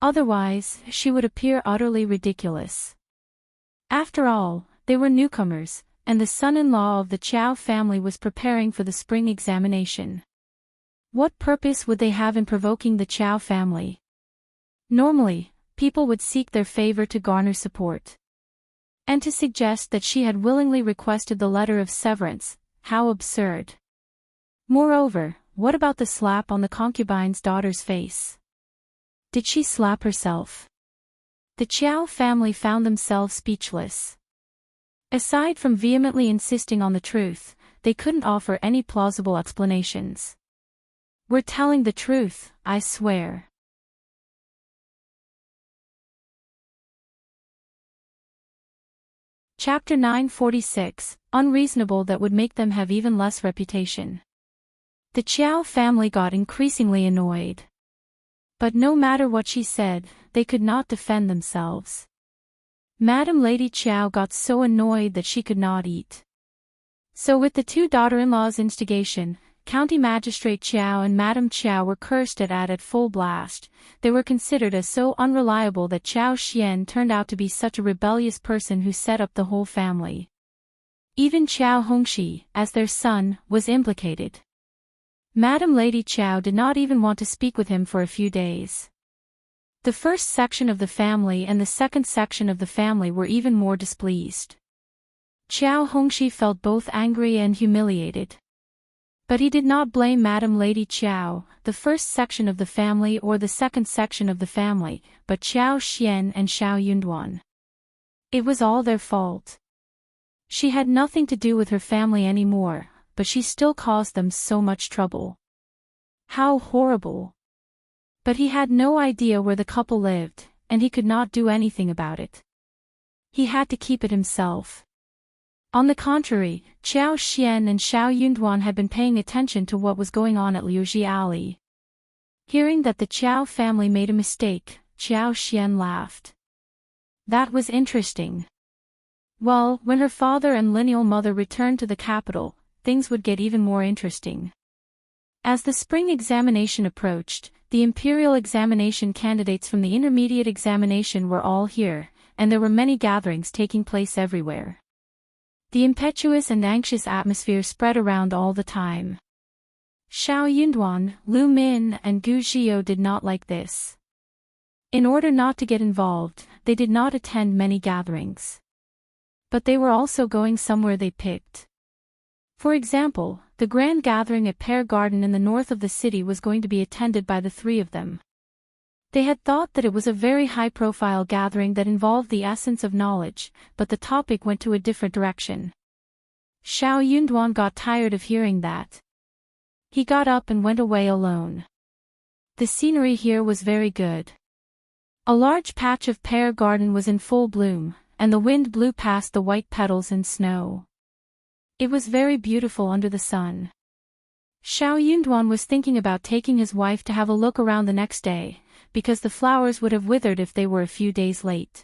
Otherwise, she would appear utterly ridiculous. After all, they were newcomers, and the son-in-law of the Qiao family was preparing for the spring examination. What purpose would they have in provoking the Qiao family? Normally, people would seek their favor to garner support. And to suggest that she had willingly requested the letter of severance, how absurd. Moreover, what about the slap on the concubine's daughter's face? Did she slap herself? The Qiao family found themselves speechless. Aside from vehemently insisting on the truth, they couldn't offer any plausible explanations. "We're telling the truth, I swear." Chapter 946, Unreasonable that would make them have even less reputation. The Qiao family got increasingly annoyed. But no matter what she said, they could not defend themselves. Madam Lady Qiao got so annoyed that she could not eat. So with the two daughter-in-law's instigation, County Magistrate Qiao and Madam Qiao were cursed at full blast. They were considered as so unreliable that Qiao Xian turned out to be such a rebellious person who set up the whole family. Even Qiao Hongxi, as their son, was implicated. Madam Lady Qiao did not even want to speak with him for a few days. The first section of the family and the second section of the family were even more displeased. Qiao Hongxi felt both angry and humiliated. But he did not blame Madam Lady Qiao, the first section of the family or the second section of the family, but Qiao Xian and Xiao Yunduan. It was all their fault. She had nothing to do with her family anymore, but she still caused them so much trouble. How horrible! But he had no idea where the couple lived, and he could not do anything about it. He had to keep it himself. On the contrary, Qiao Xian and Xiao Yunduan had been paying attention to what was going on at Liuji Alley. Hearing that the Qiao family made a mistake, Qiao Xian laughed. That was interesting. Well, when her father and lineal mother returned to the capital, things would get even more interesting. As the spring examination approached, the imperial examination candidates from the intermediate examination were all here, and there were many gatherings taking place everywhere. The impetuous and anxious atmosphere spread around all the time. Xiao Yunduan, Lu Min, and Gu Zhiyou did not like this. In order not to get involved, they did not attend many gatherings. But they were also going somewhere they picked. For example, the grand gathering at Pear Garden in the north of the city was going to be attended by the three of them. They had thought that it was a very high-profile gathering that involved the essence of knowledge, but the topic went to a different direction. Xiao Yunduan got tired of hearing that. He got up and went away alone. The scenery here was very good. A large patch of Pear Garden was in full bloom, and the wind blew past the white petals and snow. It was very beautiful under the sun. Xiao Yunduan was thinking about taking his wife to have a look around the next day, because the flowers would have withered if they were a few days late.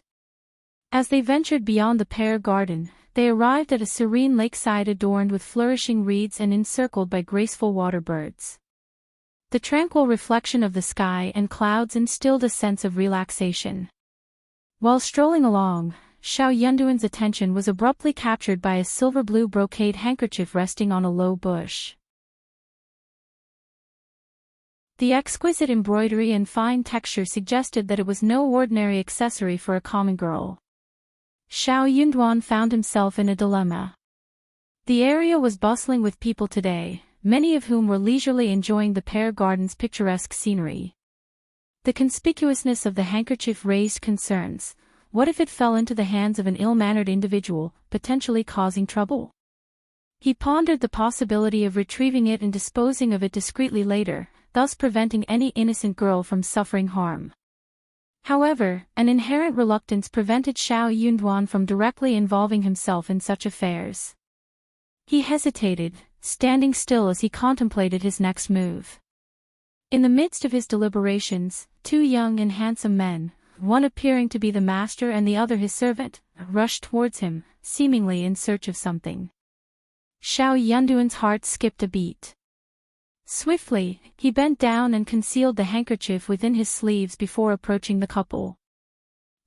As they ventured beyond the Pear Garden, they arrived at a serene lakeside adorned with flourishing reeds and encircled by graceful water birds. The tranquil reflection of the sky and clouds instilled a sense of relaxation. While strolling along, Xiao Yunduan's attention was abruptly captured by a silver-blue brocade handkerchief resting on a low bush. The exquisite embroidery and fine texture suggested that it was no ordinary accessory for a common girl. Xiao Yunduan found himself in a dilemma. The area was bustling with people today, many of whom were leisurely enjoying the Pear Garden's picturesque scenery. The conspicuousness of the handkerchief raised concerns. What if it fell into the hands of an ill-mannered individual, potentially causing trouble? He pondered the possibility of retrieving it and disposing of it discreetly later, thus preventing any innocent girl from suffering harm. However, an inherent reluctance prevented Xiao Yunduan from directly involving himself in such affairs. He hesitated, standing still as he contemplated his next move. In the midst of his deliberations, two young and handsome men, one appearing to be the master and the other his servant, rushed towards him, seemingly in search of something. Xiao Yunduan's heart skipped a beat. Swiftly, he bent down and concealed the handkerchief within his sleeves before approaching the couple.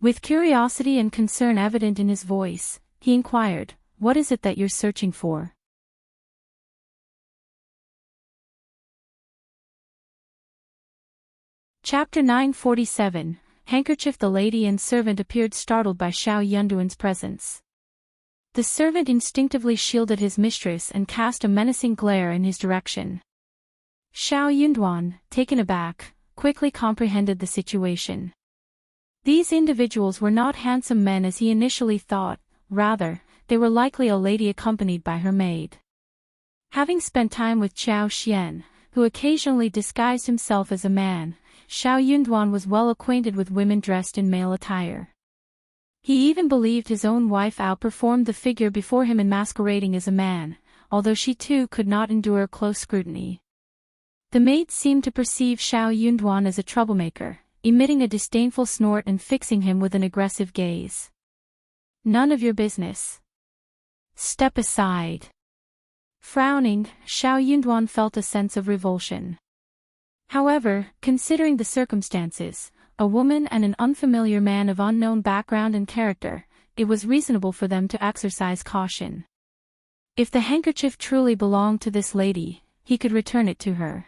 With curiosity and concern evident in his voice, he inquired, "What is it that you're searching for?" Chapter 947, Handkerchief. The lady and servant appeared startled by Xiao Yunduan's presence. The servant instinctively shielded his mistress and cast a menacing glare in his direction. Xiao Yunduan, taken aback, quickly comprehended the situation. These individuals were not handsome men as he initially thought, rather, they were likely a lady accompanied by her maid. Having spent time with Qiao Xian, who occasionally disguised himself as a man, Xiao Yunduan was well acquainted with women dressed in male attire. He even believed his own wife outperformed the figure before him in masquerading as a man, although she too could not endure close scrutiny. The maid seemed to perceive Xiao Yunduan as a troublemaker, emitting a disdainful snort and fixing him with an aggressive gaze. "None of your business. Step aside." Frowning, Xiao Yunduan felt a sense of revulsion. However, considering the circumstances, a woman and an unfamiliar man of unknown background and character, it was reasonable for them to exercise caution. If the handkerchief truly belonged to this lady, he could return it to her.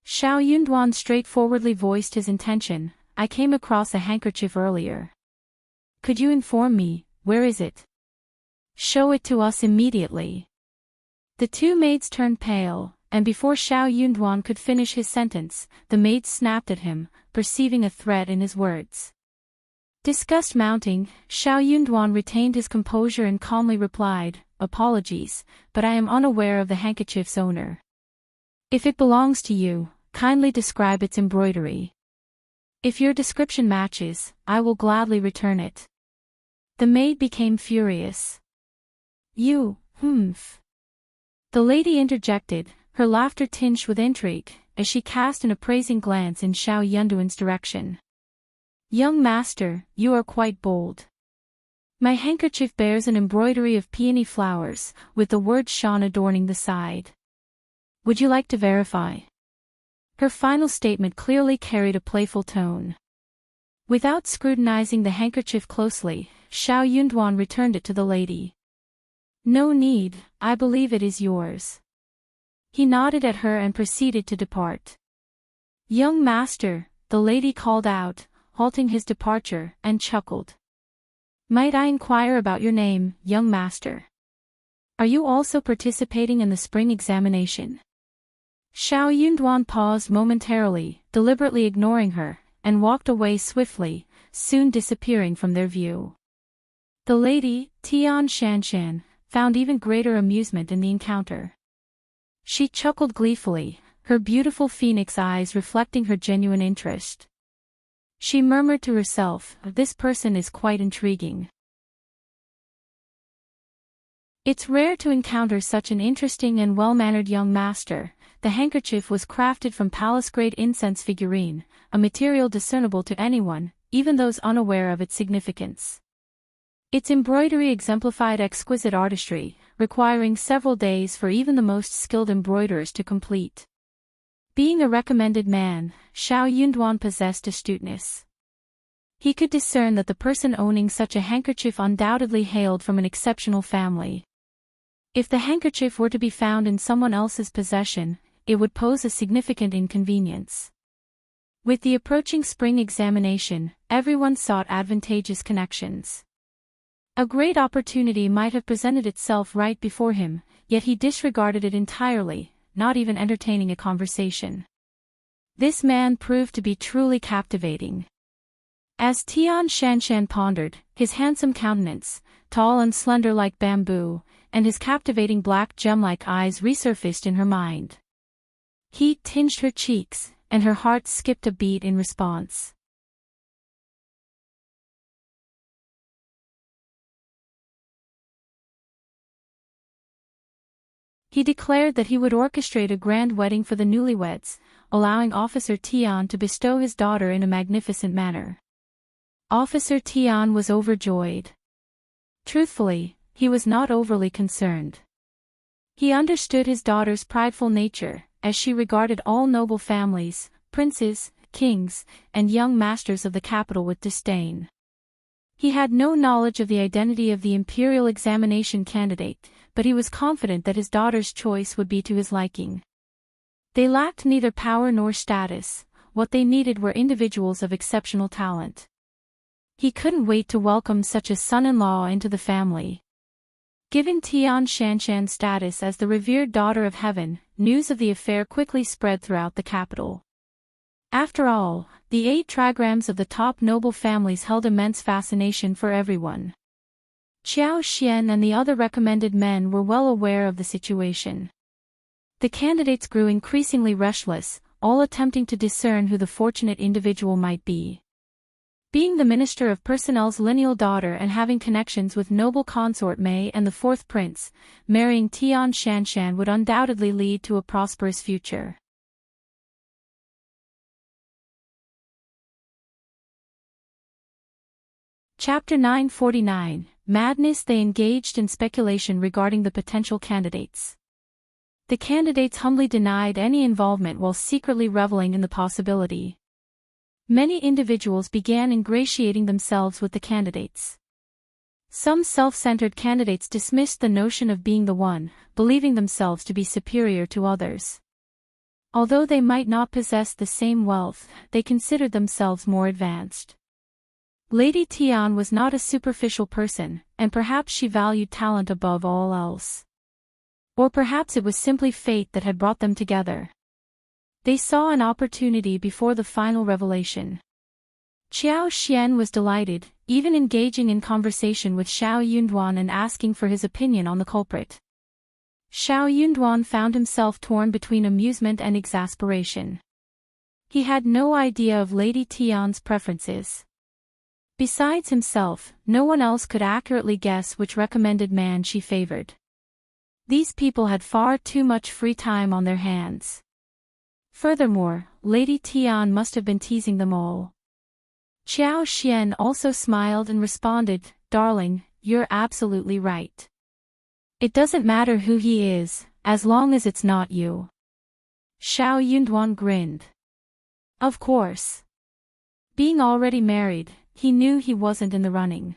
Xiao Yunduan straightforwardly voiced his intention. "I came across a handkerchief earlier. Could you inform me, where is it? Show it to us immediately." The two maids turned pale, and before Xiao Yunduan could finish his sentence, the maid snapped at him, perceiving a threat in his words. Disgust mounting, Xiao Yunduan retained his composure and calmly replied, "Apologies, but I am unaware of the handkerchief's owner. If it belongs to you, kindly describe its embroidery. If your description matches, I will gladly return it." The maid became furious. "You, humph." The lady interjected, her laughter tinged with intrigue, as she cast an appraising glance in Xiao Yunduan's direction. "Young master, you are quite bold. My handkerchief bears an embroidery of peony flowers, with the word Shan adorning the side. Would you like to verify?" Her final statement clearly carried a playful tone. Without scrutinizing the handkerchief closely, Xiao Yunduan returned it to the lady. "No need, I believe it is yours." He nodded at her and proceeded to depart. "Young master," the lady called out, halting his departure, and chuckled. "Might I inquire about your name, young master? Are you also participating in the spring examination?" Xiao Yunduan paused momentarily, deliberately ignoring her, and walked away swiftly, soon disappearing from their view. The lady, Tian Shanshan, found even greater amusement in the encounter. She chuckled gleefully, her beautiful phoenix eyes reflecting her genuine interest. She murmured to herself, "This person is quite intriguing." It's rare to encounter such an interesting and well-mannered young master. The handkerchief was crafted from palace-grade incense figurine, a material discernible to anyone, even those unaware of its significance. Its embroidery exemplified exquisite artistry, requiring several days for even the most skilled embroiderers to complete. Being a recommended man, Xiao Yunduan possessed astuteness. He could discern that the person owning such a handkerchief undoubtedly hailed from an exceptional family. If the handkerchief were to be found in someone else's possession, it would pose a significant inconvenience. With the approaching spring examination, everyone sought advantageous connections. A great opportunity might have presented itself right before him, yet he disregarded it entirely, not even entertaining a conversation. This man proved to be truly captivating. As Tian Shanshan pondered, his handsome countenance, tall and slender like bamboo, and his captivating black gem-like eyes resurfaced in her mind. Heat tinged her cheeks, and her heart skipped a beat in response. He declared that he would orchestrate a grand wedding for the newlyweds, allowing Officer Tian to bestow his daughter in a magnificent manner. Officer Tian was overjoyed. Truthfully, he was not overly concerned. He understood his daughter's prideful nature, as she regarded all noble families, princes, kings, and young masters of the capital with disdain. He had no knowledge of the identity of the imperial examination candidate, but he was confident that his daughter's choice would be to his liking. They lacked neither power nor status, what they needed were individuals of exceptional talent. He couldn't wait to welcome such a son-in-law into the family. Given Tian Shanshan's status as the revered daughter of heaven, news of the affair quickly spread throughout the capital. After all, the 8 trigrams of the top noble families held immense fascination for everyone. Qiao Xian and the other recommended men were well aware of the situation. The candidates grew increasingly restless, all attempting to discern who the fortunate individual might be. Being the Minister of Personnel's lineal daughter and having connections with noble consort Mei and the 4th prince, marrying Tian Shanshan would undoubtedly lead to a prosperous future. Chapter 949, Madness. They engaged in speculation regarding the potential candidates. The candidates humbly denied any involvement while secretly reveling in the possibility. Many individuals began ingratiating themselves with the candidates. Some self-centered candidates dismissed the notion of being the one, believing themselves to be superior to others. Although they might not possess the same wealth, they considered themselves more advanced. Lady Tian was not a superficial person, and perhaps she valued talent above all else. Or perhaps it was simply fate that had brought them together. They saw an opportunity before the final revelation. Qiao Xian was delighted, even engaging in conversation with Xiao Yunduan and asking for his opinion on the culprit. Xiao Yunduan found himself torn between amusement and exasperation. He had no idea of Lady Tian's preferences. Besides himself, no one else could accurately guess which recommended man she favored. These people had far too much free time on their hands. Furthermore, Lady Tian must have been teasing them all. Qiao Xian also smiled and responded, "Darling, you're absolutely right. It doesn't matter who he is, as long as it's not you." Xiao Yunduan grinned. Of course. Being already married, he knew he wasn't in the running.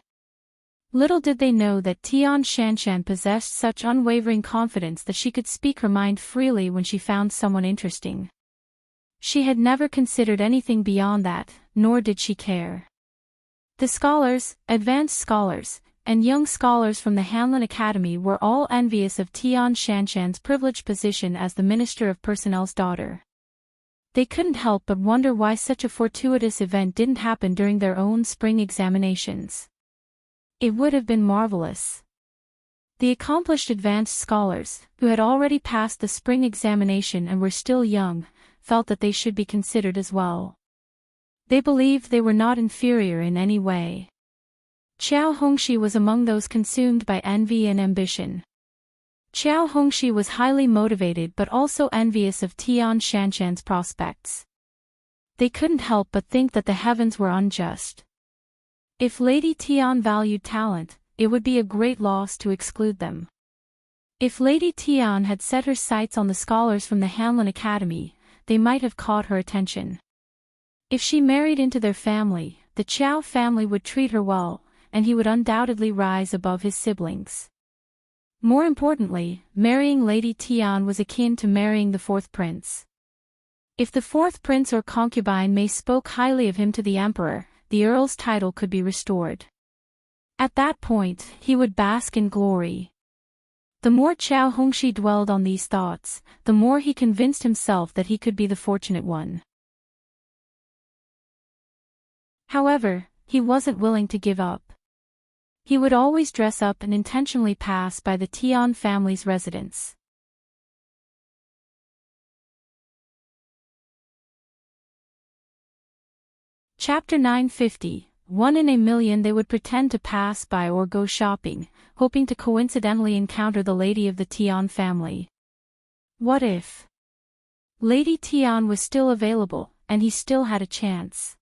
Little did they know that Tian Shanshan possessed such unwavering confidence that she could speak her mind freely when she found someone interesting. She had never considered anything beyond that, nor did she care. The scholars, advanced scholars, and young scholars from the Hanlin Academy were all envious of Tian Shanshan's privileged position as the Minister of Personnel's daughter. They couldn't help but wonder why such a fortuitous event didn't happen during their own spring examinations. It would have been marvelous. The accomplished advanced scholars, who had already passed the spring examination and were still young, felt that they should be considered as well. They believed they were not inferior in any way. Qiao Hongxi was among those consumed by envy and ambition. Qiao Hongxi was highly motivated but also envious of Tian Shanshan's prospects. They couldn't help but think that the heavens were unjust. If Lady Tian valued talent, it would be a great loss to exclude them. If Lady Tian had set her sights on the scholars from the Hanlin Academy, they might have caught her attention. If she married into their family, the Qiao family would treat her well, and he would undoubtedly rise above his siblings. More importantly, marrying Lady Tian was akin to marrying the 4th prince. If the 4th prince or concubine Mei spoke highly of him to the emperor, the earl's title could be restored. At that point, he would bask in glory. The more Qiao Hongxi dwelled on these thoughts, the more he convinced himself that he could be the fortunate one. However, he wasn't willing to give up. He would always dress up and intentionally pass by the Tian family's residence. Chapter 950, 1 in a million. They would pretend to pass by or go shopping, hoping to coincidentally encounter the lady of the Tian family. What if Lady Tian was still available, and he still had a chance?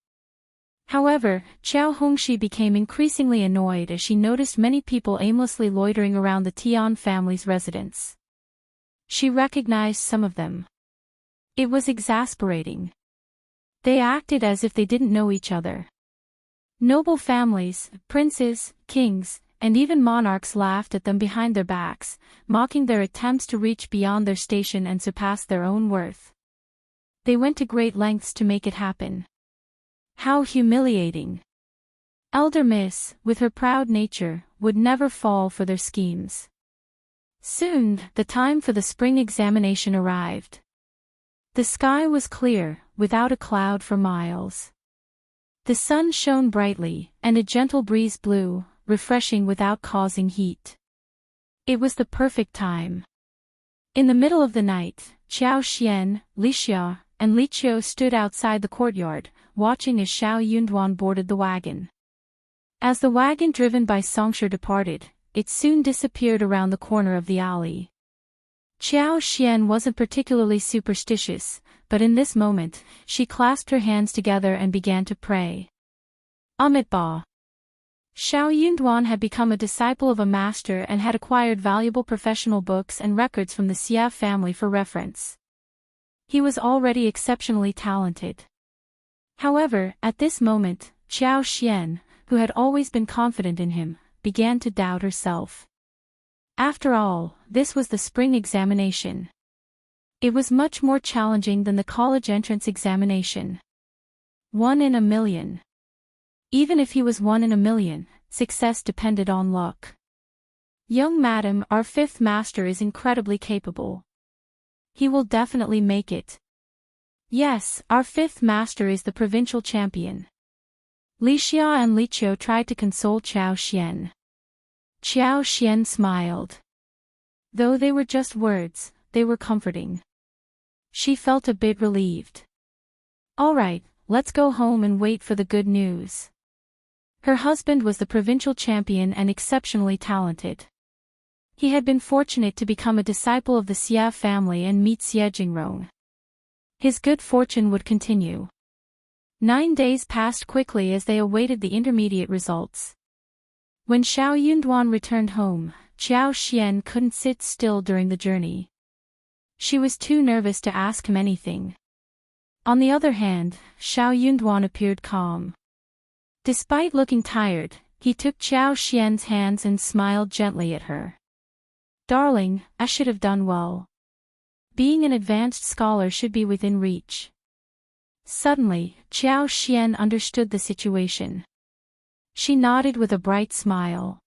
However, Qiao Hongxi became increasingly annoyed as she noticed many people aimlessly loitering around the Tian family's residence. She recognized some of them. It was exasperating. They acted as if they didn't know each other. Noble families, princes, kings, and even monarchs laughed at them behind their backs, mocking their attempts to reach beyond their station and surpass their own worth. They went to great lengths to make it happen. How humiliating! Elder Miss, with her proud nature, would never fall for their schemes. Soon, the time for the spring examination arrived. The sky was clear, without a cloud for miles. The sun shone brightly, and a gentle breeze blew, refreshing without causing heat. It was the perfect time. In the middle of the night, Qiao Xian, Li Xia, and Li Qiao stood outside the courtyard, watching as Xiao Yunduan boarded the wagon. As the wagon driven by Songshi departed, it soon disappeared around the corner of the alley. Qiao Xian wasn't particularly superstitious, but in this moment, she clasped her hands together and began to pray. Amitabha. Xiao Yunduan had become a disciple of a master and had acquired valuable professional books and records from the Xia family for reference. He was already exceptionally talented. However, at this moment, Qiao Xian, who had always been confident in him, began to doubt herself. After all, this was the spring examination. It was much more challenging than the college entrance examination. 1 in a million. Even if he was 1 in a million, success depended on luck. Young madam, our fifth master is incredibly capable. He will definitely make it. Yes, our fifth master is the provincial champion. Li Xia and Li Qiao tried to console Qiao Xian. Qiao Xian smiled. Though they were just words, they were comforting. She felt a bit relieved. All right, let's go home and wait for the good news. Her husband was the provincial champion and exceptionally talented. He had been fortunate to become a disciple of the Xia family and meet Xie Jingrong. His good fortune would continue. 9 days passed quickly as they awaited the intermediate results. When Xiao Yunduan returned home, Qiao Xian couldn't sit still during the journey. She was too nervous to ask him anything. On the other hand, Xiao Yunduan appeared calm. Despite looking tired, he took Qiao Xian's hands and smiled gently at her. Darling, I should have done well. Being an advanced scholar should be within reach. Suddenly, Qiao Xian understood the situation. She nodded with a bright smile.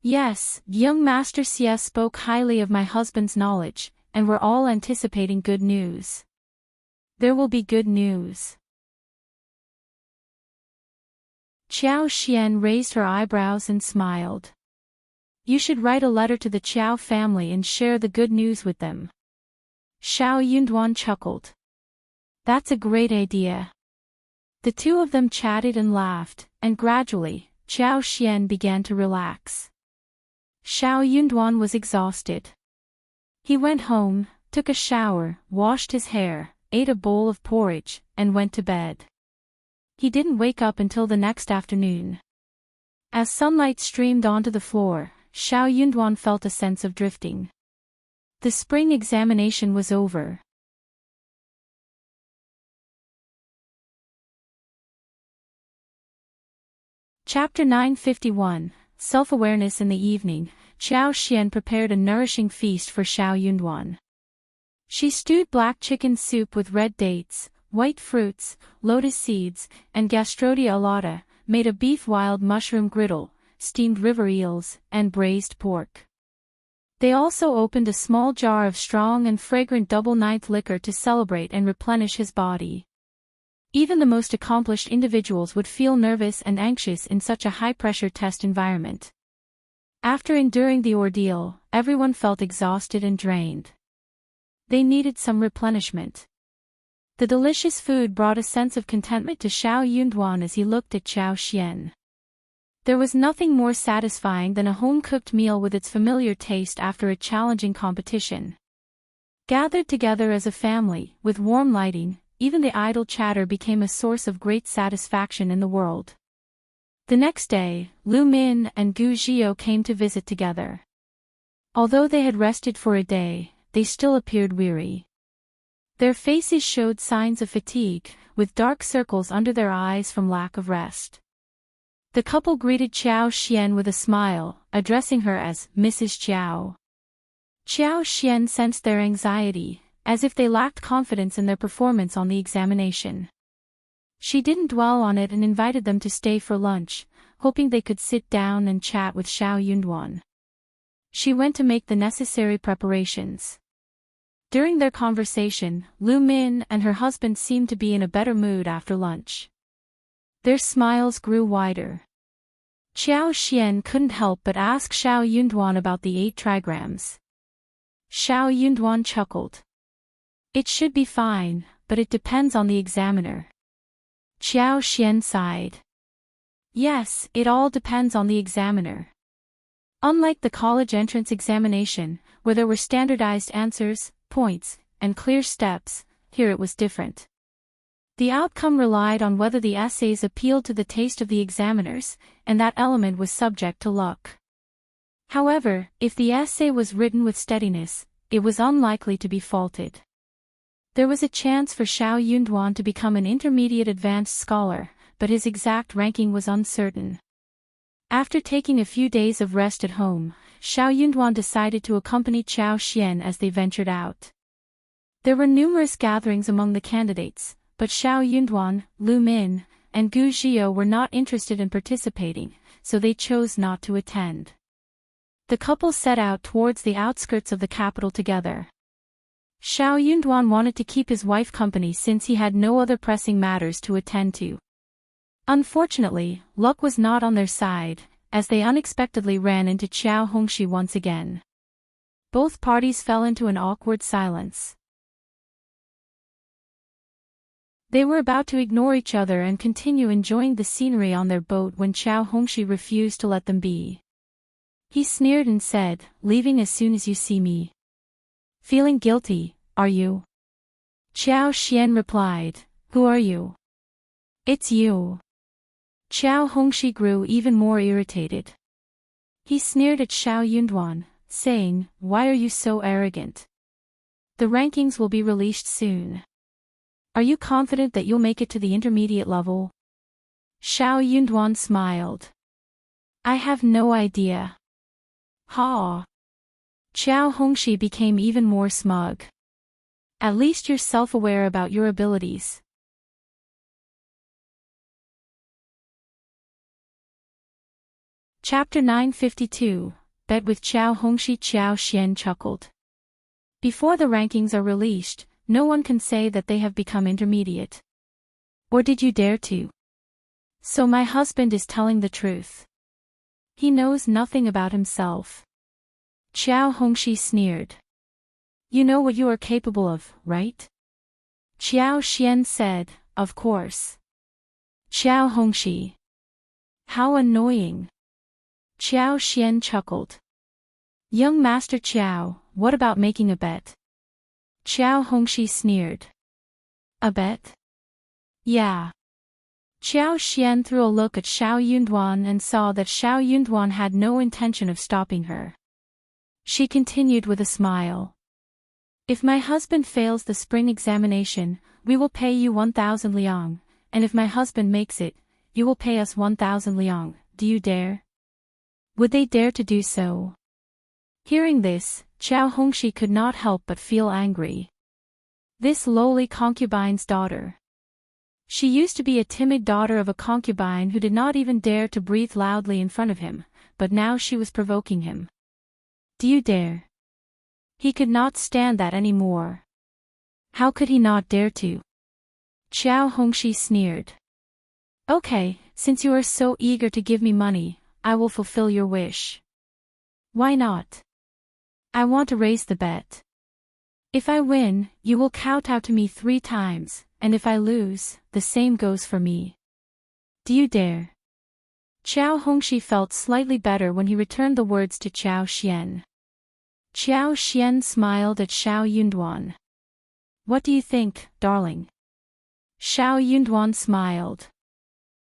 Yes, young Master Xie spoke highly of my husband's knowledge, and we're all anticipating good news. There will be good news. Qiao Xian raised her eyebrows and smiled. You should write a letter to the Qiao family and share the good news with them. Xiao Yunduan chuckled. That's a great idea. The two of them chatted and laughed, and gradually, Qiao Xian began to relax. Xiao Yunduan was exhausted. He went home, took a shower, washed his hair, ate a bowl of porridge, and went to bed. He didn't wake up until the next afternoon. As sunlight streamed onto the floor, Xiao Yunduan felt a sense of drifting. The spring examination was over. Chapter 951, Self-Awareness. In the evening, Qiao Xian prepared a nourishing feast for Xiao Yunduan. She stewed black chicken soup with red dates, white fruits, lotus seeds, and gastrodia alata, made a beef wild mushroom griddle, steamed river eels, and braised pork. They also opened a small jar of strong and fragrant double-ninth liquor to celebrate and replenish his body. Even the most accomplished individuals would feel nervous and anxious in such a high-pressure test environment. After enduring the ordeal, everyone felt exhausted and drained. They needed some replenishment. The delicious food brought a sense of contentment to Xiao Yunduan as he looked at Qiao Xian. There was nothing more satisfying than a home-cooked meal with its familiar taste after a challenging competition. Gathered together as a family, with warm lighting, even the idle chatter became a source of great satisfaction in the world. The next day, Lu Min and Gu Zhio came to visit together. Although they had rested for a day, they still appeared weary. Their faces showed signs of fatigue, with dark circles under their eyes from lack of rest. The couple greeted Qiao Xian with a smile, addressing her as Mrs. Qiao. Qiao Xian sensed their anxiety, as if they lacked confidence in their performance on the examination. She didn't dwell on it and invited them to stay for lunch, hoping they could sit down and chat with Xiao Yunduan. She went to make the necessary preparations. During their conversation, Lu Min and her husband seemed to be in a better mood after lunch. Their smiles grew wider. Qiao Xian couldn't help but ask Xiao Yunduan about the 8 trigrams. Xiao Yunduan chuckled. It should be fine, but it depends on the examiner. Qiao Xian sighed. Yes, it all depends on the examiner. Unlike the college entrance examination, where there were standardized answers, points, and clear steps, here it was different. The outcome relied on whether the essays appealed to the taste of the examiners, and that element was subject to luck. However, if the essay was written with steadiness, it was unlikely to be faulted. There was a chance for Xiao Yunduan to become an intermediate advanced scholar, but his exact ranking was uncertain. After taking a few days of rest at home, Xiao Yunduan decided to accompany Qiao Xian as they ventured out. There were numerous gatherings among the candidates, but Xiao Yunduan, Lu Min, and Gu Zhio were not interested in participating, so they chose not to attend. The couple set out towards the outskirts of the capital together. Xiao Yunduan wanted to keep his wife company since he had no other pressing matters to attend to. Unfortunately, luck was not on their side, as they unexpectedly ran into Qiao Hongxi once again. Both parties fell into an awkward silence. They were about to ignore each other and continue enjoying the scenery on their boat when Qiao Hongxi refused to let them be. He sneered and said, "Leaving as soon as you see me. Feeling guilty, are you?" Qiao Xian replied, "Who are you?" "It's you." Qiao Hongxi grew even more irritated. He sneered at Xiao Yunduan, saying, "Why are you so arrogant? The rankings will be released soon. Are you confident that you'll make it to the intermediate level?" Xiao Yunduan smiled. "I have no idea." Ha! Qiao Hongxi became even more smug. "At least you're self-aware about your abilities." Chapter 952, Bet with Qiao Hongxi. Qiao Xian chuckled. Before the rankings are released, no one can say that they have become intermediate. Or did you dare to? So my husband is telling the truth. He knows nothing about himself. Qiao Hongxi sneered. You know what you are capable of, right? Qiao Xian said, "Of course." Qiao Hongxi. How annoying. Qiao Xian chuckled. Young Master Qiao, what about making a bet? Qiao Hongxi sneered. A bet? Yeah. Qiao Xian threw a look at Xiao Yunduan and saw that Xiao Yunduan had no intention of stopping her. She continued with a smile. If my husband fails the spring examination, we will pay you 1,000 liang, and if my husband makes it, you will pay us 1,000 liang. Do you dare? Would they dare to do so? Hearing this, Qiao Hongxi could not help but feel angry. This lowly concubine's daughter. She used to be a timid daughter of a concubine who did not even dare to breathe loudly in front of him, but now she was provoking him. Do you dare? He could not stand that anymore. How could he not dare to? Qiao Hongxi sneered. Okay, since you are so eager to give me money, I will fulfill your wish. Why not? I want to raise the bet. If I win, you will kowtow to me 3 times, and if I lose, the same goes for me. Do you dare? Qiao Hongxi felt slightly better when he returned the words to Qiao Xian. Qiao Xian smiled at Xiao Yunduan. What do you think, darling? Xiao Yunduan smiled.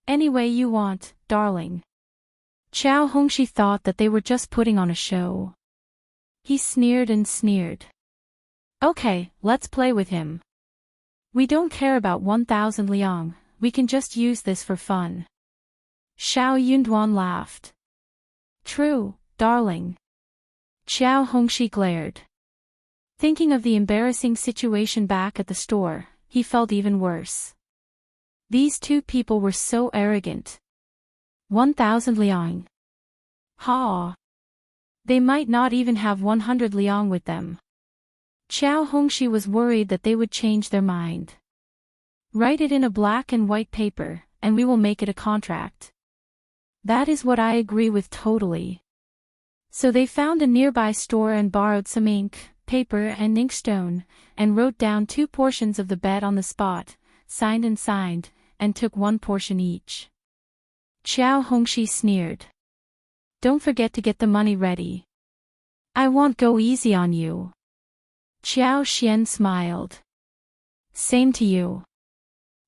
Any way you want, darling. Qiao Hongxi thought that they were just putting on a show. He sneered and sneered. Okay, let's play with him. We don't care about 1,000 liang, we can just use this for fun. Xiao Yunduan laughed. True, darling. Qiao Hongxi glared. Thinking of the embarrassing situation back at the store, he felt even worse. These two people were so arrogant. 1,000 liang. Ha! They might not even have 100 liang with them. Qiao Hongxi was worried that they would change their mind. Write it in a black and white paper, and we will make it a contract. That is what I agree with totally. So they found a nearby store and borrowed some ink, paper and inkstone, and wrote down 2 portions of the bet on the spot, signed, and took 1 portion each. Qiao Hongxi sneered. Don't forget to get the money ready. I won't go easy on you. Qiao Xian smiled. Same to you.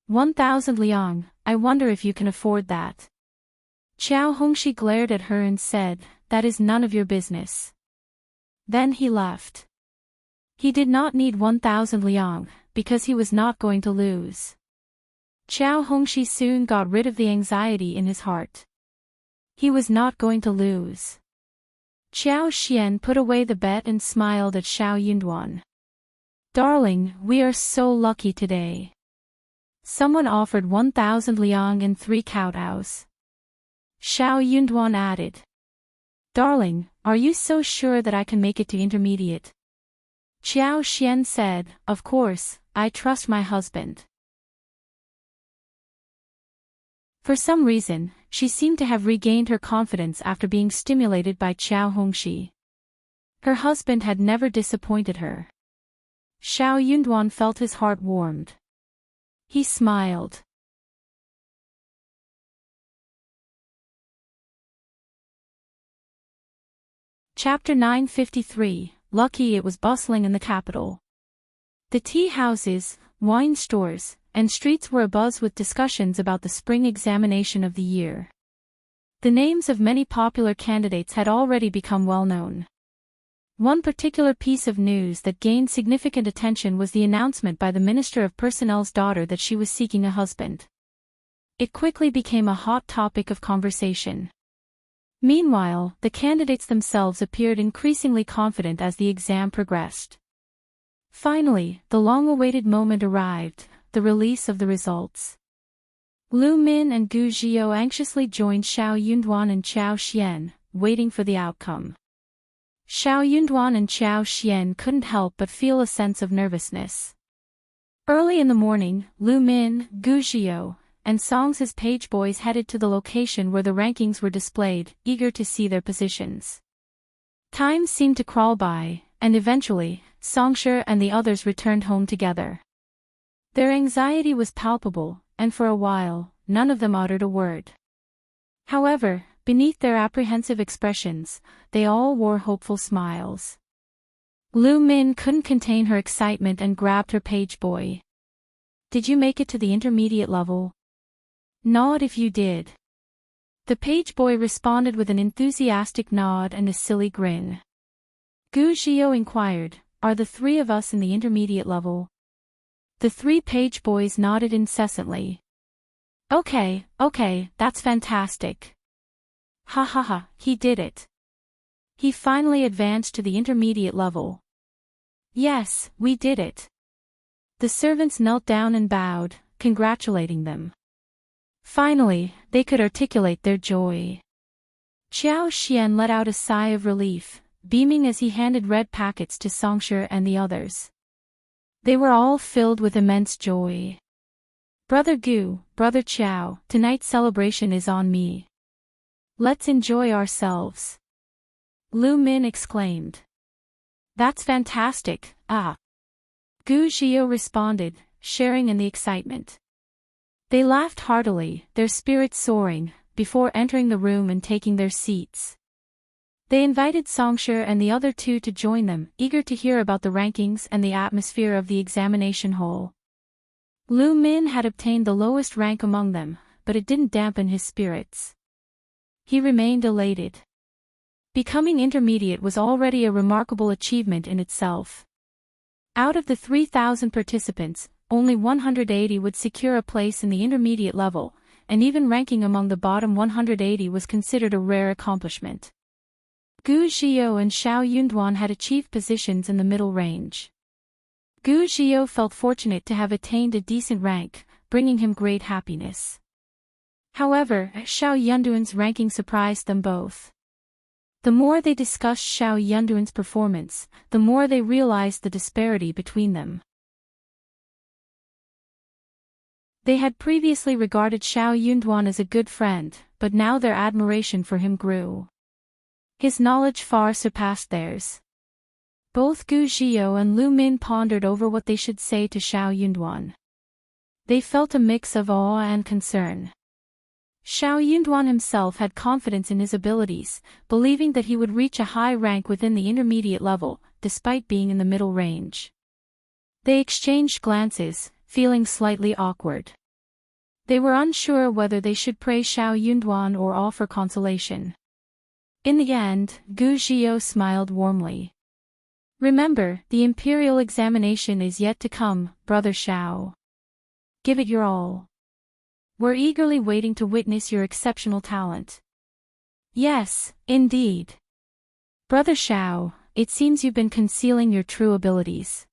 1,000 liang, I wonder if you can afford that. Qiao Hongxi glared at her and said, that is none of your business. Then he left. He did not need 1,000 liang, because he was not going to lose. Qiao Hongxi soon got rid of the anxiety in his heart. He was not going to lose. Qiao Xian put away the bet and smiled at Xiao Yunduan. Darling, we are so lucky today. Someone offered 1,000 liang and 3 kowtows. Xiao Yunduan added. Darling, are you so sure that I can make it to intermediate? Qiao Xian said, of course, I trust my husband. For some reason, she seemed to have regained her confidence after being stimulated by Qiao Hongxi. Her husband had never disappointed her. Xiao Yunduan felt his heart warmed. He smiled. Chapter 953, Lucky it was bustling in the capital. The tea houses, wine stores, and streets were abuzz with discussions about the spring examination of the year. The names of many popular candidates had already become well known. One particular piece of news that gained significant attention was the announcement by the Minister of Personnel's daughter that she was seeking a husband. It quickly became a hot topic of conversation. Meanwhile, the candidates themselves appeared increasingly confident as the exam progressed. Finally, the long-awaited moment arrived, the release of the results. Lu Min and Gu Zhio anxiously joined Xiao Yunduan and Qiao Xian, waiting for the outcome. Xiao Yunduan and Qiao Xian couldn't help but feel a sense of nervousness. Early in the morning, Lu Min, Gu Zhio, and Song's his page boys headed to the location where the rankings were displayed, eager to see their positions. Time seemed to crawl by, and eventually, Songshi and the others returned home together. Their anxiety was palpable, and for a while, none of them uttered a word. However, beneath their apprehensive expressions, they all wore hopeful smiles. Lu Min couldn't contain her excitement and grabbed her page boy. Did you make it to the intermediate level? Nod if you did. The page boy responded with an enthusiastic nod and a silly grin. Gu Zhio inquired, are the 3 of us in the intermediate level? The 3 page boys nodded incessantly. Okay, that's fantastic. Ha ha ha, he did it. He finally advanced to the intermediate level. Yes, we did it. The servants knelt down and bowed, congratulating them. Finally, they could articulate their joy. Qiao Xian let out a sigh of relief, beaming as he handed red packets to Songshi and the others. They were all filled with immense joy. Brother Gu, Brother Qiao, tonight's celebration is on me. Let's enjoy ourselves. Lu Min exclaimed. That's fantastic, ah. Gu Zhio responded, sharing in the excitement. They laughed heartily, their spirits soaring, before entering the room and taking their seats. They invited Songshi and the other 2 to join them, eager to hear about the rankings and the atmosphere of the examination hall. Lu Min had obtained the lowest rank among them, but it didn't dampen his spirits. He remained elated. Becoming intermediate was already a remarkable achievement in itself. Out of the 3,000 participants, only 180 would secure a place in the intermediate level, and even ranking among the bottom 180 was considered a rare accomplishment. Gu Zhio and Xiao Yunduan had achieved positions in the middle range. Gu Zhio felt fortunate to have attained a decent rank, bringing him great happiness. However, Xiao Yunduan's ranking surprised them both. The more they discussed Xiao Yunduan's performance, the more they realized the disparity between them. They had previously regarded Xiao Yunduan as a good friend, but now their admiration for him grew. His knowledge far surpassed theirs. Both Gu Qiao and Lu Min pondered over what they should say to Xiao Yunduan. They felt a mix of awe and concern. Xiao Yunduan himself had confidence in his abilities, believing that he would reach a high rank within the intermediate level, despite being in the middle range. They exchanged glances, feeling slightly awkward. They were unsure whether they should praise Xiao Yunduan or offer consolation. In the end, Gu Qiao smiled warmly. Remember, the imperial examination is yet to come, Brother Xiao. Give it your all. We're eagerly waiting to witness your exceptional talent. Yes, indeed. Brother Xiao, it seems you've been concealing your true abilities.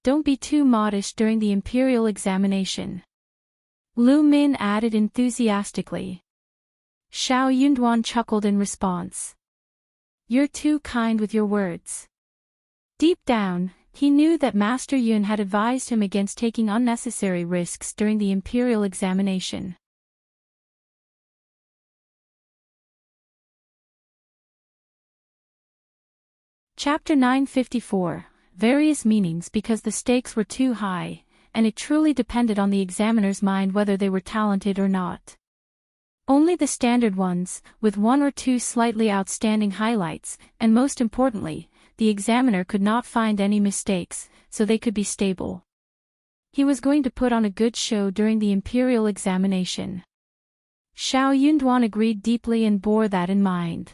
Don't be too modest during the imperial examination. Lu Min added enthusiastically. Xiao Yunduan chuckled in response. You're too kind with your words. Deep down, he knew that Master Yun had advised him against taking unnecessary risks during the imperial examination. Chapter 954, Various Meanings. Because the stakes were too high, and it truly depended on the examiner's mind whether they were talented or not. Only the standard ones, with one or two slightly outstanding highlights, and most importantly, the examiner could not find any mistakes, so they could be stable. He was going to put on a good show during the imperial examination. Xiao Yunduan agreed deeply and bore that in mind.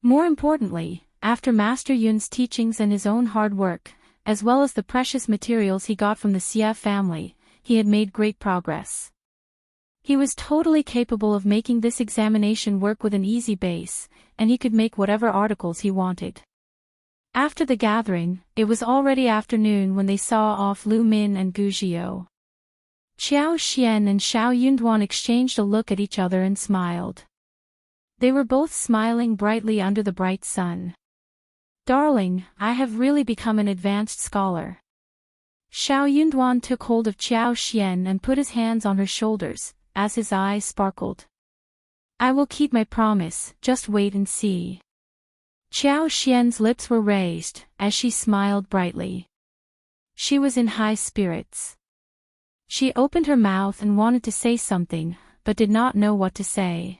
More importantly, after Master Yun's teachings and his own hard work, as well as the precious materials he got from the Xie family, he had made great progress. He was totally capable of making this examination work with an easy base, and he could make whatever articles he wanted. After the gathering, it was already afternoon when they saw off Lu Min and Gu Qiao. Qiao Xian and Xiao Yunduan exchanged a look at each other and smiled. They were both smiling brightly under the bright sun. Darling, I have really become an advanced scholar. Xiao Yunduan took hold of Qiao Xian and put his hands on her shoulders, as his eyes sparkled. I will keep my promise, just wait and see. Qiao Xian's lips were raised, as she smiled brightly. She was in high spirits. She opened her mouth and wanted to say something, but did not know what to say.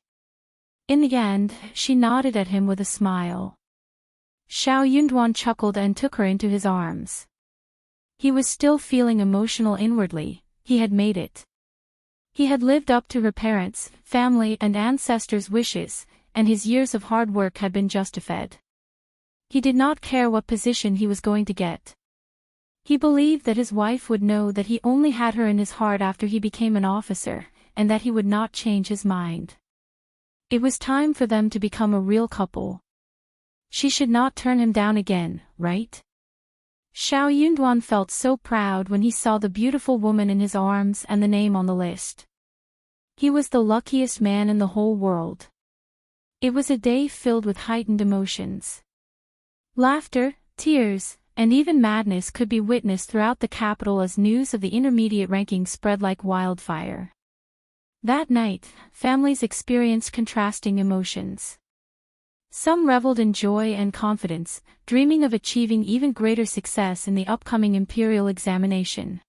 In the end, she nodded at him with a smile. Xiao Yunduan chuckled and took her into his arms. He was still feeling emotional inwardly. He had made it. He had lived up to her parents, family and ancestors' wishes, and his years of hard work had been justified. He did not care what position he was going to get. He believed that his wife would know that he only had her in his heart after he became an officer, and that he would not change his mind. It was time for them to become a real couple. She should not turn him down again, right? Xiao Yunduan felt so proud when he saw the beautiful woman in his arms and the name on the list. He was the luckiest man in the whole world. It was a day filled with heightened emotions. Laughter, tears, and even madness could be witnessed throughout the capital as news of the intermediate ranking spread like wildfire. That night, families experienced contrasting emotions. Some reveled in joy and confidence, dreaming of achieving even greater success in the upcoming imperial examination.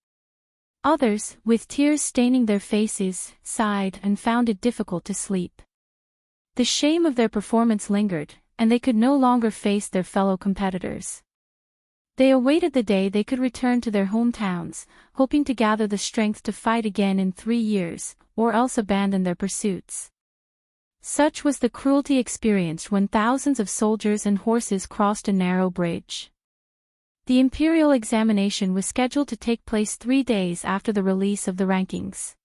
Others, with tears staining their faces, sighed and found it difficult to sleep. The shame of their performance lingered, and they could no longer face their fellow competitors. They awaited the day they could return to their hometowns, hoping to gather the strength to fight again in 3 years, or else abandon their pursuits. Such was the cruelty experienced when thousands of soldiers and horses crossed a narrow bridge. The imperial examination was scheduled to take place 3 days after the release of the rankings.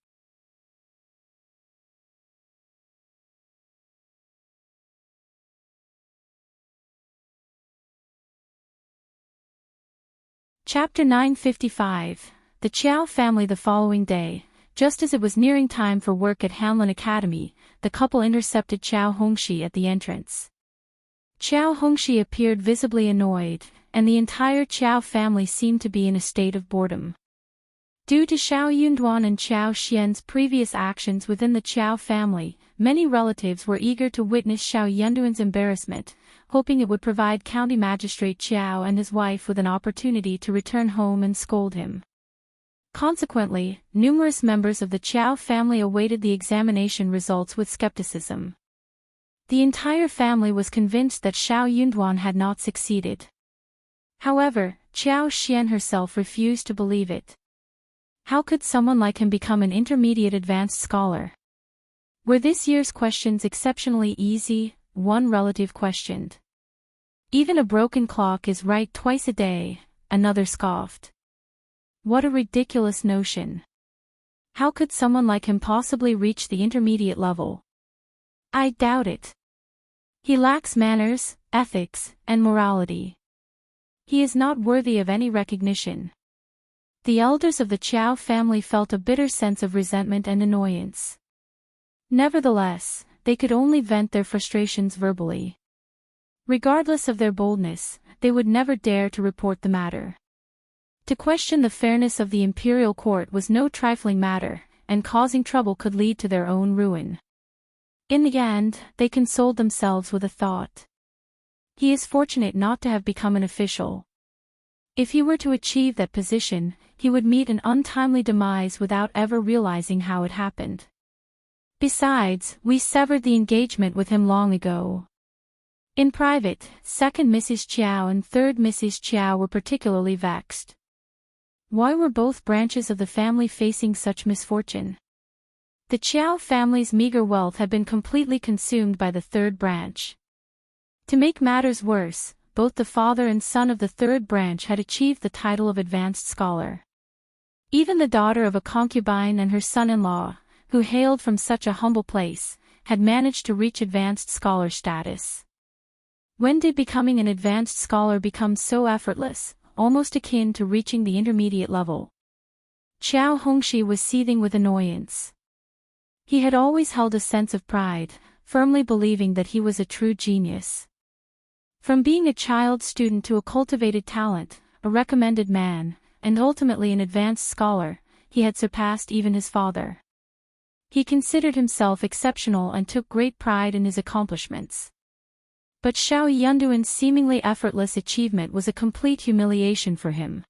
Chapter 955, The Qiao family. The following day, just as it was nearing time for work at Hanlin Academy, the couple intercepted Qiao Hongxi at the entrance. Qiao Hongxi appeared visibly annoyed, and the entire Qiao family seemed to be in a state of boredom. Due to Xiao Yunduan and Qiao Xian's previous actions within the Qiao family, many relatives were eager to witness Xiao Yunduan's embarrassment, hoping it would provide County Magistrate Qiao and his wife with an opportunity to return home and scold him. Consequently, numerous members of the Qiao family awaited the examination results with skepticism. The entire family was convinced that Xiao Yunduan had not succeeded. However, Qiao Xian herself refused to believe it. How could someone like him become an intermediate advanced scholar? Were this year's questions exceptionally easy? One relative questioned. Even a broken clock is right twice a day, another scoffed. What a ridiculous notion. How could someone like him possibly reach the intermediate level? I doubt it. He lacks manners, ethics, and morality. He is not worthy of any recognition. The elders of the Qiao family felt a bitter sense of resentment and annoyance. Nevertheless, they could only vent their frustrations verbally. Regardless of their boldness, they would never dare to report the matter. To question the fairness of the imperial court was no trifling matter, and causing trouble could lead to their own ruin. In the end, they consoled themselves with a thought. He is fortunate not to have become an official. If he were to achieve that position, he would meet an untimely demise without ever realizing how it happened. Besides, we severed the engagement with him long ago. In private, second Mrs. Qiao and third Mrs. Qiao were particularly vexed. Why were both branches of the family facing such misfortune? The Qiao family's meager wealth had been completely consumed by the third branch. To make matters worse, both the father and son of the third branch had achieved the title of advanced scholar. Even the daughter of a concubine and her son-in-law, who hailed from such a humble place, had managed to reach advanced scholar status. When did becoming an advanced scholar become so effortless, almost akin to reaching the intermediate level? Qiao Hongxi was seething with annoyance. He had always held a sense of pride, firmly believing that he was a true genius. From being a child student to a cultivated talent, a recommended man, and ultimately an advanced scholar, he had surpassed even his father. He considered himself exceptional and took great pride in his accomplishments. But Xiao Yunduan's seemingly effortless achievement was a complete humiliation for him.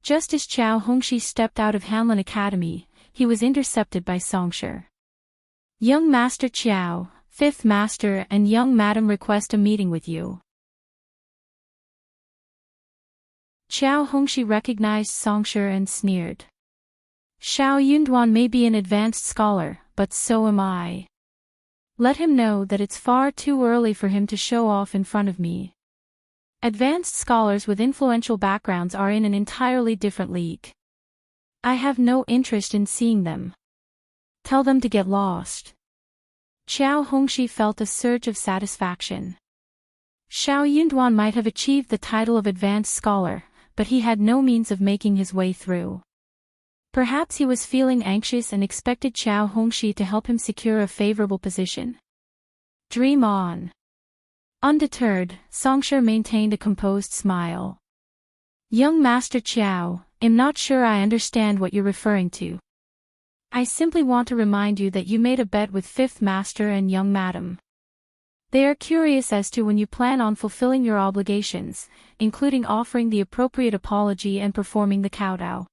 Just as Qiao Hongxi stepped out of Hanlin Academy, he was intercepted by Songshi. Young Master Qiao, Fifth Master and young Madam request a meeting with you. Qiao Hongxi recognized Songshi and sneered. Xiao Yunduan may be an advanced scholar, but so am I. Let him know that it's far too early for him to show off in front of me. Advanced scholars with influential backgrounds are in an entirely different league. I have no interest in seeing them. Tell them to get lost. Qiao Hongxi felt a surge of satisfaction. Xiao Yunduan might have achieved the title of advanced scholar, but he had no means of making his way through. Perhaps he was feeling anxious and expected Qiao Hongxi to help him secure a favorable position. Dream on. Undeterred, Songshi maintained a composed smile. Young Master Qiao, I'm not sure I understand what you're referring to. I simply want to remind you that you made a bet with Fifth Master and young Madam. They are curious as to when you plan on fulfilling your obligations, including offering the appropriate apology and performing the kowtow.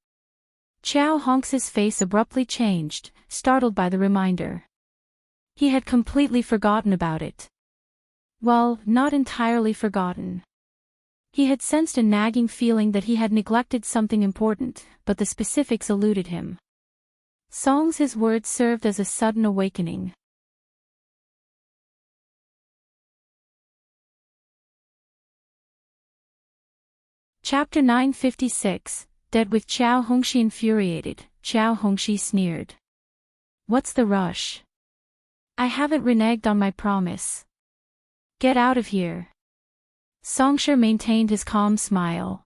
Qiao Hongxi's face abruptly changed, startled by the reminder. He had completely forgotten about it. Well, not entirely forgotten. He had sensed a nagging feeling that he had neglected something important, but the specifics eluded him. His words served as a sudden awakening. Chapter 956, Dead with Qiao Hongxi infuriated, Qiao Hongxi sneered. What's the rush? I haven't reneged on my promise. Get out of here. Songshi maintained his calm smile.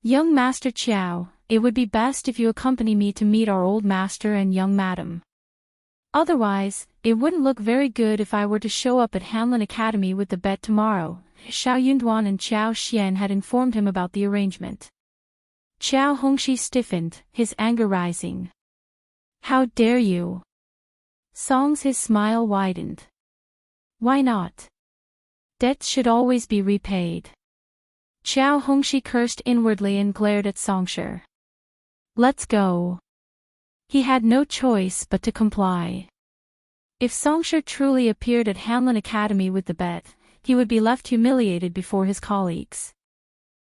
Young Master Qiao, it would be best if you accompany me to meet our old master and young madam. Otherwise, it wouldn't look very good if I were to show up at Hanlin Academy with the bet tomorrow. Xiao Yunduan and Qiao Xian had informed him about the arrangement. Qiao Hongxi stiffened, his anger rising. How dare you? Song's his smile widened. Why not? Debts should always be repaid. Qiao Hongxi cursed inwardly and glared at Songshi. Let's go. He had no choice but to comply. If Songshi truly appeared at Hanlin Academy with the bet, he would be left humiliated before his colleagues.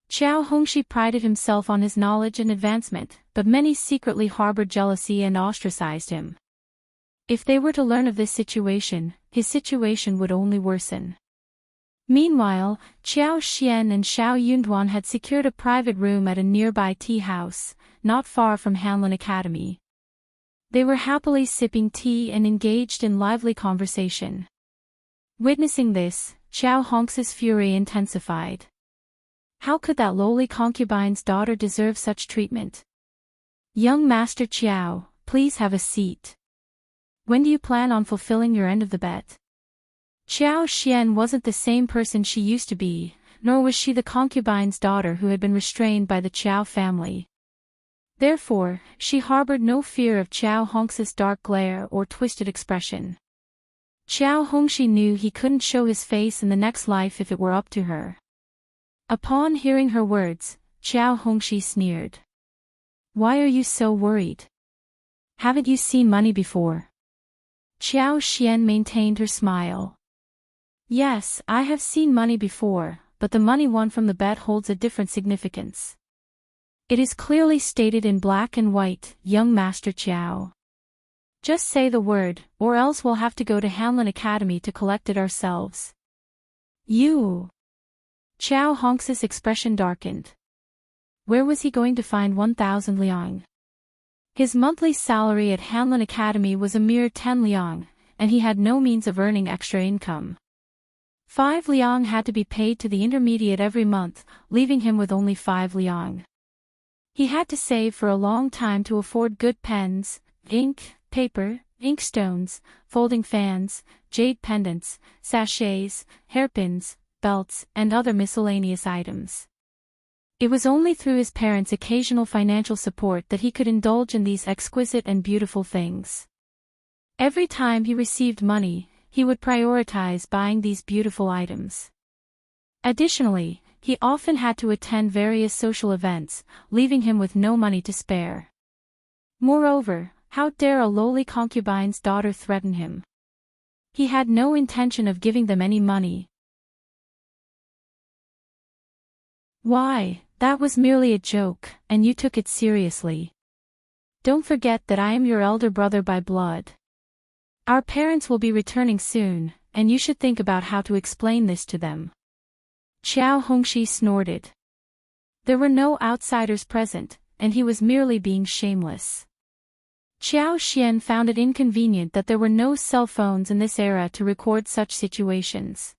Qiao Hongxi prided himself on his knowledge and advancement, but many secretly harbored jealousy and ostracized him. If they were to learn of this situation, his situation would only worsen. Meanwhile, Qiao Xian and Xiao Yunduan had secured a private room at a nearby tea house, not far from Hanlin Academy. They were happily sipping tea and engaged in lively conversation. Witnessing this, Qiao Hongxi's fury intensified. How could that lowly concubine's daughter deserve such treatment? Young Master Qiao, please have a seat. When do you plan on fulfilling your end of the bet? Qiao Xian wasn't the same person she used to be, nor was she the concubine's daughter who had been restrained by the Qiao family. Therefore, she harbored no fear of Qiao Hongxi's dark glare or twisted expression. Qiao Hongxi knew he couldn't show his face in the next life if it were up to her. Upon hearing her words, Qiao Hongxi sneered. Why are you so worried? Haven't you seen money before? Qiao Xian maintained her smile. Yes, I have seen money before, but the money won from the bet holds a different significance. It is clearly stated in black and white, young Master Qiao. Just say the word, or else we'll have to go to Hanlin Academy to collect it ourselves. You. Qiao Hongxi's expression darkened. Where was he going to find 1,000 liang? His monthly salary at Hanlin Academy was a mere 10 liang, and he had no means of earning extra income. 5 liang had to be paid to the intermediate every month, leaving him with only 5 liang. He had to save for a long time to afford good pens, ink, paper, inkstones, folding fans, jade pendants, sachets, hairpins, belts, and other miscellaneous items. It was only through his parents' occasional financial support that he could indulge in these exquisite and beautiful things. Every time he received money, he would prioritize buying these beautiful items. Additionally, he often had to attend various social events, leaving him with no money to spare. Moreover, how dare a lowly concubine's daughter threaten him? He had no intention of giving them any money. Why, that was merely a joke, and you took it seriously. Don't forget that I am your elder brother by blood. Our parents will be returning soon, and you should think about how to explain this to them. Qiao Hongxi snorted. There were no outsiders present, and he was merely being shameless. Qiao Xian found it inconvenient that there were no cell phones in this era to record such situations.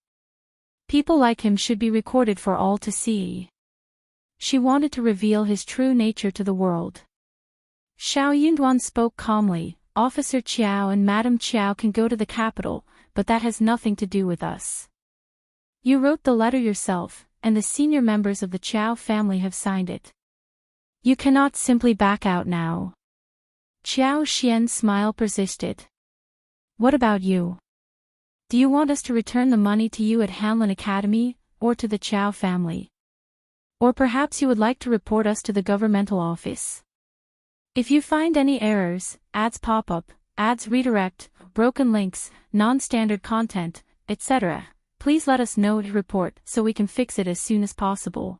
People like him should be recorded for all to see. She wanted to reveal his true nature to the world. Xiao Yunduan spoke calmly, Officer Qiao and Madam Qiao can go to the capital, but that has nothing to do with us. You wrote the letter yourself, and the senior members of the Qiao family have signed it. You cannot simply back out now. Qiao Xian's smile persisted. What about you? Do you want us to return the money to you at Hanlin Academy, or to the Qiao family? Or perhaps you would like to report us to the governmental office? If you find any errors, ads pop up, ads redirect, broken links, non-standard content, etc., please let us know to report so we can fix it as soon as possible.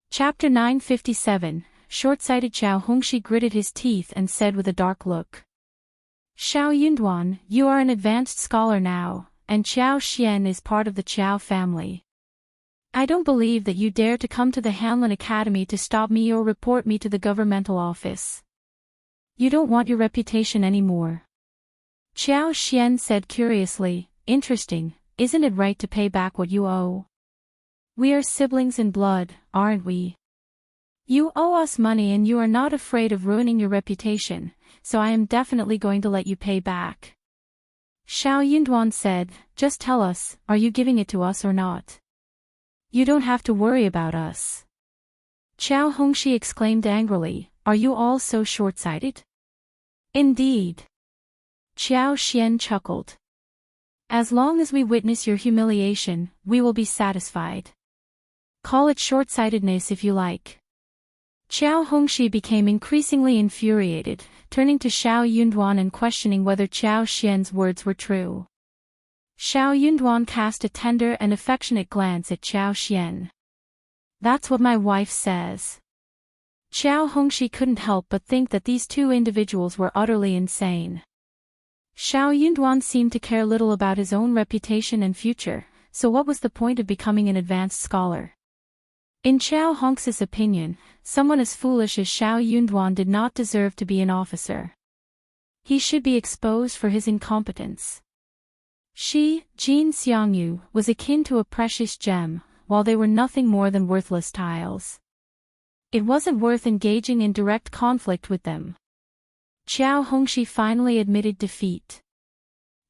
Chapter 957, Shortsighted. Qiao Hongxi gritted his teeth and said with a dark look. Xiao Yunduan, you are an advanced scholar now, and Qiao Xian is part of the Qiao family. I don't believe that you dare to come to the Hanlin Academy to stop me or report me to the governmental office. You don't want your reputation anymore. Qiao Xian said curiously, interesting, isn't it right to pay back what you owe? We are siblings in blood, aren't we? You owe us money and you are not afraid of ruining your reputation, so I am definitely going to let you pay back. Xiao Yunduan said, just tell us, are you giving it to us or not? You don't have to worry about us. Qiao Hongxi exclaimed angrily, are you all so short-sighted? Indeed. Qiao Xian chuckled. As long as we witness your humiliation, we will be satisfied. Call it short-sightedness if you like. Qiao Hongxi became increasingly infuriated, turning to Xiao Yunduan and questioning whether Qiao Xian's words were true. Xiao Yunduan cast a tender and affectionate glance at Qiao Xian. That's what my wife says. Qiao Hongxi couldn't help but think that these two individuals were utterly insane. Xiao Yunduan seemed to care little about his own reputation and future, so what was the point of becoming an advanced scholar? In Qiao Hongxi's opinion, someone as foolish as Xiao Yunduan did not deserve to be an officer. He should be exposed for his incompetence. She, Jin Xiangyu, was akin to a precious gem, while they were nothing more than worthless tiles. It wasn't worth engaging in direct conflict with them. Qiao Hongxi finally admitted defeat.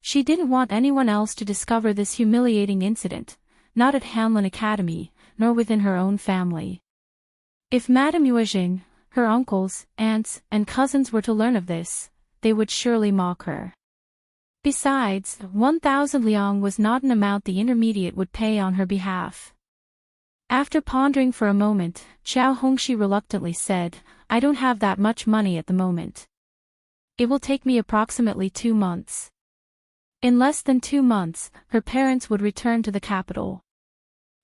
She didn't want anyone else to discover this humiliating incident, not at Hanlin Academy, nor within her own family. If Madame Yuejing, her uncles, aunts, and cousins were to learn of this, they would surely mock her. Besides, 1,000 liang was not an amount the intermediate would pay on her behalf. After pondering for a moment, Qiao Hongxi reluctantly said, I don't have that much money at the moment. It will take me approximately 2 months. In less than 2 months, her parents would return to the capital.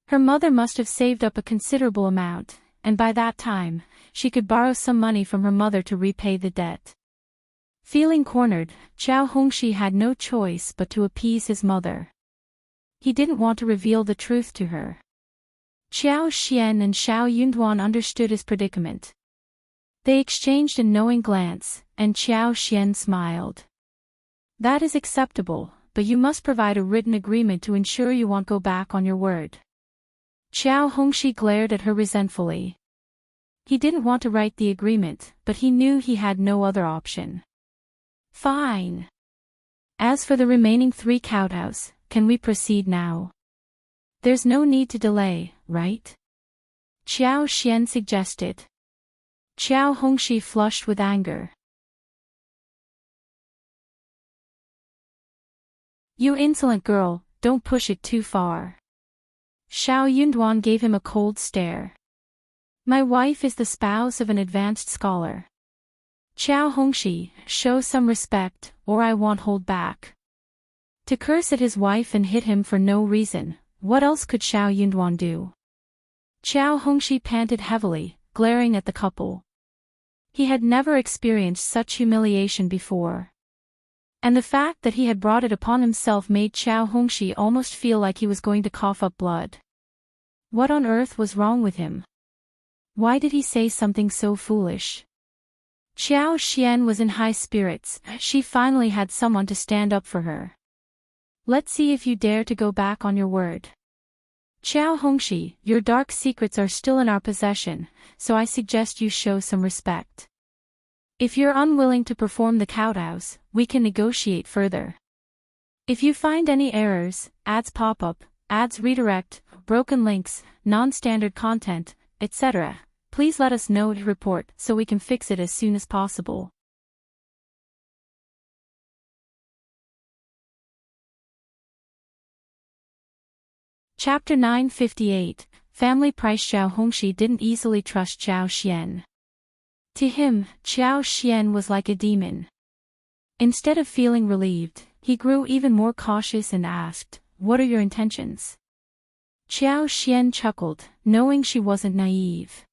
Her mother must have saved up a considerable amount, and by that time, she could borrow some money from her mother to repay the debt. Feeling cornered, Qiao Hongxi had no choice but to appease his mother. He didn't want to reveal the truth to her. Qiao Xian and Xiao Yunduan understood his predicament. They exchanged a knowing glance, and Qiao Xian smiled. That is acceptable, but you must provide a written agreement to ensure you won't go back on your word. Qiao Hongxi glared at her resentfully. He didn't want to write the agreement, but he knew he had no other option. Fine. As for the remaining 3 kowtows, can we proceed now? There's no need to delay, right? Qiao Xian suggested. Qiao Hongxi flushed with anger. You insolent girl, don't push it too far. Xiao Yunduan gave him a cold stare. My wife is the spouse of an advanced scholar. Qiao Hongxi, show some respect, or I won't hold back. To curse at his wife and hit him for no reason, what else could Xiao Yunduan do? Qiao Hongxi panted heavily, glaring at the couple. He had never experienced such humiliation before. And the fact that he had brought it upon himself made Qiao Hongxi almost feel like he was going to cough up blood. What on earth was wrong with him? Why did he say something so foolish? Qiao Xian was in high spirits. She finally had someone to stand up for her. Let's see if you dare to go back on your word. Qiao Hongxi, your dark secrets are still in our possession, so I suggest you show some respect. If you're unwilling to perform the kowtows, we can negotiate further. If you find any errors, ads pop up, ads redirect, broken links, non-standard content, etc., please let us know to report so we can fix it as soon as possible. Chapter 958, Family Price. Xiao Hongxi didn't easily trust Qiao Xian. To him, Qiao Xian was like a demon. Instead of feeling relieved, he grew even more cautious and asked, what are your intentions? Qiao Xian chuckled, knowing she wasn't naive.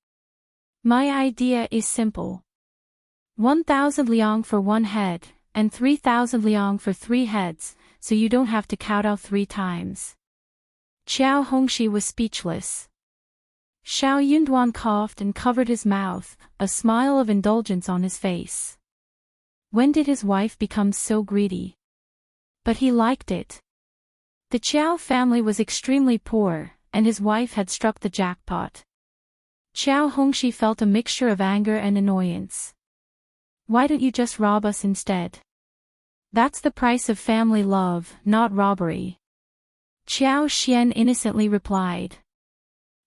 My idea is simple. 1,000 liang for 1 head, and 3,000 liang for 3 heads, so you don't have to kowtow 3 times. Qiao Hongxi was speechless. Xiao Yunduan coughed and covered his mouth, a smile of indulgence on his face. When did his wife become so greedy? But he liked it. The Qiao family was extremely poor, and his wife had struck the jackpot. Qiao Hongxi felt a mixture of anger and annoyance. Why don't you just rob us instead? That's the price of family love, not robbery. Qiao Xian innocently replied.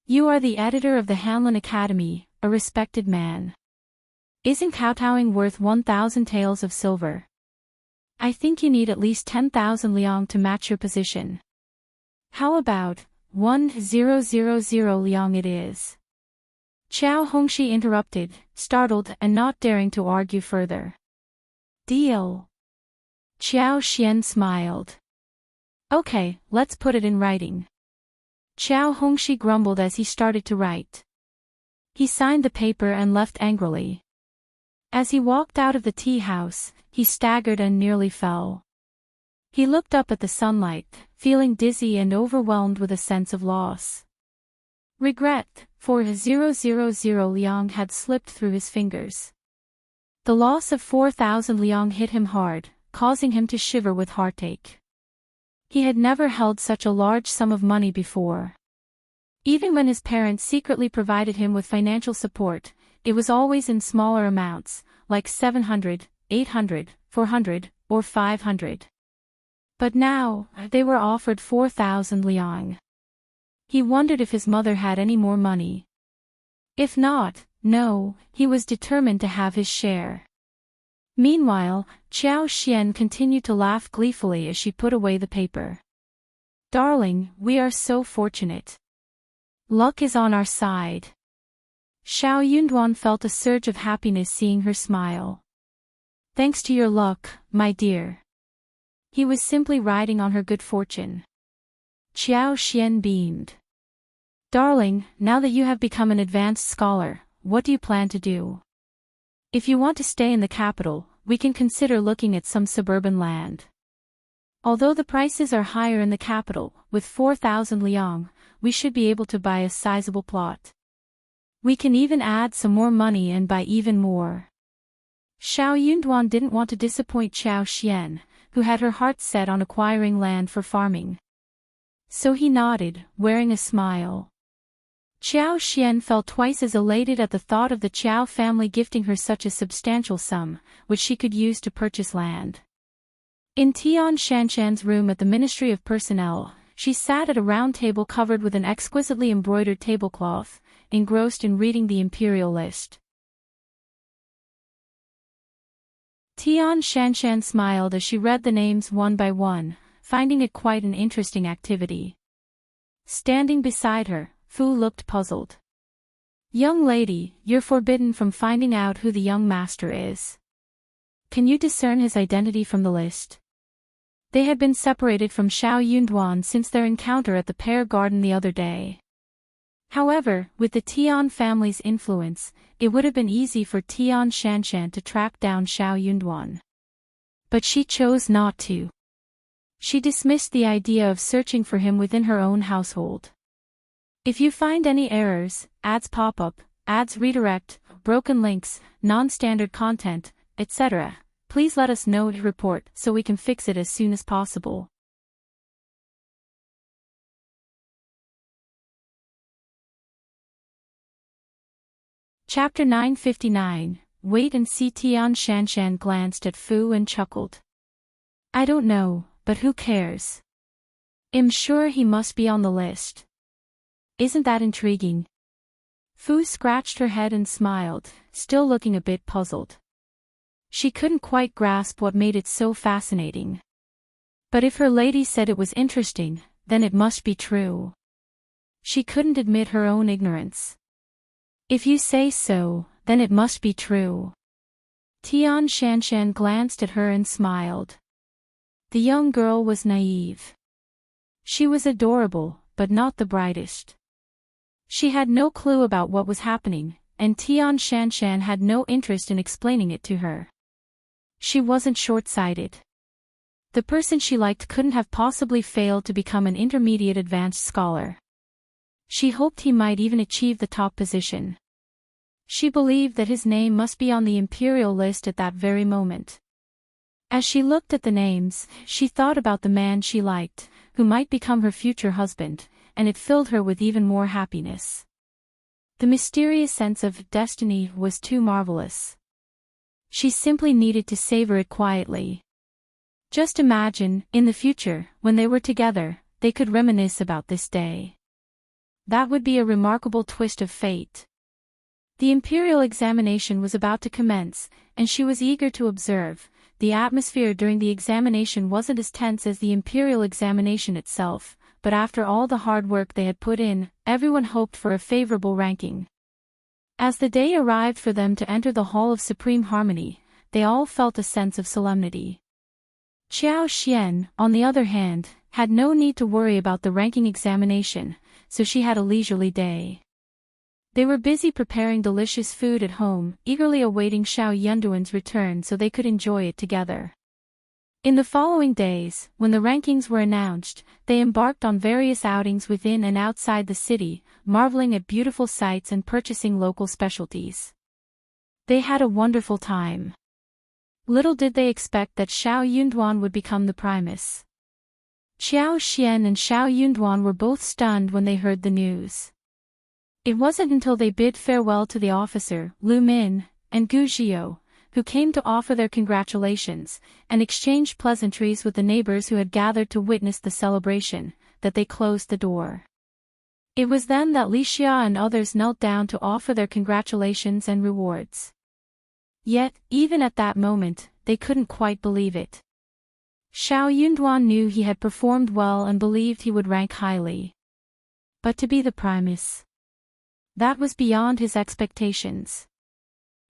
You are the editor of the Hanlin Academy, a respected man. Isn't kowtowing worth 1,000 taels of silver? I think you need at least 10,000 liang to match your position. How about 1,000 liang it is? Qiao Hongxi interrupted, startled and not daring to argue further. Deal. Qiao Xian smiled. Okay, let's put it in writing. Qiao Hongxi grumbled as he started to write. He signed the paper and left angrily. As he walked out of the tea house, he staggered and nearly fell. He looked up at the sunlight, feeling dizzy and overwhelmed with a sense of loss. Regret, for 000 liang had slipped through his fingers. The loss of 4,000 liang hit him hard, causing him to shiver with heartache. He had never held such a large sum of money before. Even when his parents secretly provided him with financial support, it was always in smaller amounts, like 700, 800, 400, or 500. But now, they were offered 4,000 liang. He wondered if his mother had any more money. If not, no, he was determined to have his share. Meanwhile, Qiao Xian continued to laugh gleefully as she put away the paper. Darling, we are so fortunate. Luck is on our side. Xiao Yunduan felt a surge of happiness seeing her smile. Thanks to your luck, my dear. He was simply riding on her good fortune. Qiao Xian beamed. Darling, now that you have become an advanced scholar, what do you plan to do? If you want to stay in the capital, we can consider looking at some suburban land. Although the prices are higher in the capital, with 4,000 liang, we should be able to buy a sizable plot. We can even add some more money and buy even more. Xiao Yunduan didn't want to disappoint Qiao Xian, who had her heart set on acquiring land for farming. So he nodded, wearing a smile. Qiao Xian felt twice as elated at the thought of the Qiao family gifting her such a substantial sum, which she could use to purchase land. In Tian Shanshan's room at the Ministry of Personnel, she sat at a round table covered with an exquisitely embroidered tablecloth, engrossed in reading the imperial list. Tian Shanshan smiled as she read the names one by one, finding it quite an interesting activity. Standing beside her, Fu looked puzzled. Young lady, you're forbidden from finding out who the young master is. Can you discern his identity from the list? They had been separated from Xiao Yunduan since their encounter at the pear garden the other day. However, with the Tian family's influence, it would have been easy for Tian Shanshan to track down Xiao Yunduan. But she chose not to. She dismissed the idea of searching for him within her own household. If you find any errors, ads pop up, ads redirect, broken links, non-standard content, etc., please let us know to report so we can fix it as soon as possible. Chapter 959, Wait and see. Tian Shanshan glanced at Fu and chuckled. I don't know, but who cares? I'm sure he must be on the list. Isn't that intriguing? Fu scratched her head and smiled, still looking a bit puzzled. She couldn't quite grasp what made it so fascinating. But if her lady said it was interesting, then it must be true. She couldn't admit her own ignorance. If you say so, then it must be true. Tian Shanshan glanced at her and smiled. The young girl was naive. She was adorable, but not the brightest. She had no clue about what was happening, and Tian Shanshan had no interest in explaining it to her. She wasn't short-sighted. The person she liked couldn't have possibly failed to become an intermediate advanced scholar. She hoped he might even achieve the top position. She believed that his name must be on the imperial list at that very moment. As she looked at the names, she thought about the man she liked, who might become her future husband, and it filled her with even more happiness. The mysterious sense of destiny was too marvelous. She simply needed to savor it quietly. Just imagine, in the future, when they were together, they could reminisce about this day. That would be a remarkable twist of fate. The imperial examination was about to commence, and she was eager to observe. The atmosphere during the examination wasn't as tense as the imperial examination itself, but after all the hard work they had put in, everyone hoped for a favorable ranking. As the day arrived for them to enter the Hall of Supreme Harmony, they all felt a sense of solemnity. Qiao Xian, on the other hand, had no need to worry about the ranking examination, so she had a leisurely day. They were busy preparing delicious food at home, eagerly awaiting Xiao Yunduan's return so they could enjoy it together. In the following days, when the rankings were announced, they embarked on various outings within and outside the city, marveling at beautiful sights and purchasing local specialties. They had a wonderful time. Little did they expect that Xiao Yunduan would become the primus. Qiao Xian and Xiao Yunduan were both stunned when they heard the news. It wasn't until they bid farewell to the officer, Lu Min, and Gu Zhio, who came to offer their congratulations, and exchanged pleasantries with the neighbors who had gathered to witness the celebration, that they closed the door. It was then that Li Xia and others knelt down to offer their congratulations and rewards. Yet, even at that moment, they couldn't quite believe it. Xiao Yunduan knew he had performed well and believed he would rank highly. But to be the primus, that was beyond his expectations.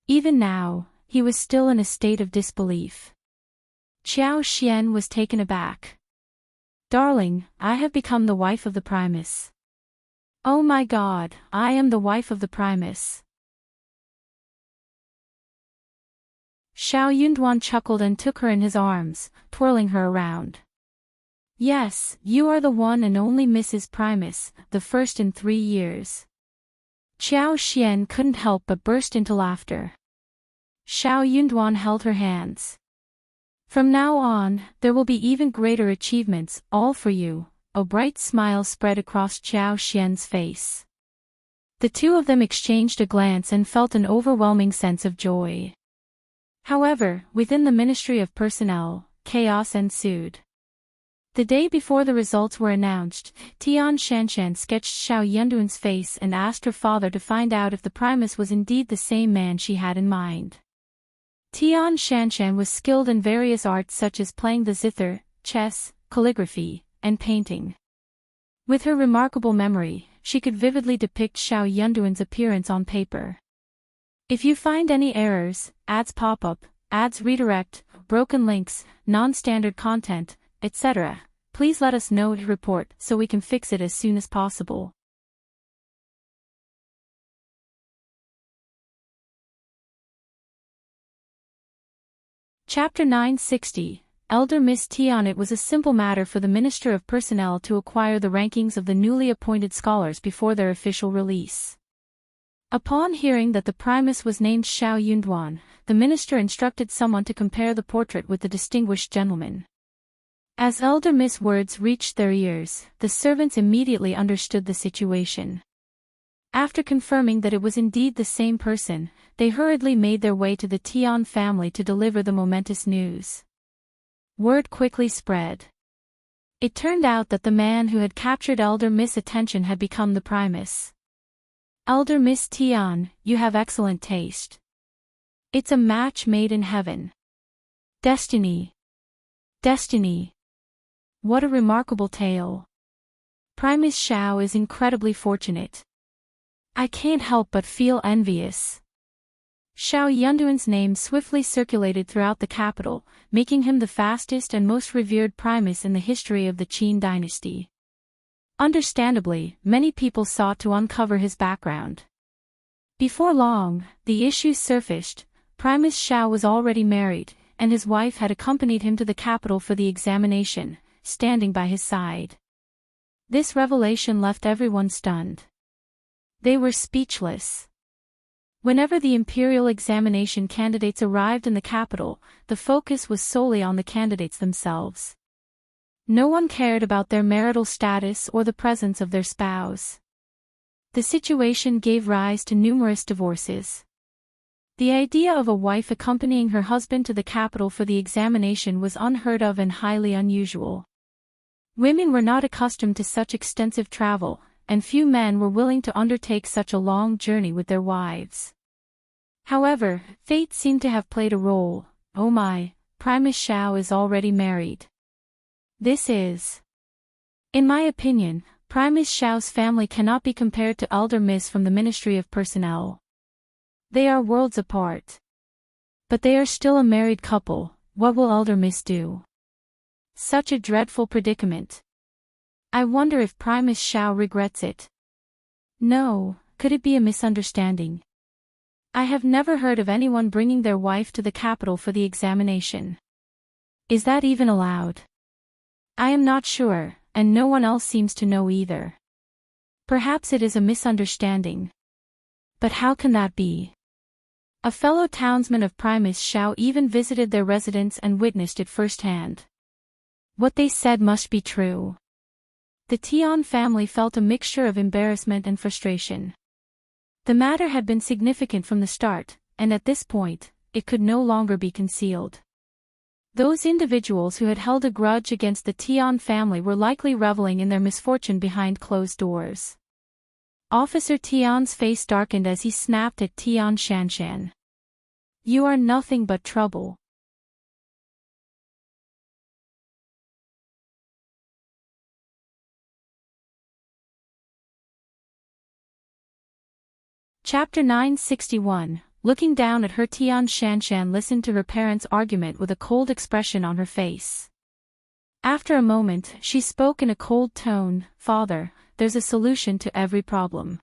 Even now, he was still in a state of disbelief. Qiao Xian was taken aback. "Darling, I have become the wife of the primus." "Oh my God, I am the wife of the primus." Xiao Yunduan chuckled and took her in his arms, twirling her around. "Yes, you are the one and only Mrs. Primus, the first in 3 years. Qiao Xian couldn't help but burst into laughter. Xiao Yunduan held her hands. "From now on, there will be even greater achievements, all for you." A bright smile spread across Qiao Xian's face. The two of them exchanged a glance and felt an overwhelming sense of joy. However, within the Ministry of Personnel, chaos ensued. The day before the results were announced, Tian Shanshan sketched Xiao Yunduan's face and asked her father to find out if the primus was indeed the same man she had in mind. Tian Shanshan was skilled in various arts such as playing the zither, chess, calligraphy, and painting. With her remarkable memory, she could vividly depict Xiao Yunduan's appearance on paper. If you find any errors, ads pop up, ads redirect, broken links, non-standard content, etc., please let us know to report so we can fix it as soon as possible. Chapter 960, Elder Miss Tian. It was a simple matter for the Minister of Personnel to acquire the rankings of the newly appointed scholars before their official release. Upon hearing that the primus was named Xiao Yunduan, the minister instructed someone to compare the portrait with the distinguished gentleman. As Elder Miss' words reached their ears, the servants immediately understood the situation. After confirming that it was indeed the same person, they hurriedly made their way to the Tian family to deliver the momentous news. Word quickly spread. It turned out that the man who had captured Elder Miss' attention had become the primus. "Elder Miss Tian, you have excellent taste. It's a match made in heaven. Destiny. Destiny. What a remarkable tale. Primus Xiao is incredibly fortunate. I can't help but feel envious." Xiao Yunduan's name swiftly circulated throughout the capital, making him the fastest and most revered primus in the history of the Qin dynasty. Understandably, many people sought to uncover his background. Before long, the issue surfaced. Primus Xiao was already married, and his wife had accompanied him to the capital for the examination, standing by his side. This revelation left everyone stunned. They were speechless. Whenever the imperial examination candidates arrived in the capital, the focus was solely on the candidates themselves. No one cared about their marital status or the presence of their spouse. The situation gave rise to numerous divorces. The idea of a wife accompanying her husband to the capital for the examination was unheard of and highly unusual. Women were not accustomed to such extensive travel, and few men were willing to undertake such a long journey with their wives. However, fate seemed to have played a role. Oh my, Primus Qiao is already married. This is. In my opinion, Primus Qiao's family cannot be compared to Elder Miss from the Ministry of Personnel. They are worlds apart. But they are still a married couple. What will Elder Miss do? Such a dreadful predicament. I wonder if Primus Qiao regrets it. No, could it be a misunderstanding? I have never heard of anyone bringing their wife to the capital for the examination. Is that even allowed? I am not sure, and no one else seems to know either. Perhaps it is a misunderstanding. But how can that be? A fellow townsman of Primus Qiao even visited their residence and witnessed it firsthand. What they said must be true. The Tian family felt a mixture of embarrassment and frustration. The matter had been significant from the start, and at this point, it could no longer be concealed. Those individuals who had held a grudge against the Tian family were likely reveling in their misfortune behind closed doors. Officer Tian's face darkened as he snapped at Tian Shanshan. You are nothing but trouble. Chapter 961. Looking down at her, Tian Shanshan listened to her parents' argument with a cold expression on her face. After a moment, she spoke in a cold tone, Father, there's a solution to every problem.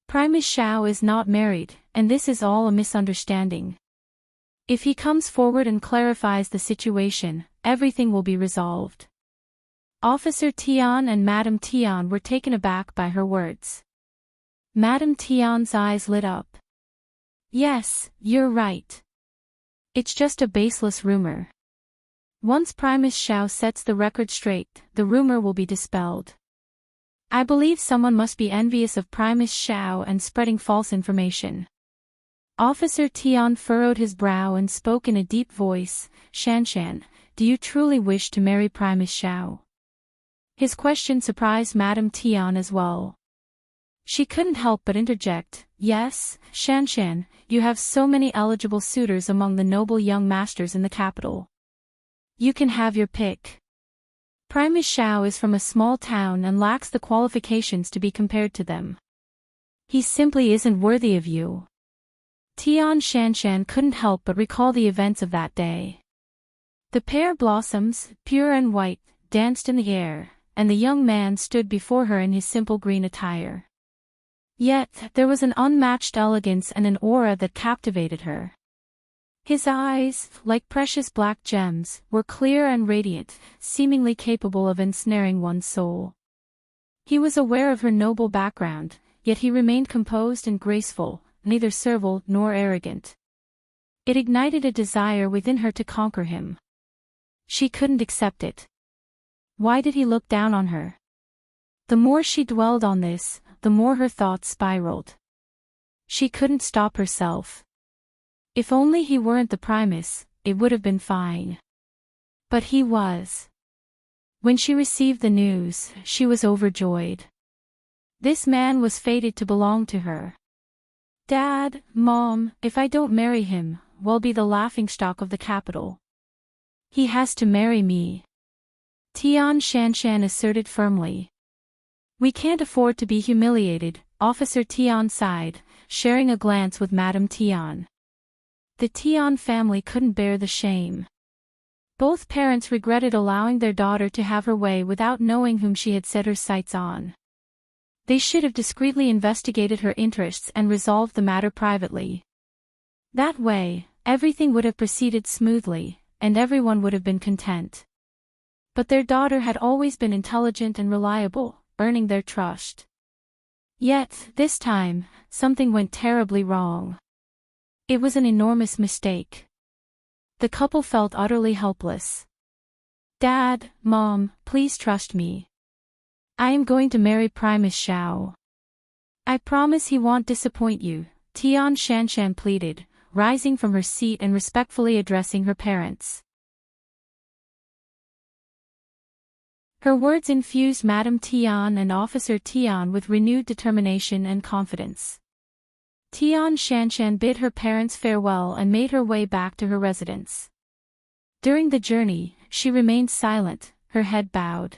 Primus Qiao is not married, and this is all a misunderstanding. If he comes forward and clarifies the situation, everything will be resolved. Officer Tian and Madame Tian were taken aback by her words. Madame Tian's eyes lit up. Yes, you're right. It's just a baseless rumor. Once Primus Qiao sets the record straight, the rumor will be dispelled. I believe someone must be envious of Primus Qiao and spreading false information. Officer Tian furrowed his brow and spoke in a deep voice, Shanshan, do you truly wish to marry Primus Qiao? His question surprised Madame Tian as well. She couldn't help but interject, Yes, Shanshan, you have so many eligible suitors among the noble young masters in the capital. You can have your pick. Primus Qiao is from a small town and lacks the qualifications to be compared to them. He simply isn't worthy of you. Tian Shanshan couldn't help but recall the events of that day. The pear blossoms, pure and white, danced in the air, and the young man stood before her in his simple green attire. Yet, there was an unmatched elegance and an aura that captivated her. His eyes, like precious black gems, were clear and radiant, seemingly capable of ensnaring one's soul. He was aware of her noble background, yet he remained composed and graceful, neither servile nor arrogant. It ignited a desire within her to conquer him. She couldn't accept it. Why did he look down on her? The more she dwelled on this, the more her thoughts spiraled. She couldn't stop herself. If only he weren't the Primus, it would have been fine. But he was. When she received the news, she was overjoyed. This man was fated to belong to her. Dad, Mom, if I don't marry him, we'll be the laughingstock of the capital. He has to marry me. Tian Shanshan asserted firmly. We can't afford to be humiliated, Officer Tian sighed, sharing a glance with Madame Tian. The Tian family couldn't bear the shame. Both parents regretted allowing their daughter to have her way without knowing whom she had set her sights on. They should have discreetly investigated her interests and resolved the matter privately. That way, everything would have proceeded smoothly, and everyone would have been content. But their daughter had always been intelligent and reliable, earning their trust. Yet, this time, something went terribly wrong. It was an enormous mistake. The couple felt utterly helpless. Dad, Mom, please trust me. I am going to marry Primus Qiao. I promise he won't disappoint you, Tian Shanshan pleaded, rising from her seat and respectfully addressing her parents. Her words infused Madame Tian and Officer Tian with renewed determination and confidence. Tian Shanshan bid her parents farewell and made her way back to her residence. During the journey, she remained silent, her head bowed.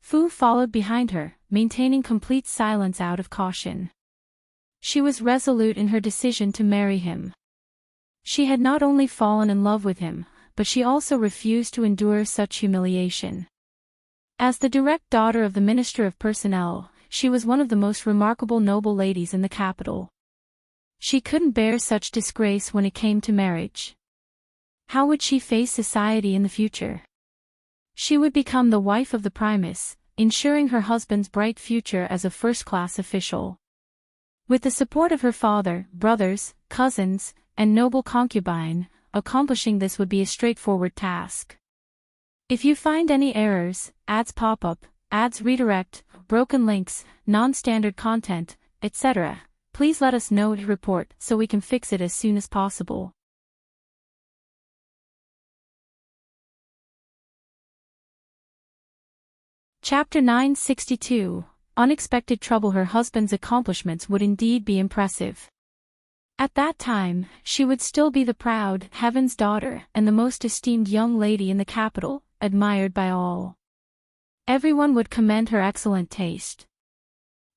Fu followed behind her, maintaining complete silence out of caution. She was resolute in her decision to marry him. She had not only fallen in love with him, but she also refused to endure such humiliation. As the direct daughter of the Minister of Personnel, she was one of the most remarkable noble ladies in the capital. She couldn't bear such disgrace when it came to marriage. How would she face society in the future? She would become the wife of the Primus, ensuring her husband's bright future as a first-class official. With the support of her father, brothers, cousins, and noble concubine, accomplishing this would be a straightforward task. If you find any errors, ads pop up, ads redirect, broken links, non-standard content, etc., please let us know to report so we can fix it as soon as possible. Chapter 962, Unexpected Trouble. Her husband's accomplishments would indeed be impressive. At that time, she would still be the proud, heaven's daughter and the most esteemed young lady in the capital, admired by all. Everyone would commend her excellent taste.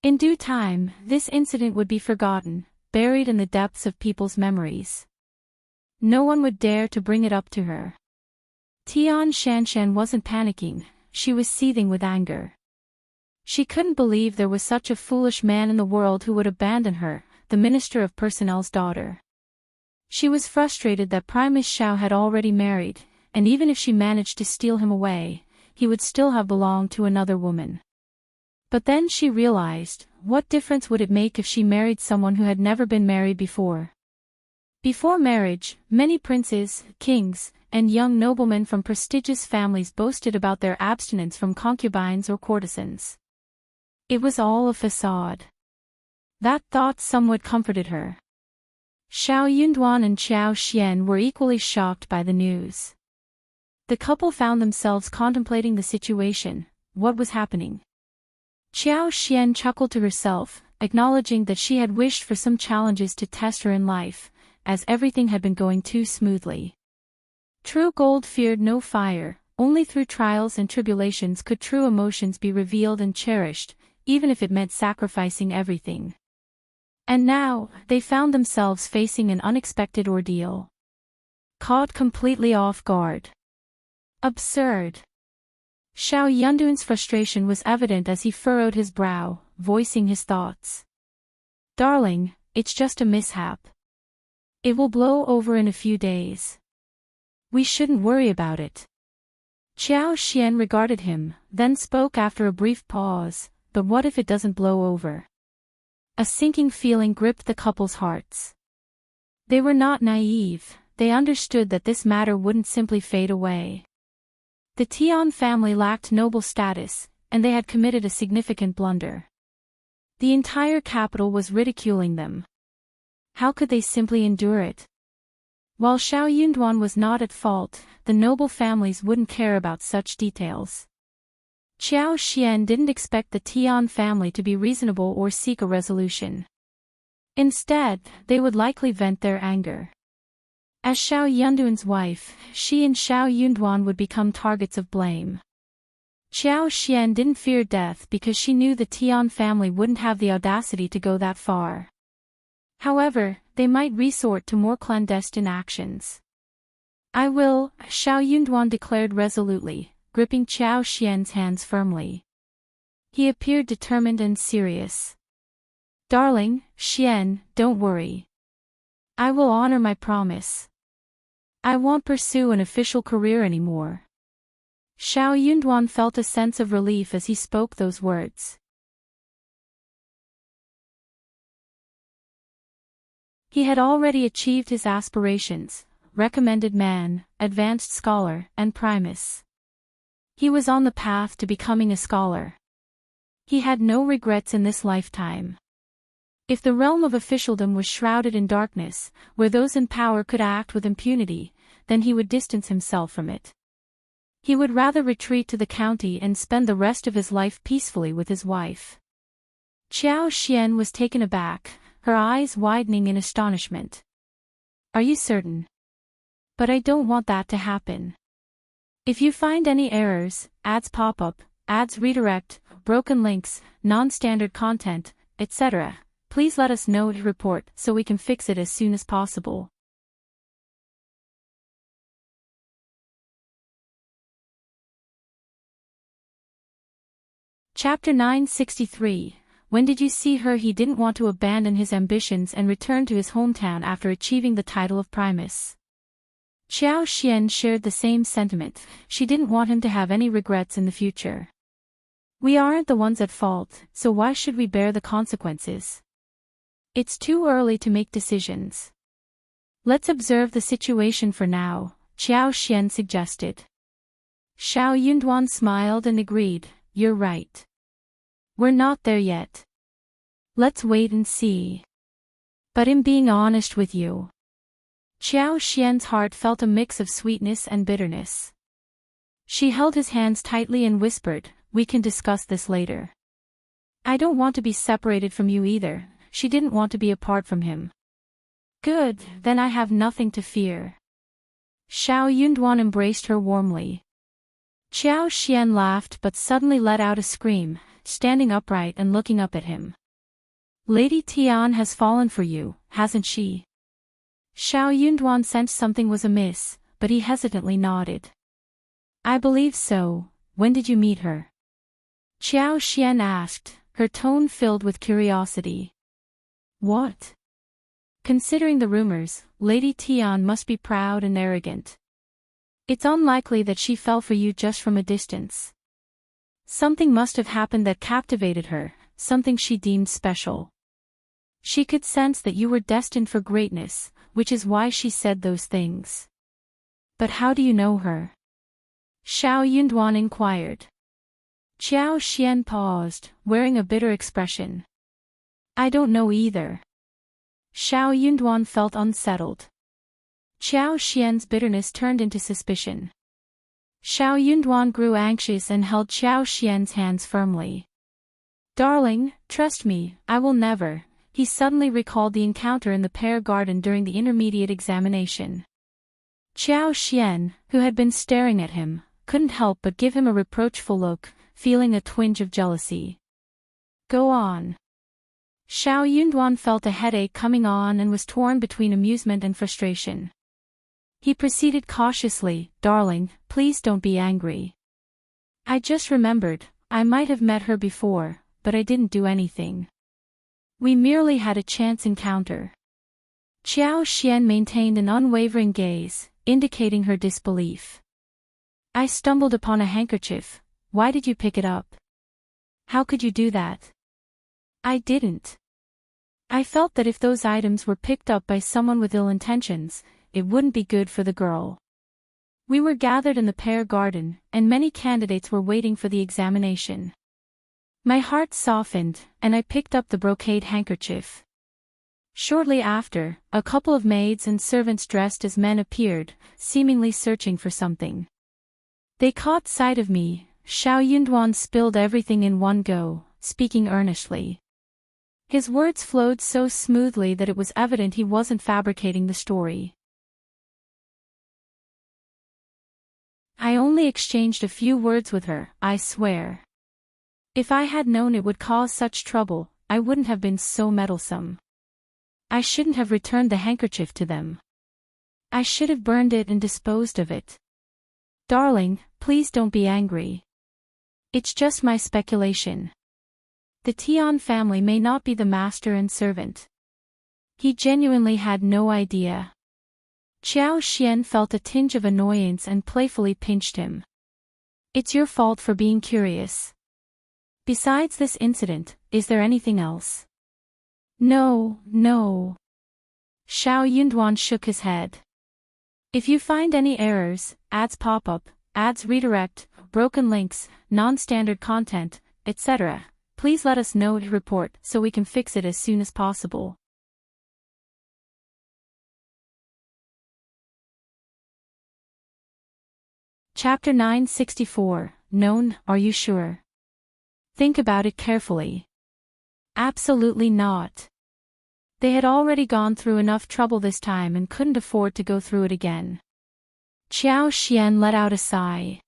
In due time, this incident would be forgotten, buried in the depths of people's memories. No one would dare to bring it up to her. Tian Shanshan wasn't panicking, she was seething with anger. She couldn't believe there was such a foolish man in the world who would abandon her, the Minister of Personnel's daughter. She was frustrated that Primus Qiao had already married, and even if she managed to steal him away, he would still have belonged to another woman. But then she realized, what difference would it make if she married someone who had never been married before? Before marriage, many princes, kings, and young noblemen from prestigious families boasted about their abstinence from concubines or courtesans. It was all a facade. That thought somewhat comforted her. Xiao Yunduan and Qiao Xian were equally shocked by the news. The couple found themselves contemplating the situation, what was happening. Qiao Xian chuckled to herself, acknowledging that she had wished for some challenges to test her in life, as everything had been going too smoothly. True gold feared no fire, only through trials and tribulations could true emotions be revealed and cherished, even if it meant sacrificing everything. And now, they found themselves facing an unexpected ordeal. Caught completely off guard. Absurd. Xiao Yunduan's frustration was evident as he furrowed his brow, voicing his thoughts. Darling, it's just a mishap. It will blow over in a few days. We shouldn't worry about it. Qiao Xian regarded him, then spoke after a brief pause, but what if it doesn't blow over? A sinking feeling gripped the couple's hearts. They were not naive, they understood that this matter wouldn't simply fade away. The Tian family lacked noble status, and they had committed a significant blunder. The entire capital was ridiculing them. How could they simply endure it? While Xiao Yunduan was not at fault, the noble families wouldn't care about such details. Qiao Xian didn't expect the Tian family to be reasonable or seek a resolution. Instead, they would likely vent their anger. As Xiao Yunduan's wife, she and Xiao Yunduan would become targets of blame. Qiao Xian didn't fear death because she knew the Tian family wouldn't have the audacity to go that far. However, they might resort to more clandestine actions. I will, Xiao Yunduan declared resolutely, gripping Qiao Xian's hands firmly. He appeared determined and serious. Darling, Xian, don't worry. I will honor my promise. I won't pursue an official career anymore. Xiao Yunduan felt a sense of relief as he spoke those words. He had already achieved his aspirations, recommended man, advanced scholar, and primus. He was on the path to becoming a scholar. He had no regrets in this lifetime. If the realm of officialdom was shrouded in darkness, where those in power could act with impunity, then he would distance himself from it. He would rather retreat to the county and spend the rest of his life peacefully with his wife. Qiao Xian was taken aback, her eyes widening in astonishment. Are you certain? But I don't want that to happen. If you find any errors, ads pop up, ads redirect, broken links, non-standard content, etc., please let us know to report so we can fix it as soon as possible. Chapter 963. When did you see her? He didn't want to abandon his ambitions and return to his hometown after achieving the title of Primus. Qiao Xian shared the same sentiment. She didn't want him to have any regrets in the future. We aren't the ones at fault, so why should we bear the consequences? It's too early to make decisions. Let's observe the situation for now, Qiao Xian suggested. Xiao Yunduan smiled and agreed, you're right. We're not there yet. Let's wait and see. But I'm being honest with you. Qiao Xian's heart felt a mix of sweetness and bitterness. She held his hands tightly and whispered, we can discuss this later. I don't want to be separated from you either. She didn't want to be apart from him. Good, then I have nothing to fear. Xiao Yunduan embraced her warmly. Qiao Xian laughed but suddenly let out a scream, standing upright and looking up at him. Lady Tian has fallen for you, hasn't she? Xiao Yunduan sensed something was amiss, but he hesitantly nodded. I believe so. When did you meet her? Qiao Xian asked, her tone filled with curiosity. What? Considering the rumors, Lady Tian must be proud and arrogant. It's unlikely that she fell for you just from a distance. Something must have happened that captivated her, something she deemed special. She could sense that you were destined for greatness, which is why she said those things. But how do you know her? Xiao Yunduan inquired. Qiao Xian paused, wearing a bitter expression. I don't know either. Xiao Yunduan felt unsettled. Qiao Xian's bitterness turned into suspicion. Xiao Yunduan grew anxious and held Qiao Xian's hands firmly. Darling, trust me, I will never. He suddenly recalled the encounter in the pear garden during the intermediate examination. Qiao Xian, who had been staring at him, couldn't help but give him a reproachful look, feeling a twinge of jealousy. Go on. Xiao Yunduan felt a headache coming on and was torn between amusement and frustration. He proceeded cautiously, darling, please don't be angry. I just remembered, I might have met her before, but I didn't do anything. We merely had a chance encounter. Qiao Xian maintained an unwavering gaze, indicating her disbelief. I stumbled upon a handkerchief. Why did you pick it up? How could you do that? I didn't. I felt that if those items were picked up by someone with ill intentions, it wouldn't be good for the girl. We were gathered in the pear garden, and many candidates were waiting for the examination. My heart softened, and I picked up the brocade handkerchief. Shortly after, a couple of maids and servants dressed as men appeared, seemingly searching for something. They caught sight of me. Xiao Yunduan spilled everything in one go, speaking earnestly. His words flowed so smoothly that it was evident he wasn't fabricating the story. I only exchanged a few words with her, I swear. If I had known it would cause such trouble, I wouldn't have been so meddlesome. I shouldn't have returned the handkerchief to them. I should have burned it and disposed of it. Darling, please don't be angry. It's just my speculation. The Tian family may not be the master and servant. He genuinely had no idea. Qiao Xian felt a tinge of annoyance and playfully pinched him. It's your fault for being curious. Besides this incident, is there anything else? No. Xiao Yunduan shook his head. If you find any errors, ads pop up, ads redirect, broken links, non-standard content, etc., please let us know and report so we can fix it as soon as possible. Chapter 964, Known, are you sure? Think about it carefully. Absolutely not. They had already gone through enough trouble this time and couldn't afford to go through it again. Qiao Xian let out a sigh.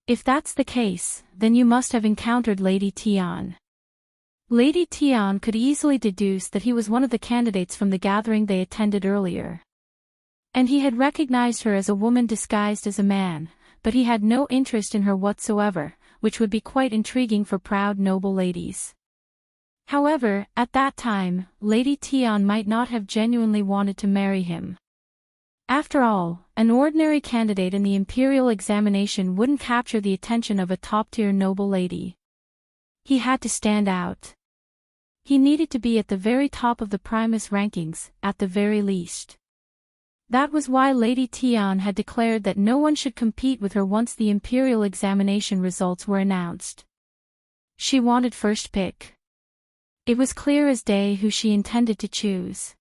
If that's the case, then you must have encountered Lady Tian. Lady Tian could easily deduce that he was one of the candidates from the gathering they attended earlier. And he had recognized her as a woman disguised as a man, but he had no interest in her whatsoever, which would be quite intriguing for proud noble ladies. However, at that time, Lady Tian might not have genuinely wanted to marry him. After all, an ordinary candidate in the imperial examination wouldn't capture the attention of a top-tier noble lady. He had to stand out. He needed to be at the very top of the Primus rankings, at the very least. That was why Lady Tian had declared that no one should compete with her once the imperial examination results were announced. She wanted first pick. It was clear as day who she intended to choose.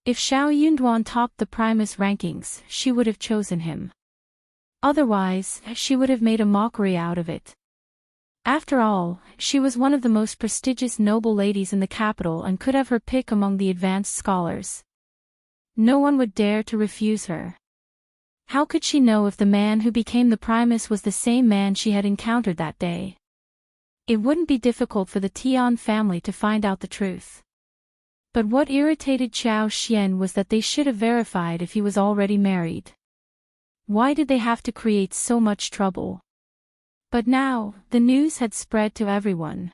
If Xiao Yunduan topped the Primus rankings, she would have chosen him. Otherwise, she would have made a mockery out of it. After all, she was one of the most prestigious noble ladies in the capital and could have her pick among the advanced scholars. No one would dare to refuse her. How could she know if the man who became the Primus was the same man she had encountered that day? It wouldn't be difficult for the Tian family to find out the truth. But what irritated Qiao Xian was that they should have verified if he was already married. Why did they have to create so much trouble? But now, the news had spread to everyone.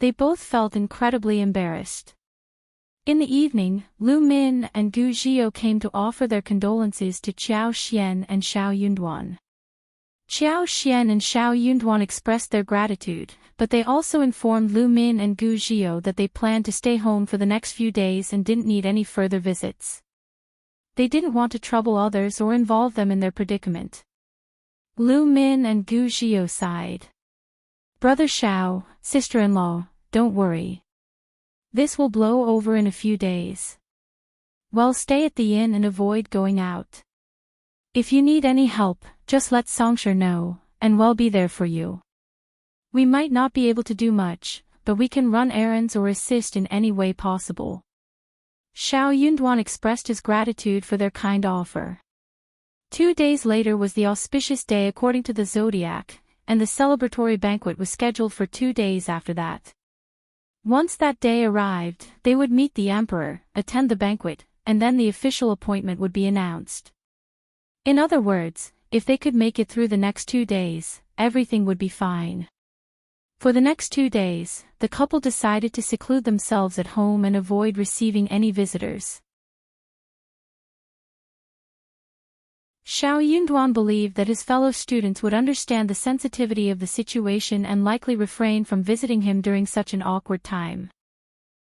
They both felt incredibly embarrassed. In the evening, Lu Min and Gu Zhio came to offer their condolences to Qiao Xian and Xiao Yunduan. Qiao Xian and Xiao Yunduan expressed their gratitude, but they also informed Lu Min and Gu Zhio that they planned to stay home for the next few days and didn't need any further visits. They didn't want to trouble others or involve them in their predicament. Lu Min and Gu Zhio sighed. Brother Xiao, sister-in-law, don't worry. This will blow over in a few days. Well, stay at the inn and avoid going out. If you need any help, just let Songsher know, and we'll be there for you. We might not be able to do much, but we can run errands or assist in any way possible. Xiao Yunduan expressed his gratitude for their kind offer. 2 days later was the auspicious day according to the zodiac, and the celebratory banquet was scheduled for 2 days after that. Once that day arrived, they would meet the emperor, attend the banquet, and then the official appointment would be announced. In other words, if they could make it through the next 2 days, everything would be fine. For the next 2 days, the couple decided to seclude themselves at home and avoid receiving any visitors. Xiao Yunduan believed that his fellow students would understand the sensitivity of the situation and likely refrain from visiting him during such an awkward time.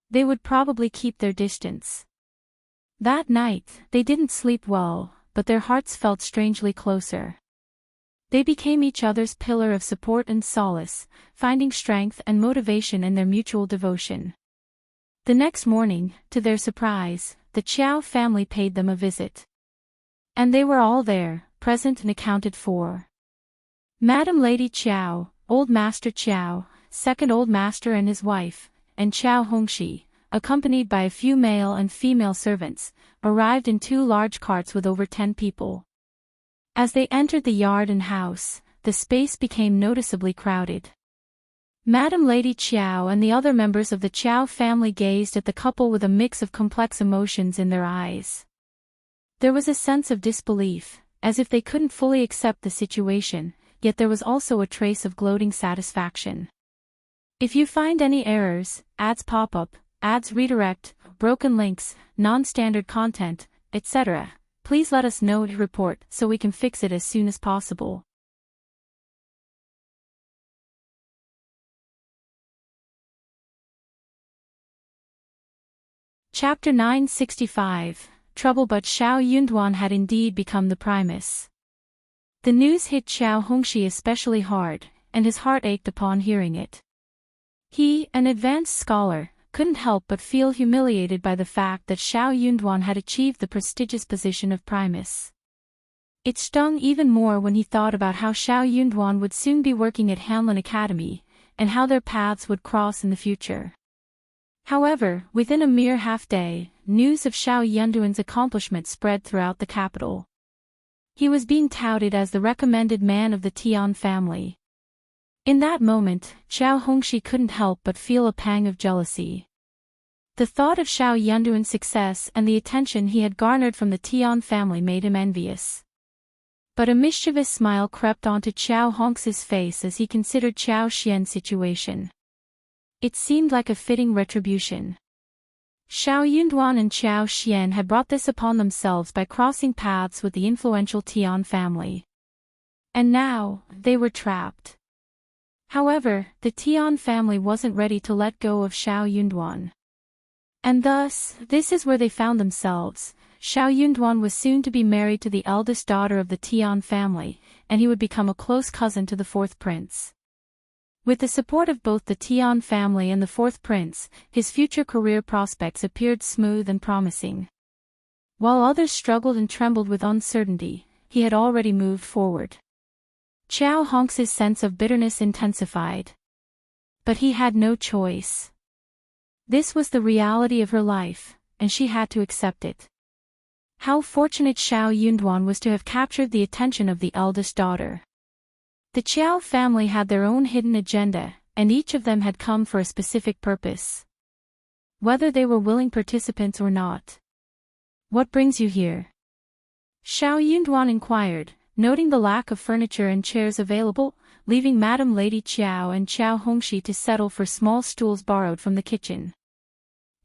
They would probably keep their distance. That night, they didn't sleep well, but their hearts felt strangely closer. They became each other's pillar of support and solace, finding strength and motivation in their mutual devotion. The next morning, to their surprise, the Qiao family paid them a visit. And they were all there, present and accounted for. Madam Lady Qiao, Old Master Qiao, Second Old Master and his wife, and Qiao Hongxi, accompanied by a few male and female servants, arrived in 2 large carts with over 10 people. As they entered the yard and house, the space became noticeably crowded. Madam Lady Qiao and the other members of the Qiao family gazed at the couple with a mix of complex emotions in their eyes. There was a sense of disbelief, as if they couldn't fully accept the situation, yet there was also a trace of gloating satisfaction. If you find any errors, ads pop up, ads redirect, broken links, non-standard content, etc., please let us know and report so we can fix it as soon as possible. Chapter 965, Trouble. But Xiao Yunduan had indeed become the Primus. The news hit Qiao Hongxi especially hard, and his heart ached upon hearing it. He, an advanced scholar, couldn't help but feel humiliated by the fact that Xiao Yunduan had achieved the prestigious position of primus. It stung even more when he thought about how Xiao Yunduan would soon be working at Hanlin Academy, and how their paths would cross in the future. However, within a mere half-day, news of Xiao Yunduan's accomplishment spread throughout the capital. He was being touted as the recommended man of the Tian family. In that moment, Hongxi couldn't help but feel a pang of jealousy. The thought of Xiao Yunduan's success and the attention he had garnered from the Tian family made him envious. But a mischievous smile crept onto Hongxi's face as he considered Qiao Xian's situation. It seemed like a fitting retribution. Xiao Yunduan and Qiao Xian had brought this upon themselves by crossing paths with the influential Tian family. And now, they were trapped. However, the Tian family wasn't ready to let go of Xiao Yunduan. And thus, this is where they found themselves. Xiao Yunduan was soon to be married to the eldest daughter of the Tian family, and he would become a close cousin to the fourth prince. With the support of both the Tian family and the fourth prince, his future career prospects appeared smooth and promising. While others struggled and trembled with uncertainty, he had already moved forward. Hongxi's sense of bitterness intensified. But he had no choice. This was the reality of her life, and she had to accept it. How fortunate Xiao Yunduan was to have captured the attention of the eldest daughter. The Qiao family had their own hidden agenda, and each of them had come for a specific purpose. Whether they were willing participants or not. "What brings you here?" Xiao Yunduan inquired, noting the lack of furniture and chairs available, leaving Madam Lady Qiao and Hongxi to settle for small stools borrowed from the kitchen.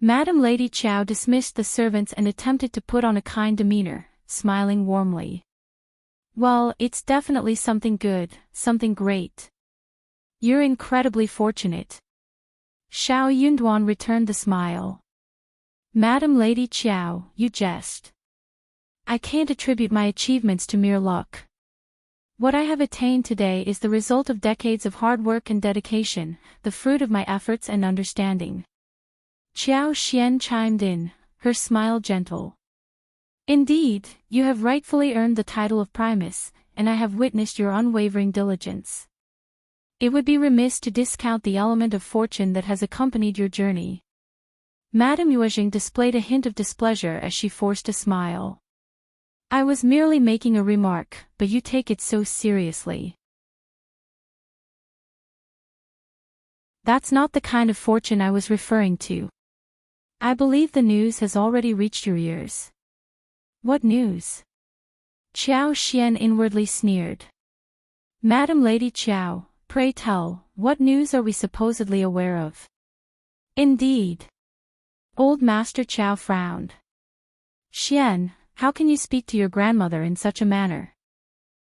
Madam Lady Qiao dismissed the servants and attempted to put on a kind demeanor, smiling warmly. "Well, it's definitely something good, something great. You're incredibly fortunate." Xiao Yunduan returned the smile. "Madam Lady Qiao, you jest. I can't attribute my achievements to mere luck. What I have attained today is the result of decades of hard work and dedication, the fruit of my efforts and understanding." Qiao Xian chimed in, her smile gentle. "Indeed, you have rightfully earned the title of primus, and I have witnessed your unwavering diligence. It would be remiss to discount the element of fortune that has accompanied your journey." Madame Yuejing displayed a hint of displeasure as she forced a smile. "I was merely making a remark, but you take it so seriously." "That's not the kind of fortune I was referring to. I believe the news has already reached your ears." "What news?" Qiao Xian inwardly sneered. "Madam Lady Qiao, pray tell, what news are we supposedly aware of?" "Indeed." Old Master Qiao frowned. "Xian, how can you speak to your grandmother in such a manner?"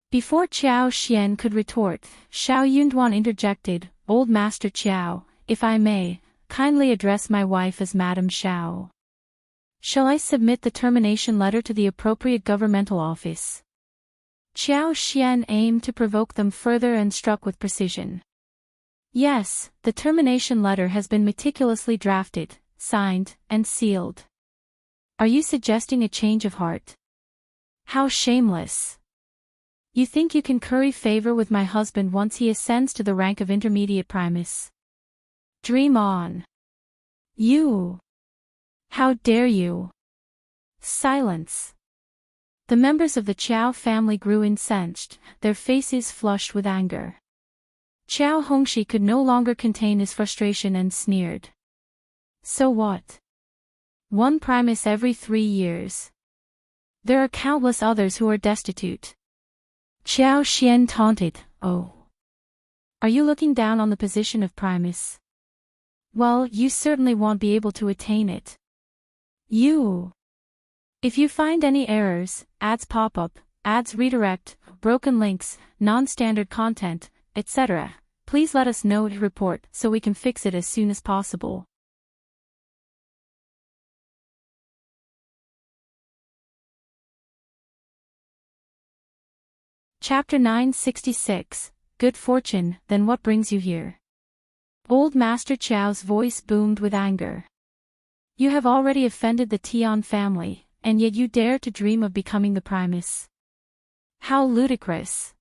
Before Qiao Xian could retort, Xiao Yunduan interjected, "Old Master Qiao, if I may, kindly address my wife as Madam Xiao. Shall I submit the termination letter to the appropriate governmental office?" Qiao Xian aimed to provoke them further and struck with precision. "Yes, the termination letter has been meticulously drafted, signed, and sealed." "Are you suggesting a change of heart?" "How shameless. You think you can curry favor with my husband once he ascends to the rank of intermediate primus? Dream on. You! How dare you!" Silence. The members of the Qiao family grew incensed, their faces flushed with anger. Hongxi could no longer contain his frustration and sneered. "So what? One primus every 3 years. There are countless others who are destitute." Qiao Xian taunted, "Oh. Are you looking down on the position of primus? Well, you certainly won't be able to attain it. You. If you find any errors, ads pop up, ads redirect, broken links, non-standard content, etc., please let us know and report so we can fix it as soon as possible." Chapter 966, Good Fortune, Then What Brings You Here? Old Master Qiao's voice boomed with anger. You have already offended the Tian family, and yet you dare to dream of becoming the primus. How ludicrous.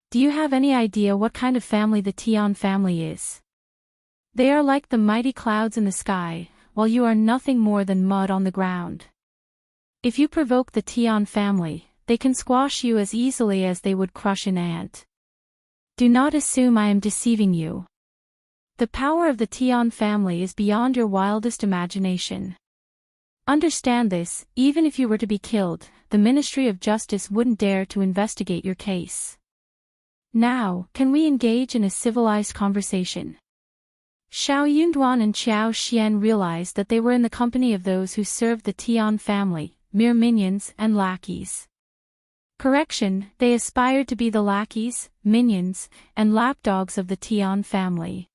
Do you have any idea what kind of family the Tian family is? They are like the mighty clouds in the sky, while you are nothing more than mud on the ground. If you provoke the Tian family, they can squash you as easily as they would crush an ant. Do not assume I am deceiving you. The power of the Tian family is beyond your wildest imagination. Understand this, even if you were to be killed, the Ministry of Justice wouldn't dare to investigate your case. Now, can we engage in a civilized conversation? Xiao Yunduan and Qiao Xian realized that they were in the company of those who served the Tian family, mere minions and lackeys. Correction, they aspired to be the lackeys, minions, and lapdogs of the Tian family.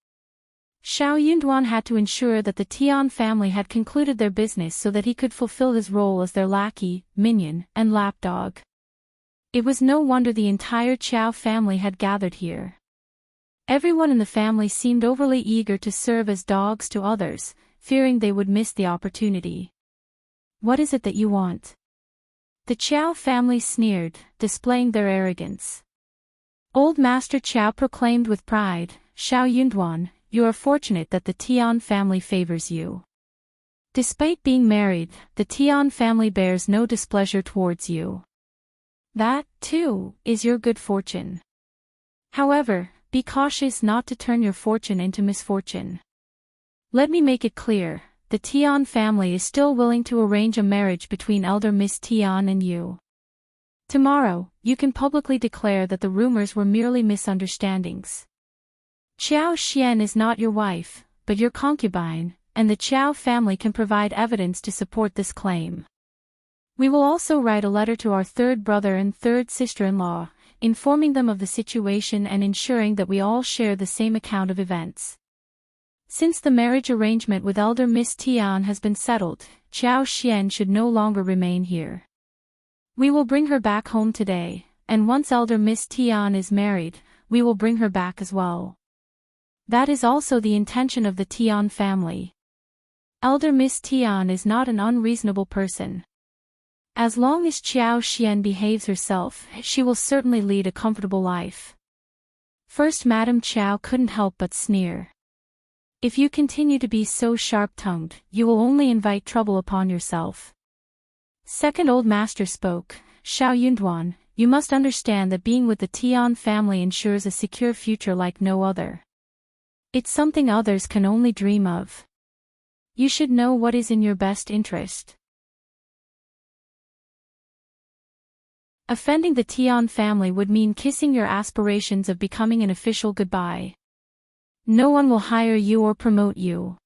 Xiao Yunduan had to ensure that the Tian family had concluded their business so that he could fulfill his role as their lackey, minion, and lapdog. It was no wonder the entire Qiao family had gathered here. Everyone in the family seemed overly eager to serve as dogs to others, fearing they would miss the opportunity. What is it that you want? The Qiao family sneered, displaying their arrogance. Old Master Qiao proclaimed with pride, Xiao Yunduan, you are fortunate that the Tian family favors you. Despite being married, the Tian family bears no displeasure towards you. That, too, is your good fortune. However, be cautious not to turn your fortune into misfortune. Let me make it clear, the Tian family is still willing to arrange a marriage between elder Miss Tian and you. Tomorrow, you can publicly declare that the rumors were merely misunderstandings. Qiao Xian is not your wife, but your concubine, and the Qiao family can provide evidence to support this claim. We will also write a letter to our third brother and third sister-in-law, informing them of the situation and ensuring that we all share the same account of events. Since the marriage arrangement with elder Miss Tian has been settled, Qiao Xian should no longer remain here. We will bring her back home today, and once elder Miss Tian is married, we will bring her back as well. That is also the intention of the Tian family. Elder Miss Tian is not an unreasonable person. As long as Qiao Xian behaves herself, she will certainly lead a comfortable life. First Madame Qiao couldn't help but sneer. If you continue to be so sharp-tongued, you will only invite trouble upon yourself. Second Old Master spoke, Xiao Yunduan, you must understand that being with the Tian family ensures a secure future like no other. It's something others can only dream of. You should know what is in your best interest. Offending the Tian family would mean kissing your aspirations of becoming an official goodbye. No one will hire you or promote you.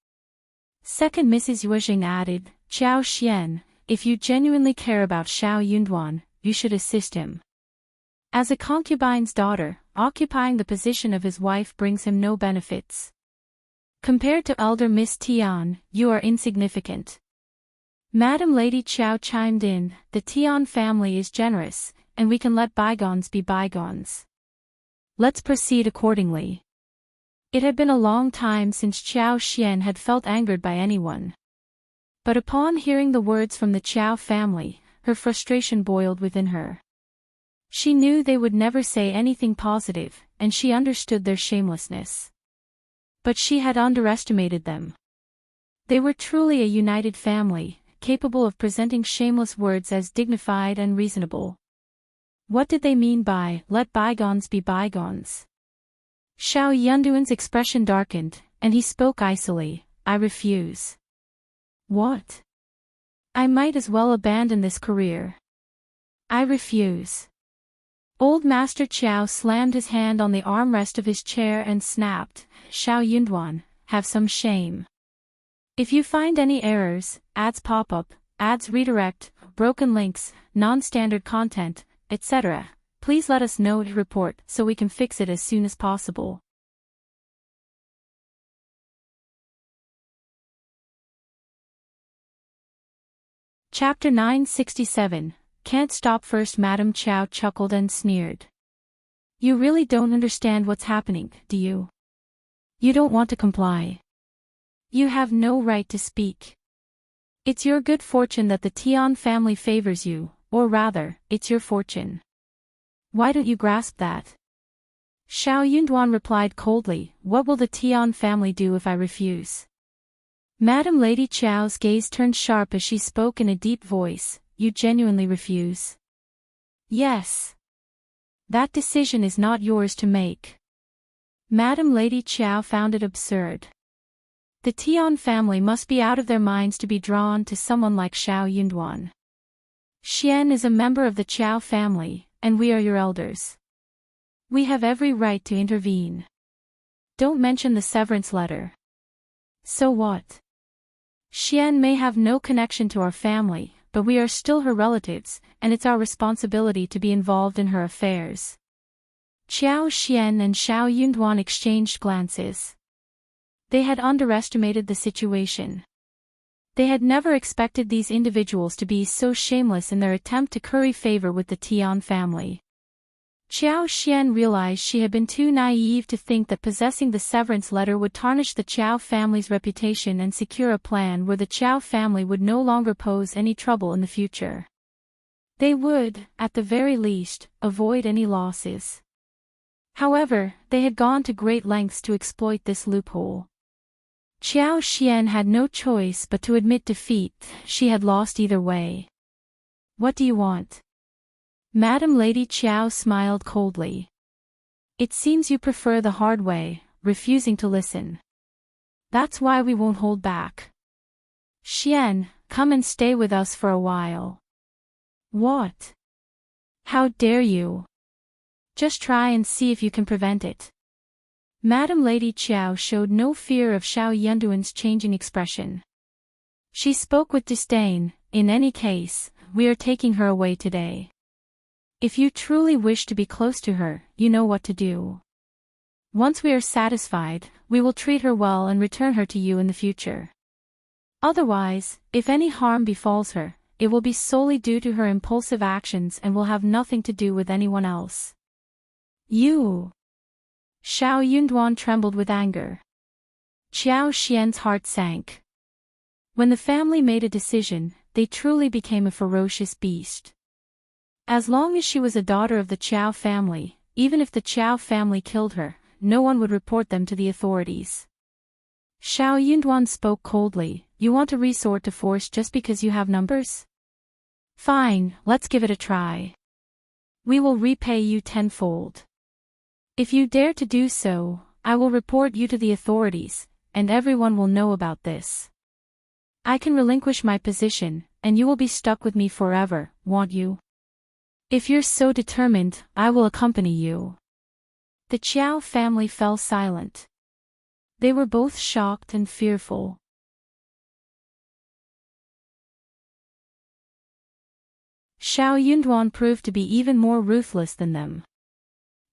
Second Mrs. Yuexing added, Qiao Xian, if you genuinely care about Xiao Yunduan, you should assist him. As a concubine's daughter, occupying the position of his wife brings him no benefits. Compared to elder Miss Tian, you are insignificant. Madam Lady Qiao chimed in, the Tian family is generous, and we can let bygones be bygones. Let's proceed accordingly. It had been a long time since Qiao Xian had felt angered by anyone. But upon hearing the words from the Qiao family, her frustration boiled within her. She knew they would never say anything positive, and she understood their shamelessness. But she had underestimated them. They were truly a united family, capable of presenting shameless words as dignified and reasonable. What did they mean by, let bygones be bygones? Xiao Yunduan's expression darkened, and he spoke icily, I refuse. What? I might as well abandon this career. I refuse. Old Master Qiao slammed his hand on the armrest of his chair and snapped, Xiao Yunduan, have some shame. If you find any errors, ads pop up, ads redirect, broken links, non-standard content, etc., please let us know to report so we can fix it as soon as possible. Chapter 967, Can't Stop. First Madame Qiao chuckled and sneered. You really don't understand what's happening, do you? You don't want to comply. You have no right to speak. It's your good fortune that the Tian family favors you, or rather, it's your fortune. Why don't you grasp that? Xiao Yunduan replied coldly, what will the Tian family do if I refuse? Madam Lady Qiao's gaze turned sharp as she spoke in a deep voice, you genuinely refuse? Yes. That decision is not yours to make. Madam Lady Qiao found it absurd. The Tian family must be out of their minds to be drawn to someone like Xiao Yunduan. Xian is a member of the Qiao family, and we are your elders. We have every right to intervene. Don't mention the severance letter. So what? Xian may have no connection to our family, but we are still her relatives, and it's our responsibility to be involved in her affairs. Qiao Xian and Xiao Yunduan exchanged glances. They had underestimated the situation. They had never expected these individuals to be so shameless in their attempt to curry favor with the Tian family. Qiao Xian realized she had been too naive to think that possessing the severance letter would tarnish the Qiao family's reputation and secure a plan where the Qiao family would no longer pose any trouble in the future. They would, at the very least, avoid any losses. However, they had gone to great lengths to exploit this loophole. Qiao Xian had no choice but to admit defeat. She had lost either way. What do you want? Madam Lady Qiao smiled coldly. It seems you prefer the hard way, refusing to listen. That's why we won't hold back. Xian, come and stay with us for a while. What? How dare you? Just try and see if you can prevent it. Madam Lady Qiao showed no fear of Xiao Yunduan's changing expression. She spoke with disdain, in any case, we are taking her away today. If you truly wish to be close to her, you know what to do. Once we are satisfied, we will treat her well and return her to you in the future. Otherwise, if any harm befalls her, it will be solely due to her impulsive actions and will have nothing to do with anyone else. You! Xiao Yunduan trembled with anger. Qiao Xian's heart sank. When the family made a decision, they truly became a ferocious beast. As long as she was a daughter of the Qiao family, even if the Qiao family killed her, no one would report them to the authorities. Xiao Yunduan spoke coldly, you want to resort to force just because you have numbers? Fine, let's give it a try. We will repay you tenfold. If you dare to do so, I will report you to the authorities, and everyone will know about this. I can relinquish my position, and you will be stuck with me forever, won't you? If you're so determined, I will accompany you. The Qiao family fell silent. They were both shocked and fearful. Xiao Yunduan proved to be even more ruthless than them.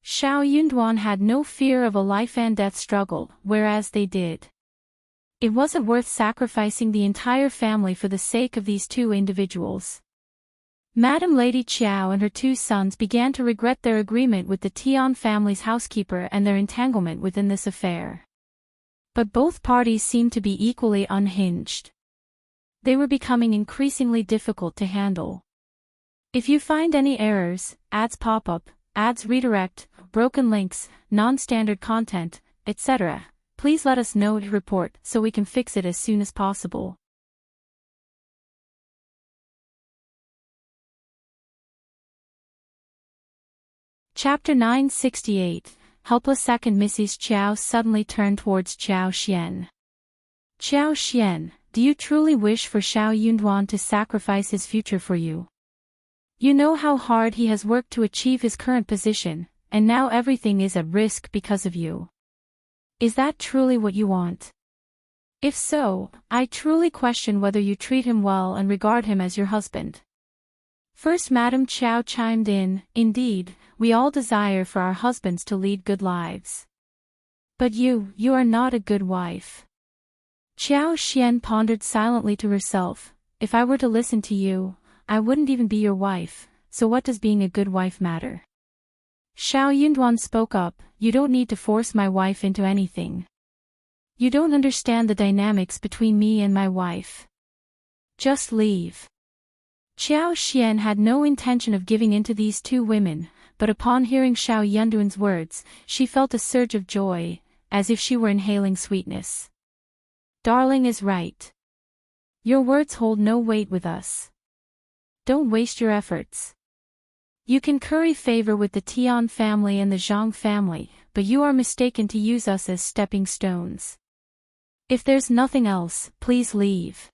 Xiao Yunduan had no fear of a life-and-death struggle, whereas they did. It wasn't worth sacrificing the entire family for the sake of these two individuals. Madam Lady Qiao and her two sons began to regret their agreement with the Tian family's housekeeper and their entanglement within this affair. But both parties seemed to be equally unhinged. They were becoming increasingly difficult to handle. If you find any errors, ads pop up, ads redirect, broken links, non-standard content, etc., please let us know to report so we can fix it as soon as possible. Chapter 968, Helpless. Second. Mrs. Qiao suddenly turned towards Qiao Xian. Qiao Xian, do you truly wish for Xiao Yunduan to sacrifice his future for you? You know how hard he has worked to achieve his current position, and now everything is at risk because of you. Is that truly what you want? If so, I truly question whether you treat him well and regard him as your husband. First, Madam Qiao chimed in, indeed, we all desire for our husbands to lead good lives. But you are not a good wife. Qiao Xian pondered silently to herself, if I were to listen to you, I wouldn't even be your wife, so what does being a good wife matter? Xiao Yunduan spoke up, you don't need to force my wife into anything. You don't understand the dynamics between me and my wife. Just leave. Qiao Xian had no intention of giving in to these two women, but upon hearing Xiao Yunduan's words, she felt a surge of joy, as if she were inhaling sweetness. Darling is right. Your words hold no weight with us. Don't waste your efforts. You can curry favor with the Tian family and the Zhang family, but you are mistaken to use us as stepping stones. If there's nothing else, please leave.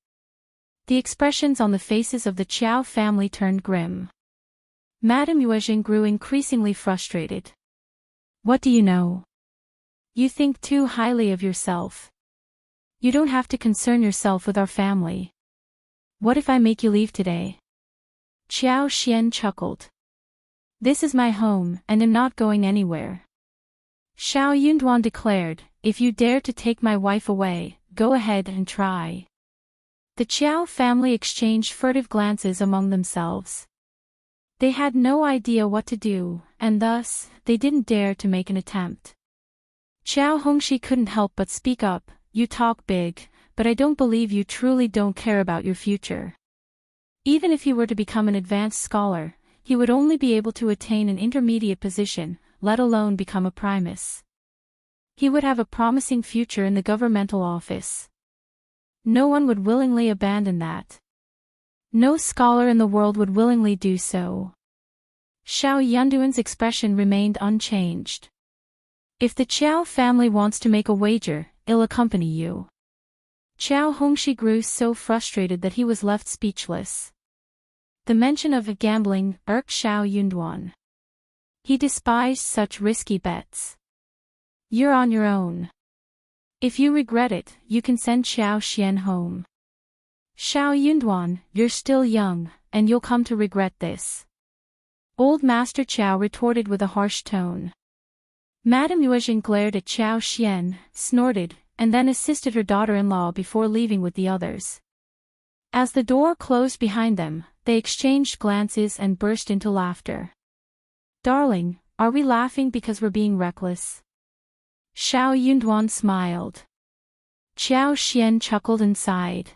The expressions on the faces of the Qiao family turned grim. Madame Yuezhen grew increasingly frustrated. What do you know? You think too highly of yourself. You don't have to concern yourself with our family. What if I make you leave today? Qiao Xian chuckled. This is my home, and am not going anywhere. Xiao Yunduan declared, if you dare to take my wife away, go ahead and try. The Qiao family exchanged furtive glances among themselves. They had no idea what to do, and thus, they didn't dare to make an attempt. Qiao Hongxi couldn't help but speak up, you talk big, but I don't believe you truly don't care about your future. Even if he were to become an advanced scholar, he would only be able to attain an intermediate position, let alone become a primus. He would have a promising future in the governmental office. No one would willingly abandon that. No scholar in the world would willingly do so. Xiao Yunduan's expression remained unchanged. If the Qiao family wants to make a wager, I'll accompany you. Qiao Hongxi grew so frustrated that he was left speechless. The mention of gambling irked Xiao Yunduan. He despised such risky bets. You're on your own. If you regret it, you can send Qiao Xian home. Xiao Yunduan, you're still young, and you'll come to regret this. Old Master Qiao retorted with a harsh tone. Madame Yuezhen glared at Qiao Xian, snorted, and then assisted her daughter-in-law before leaving with the others. As the door closed behind them, they exchanged glances and burst into laughter. Darling, are we laughing because we're being reckless? Xiao Yunduan smiled. Qiao Xian chuckled and sighed.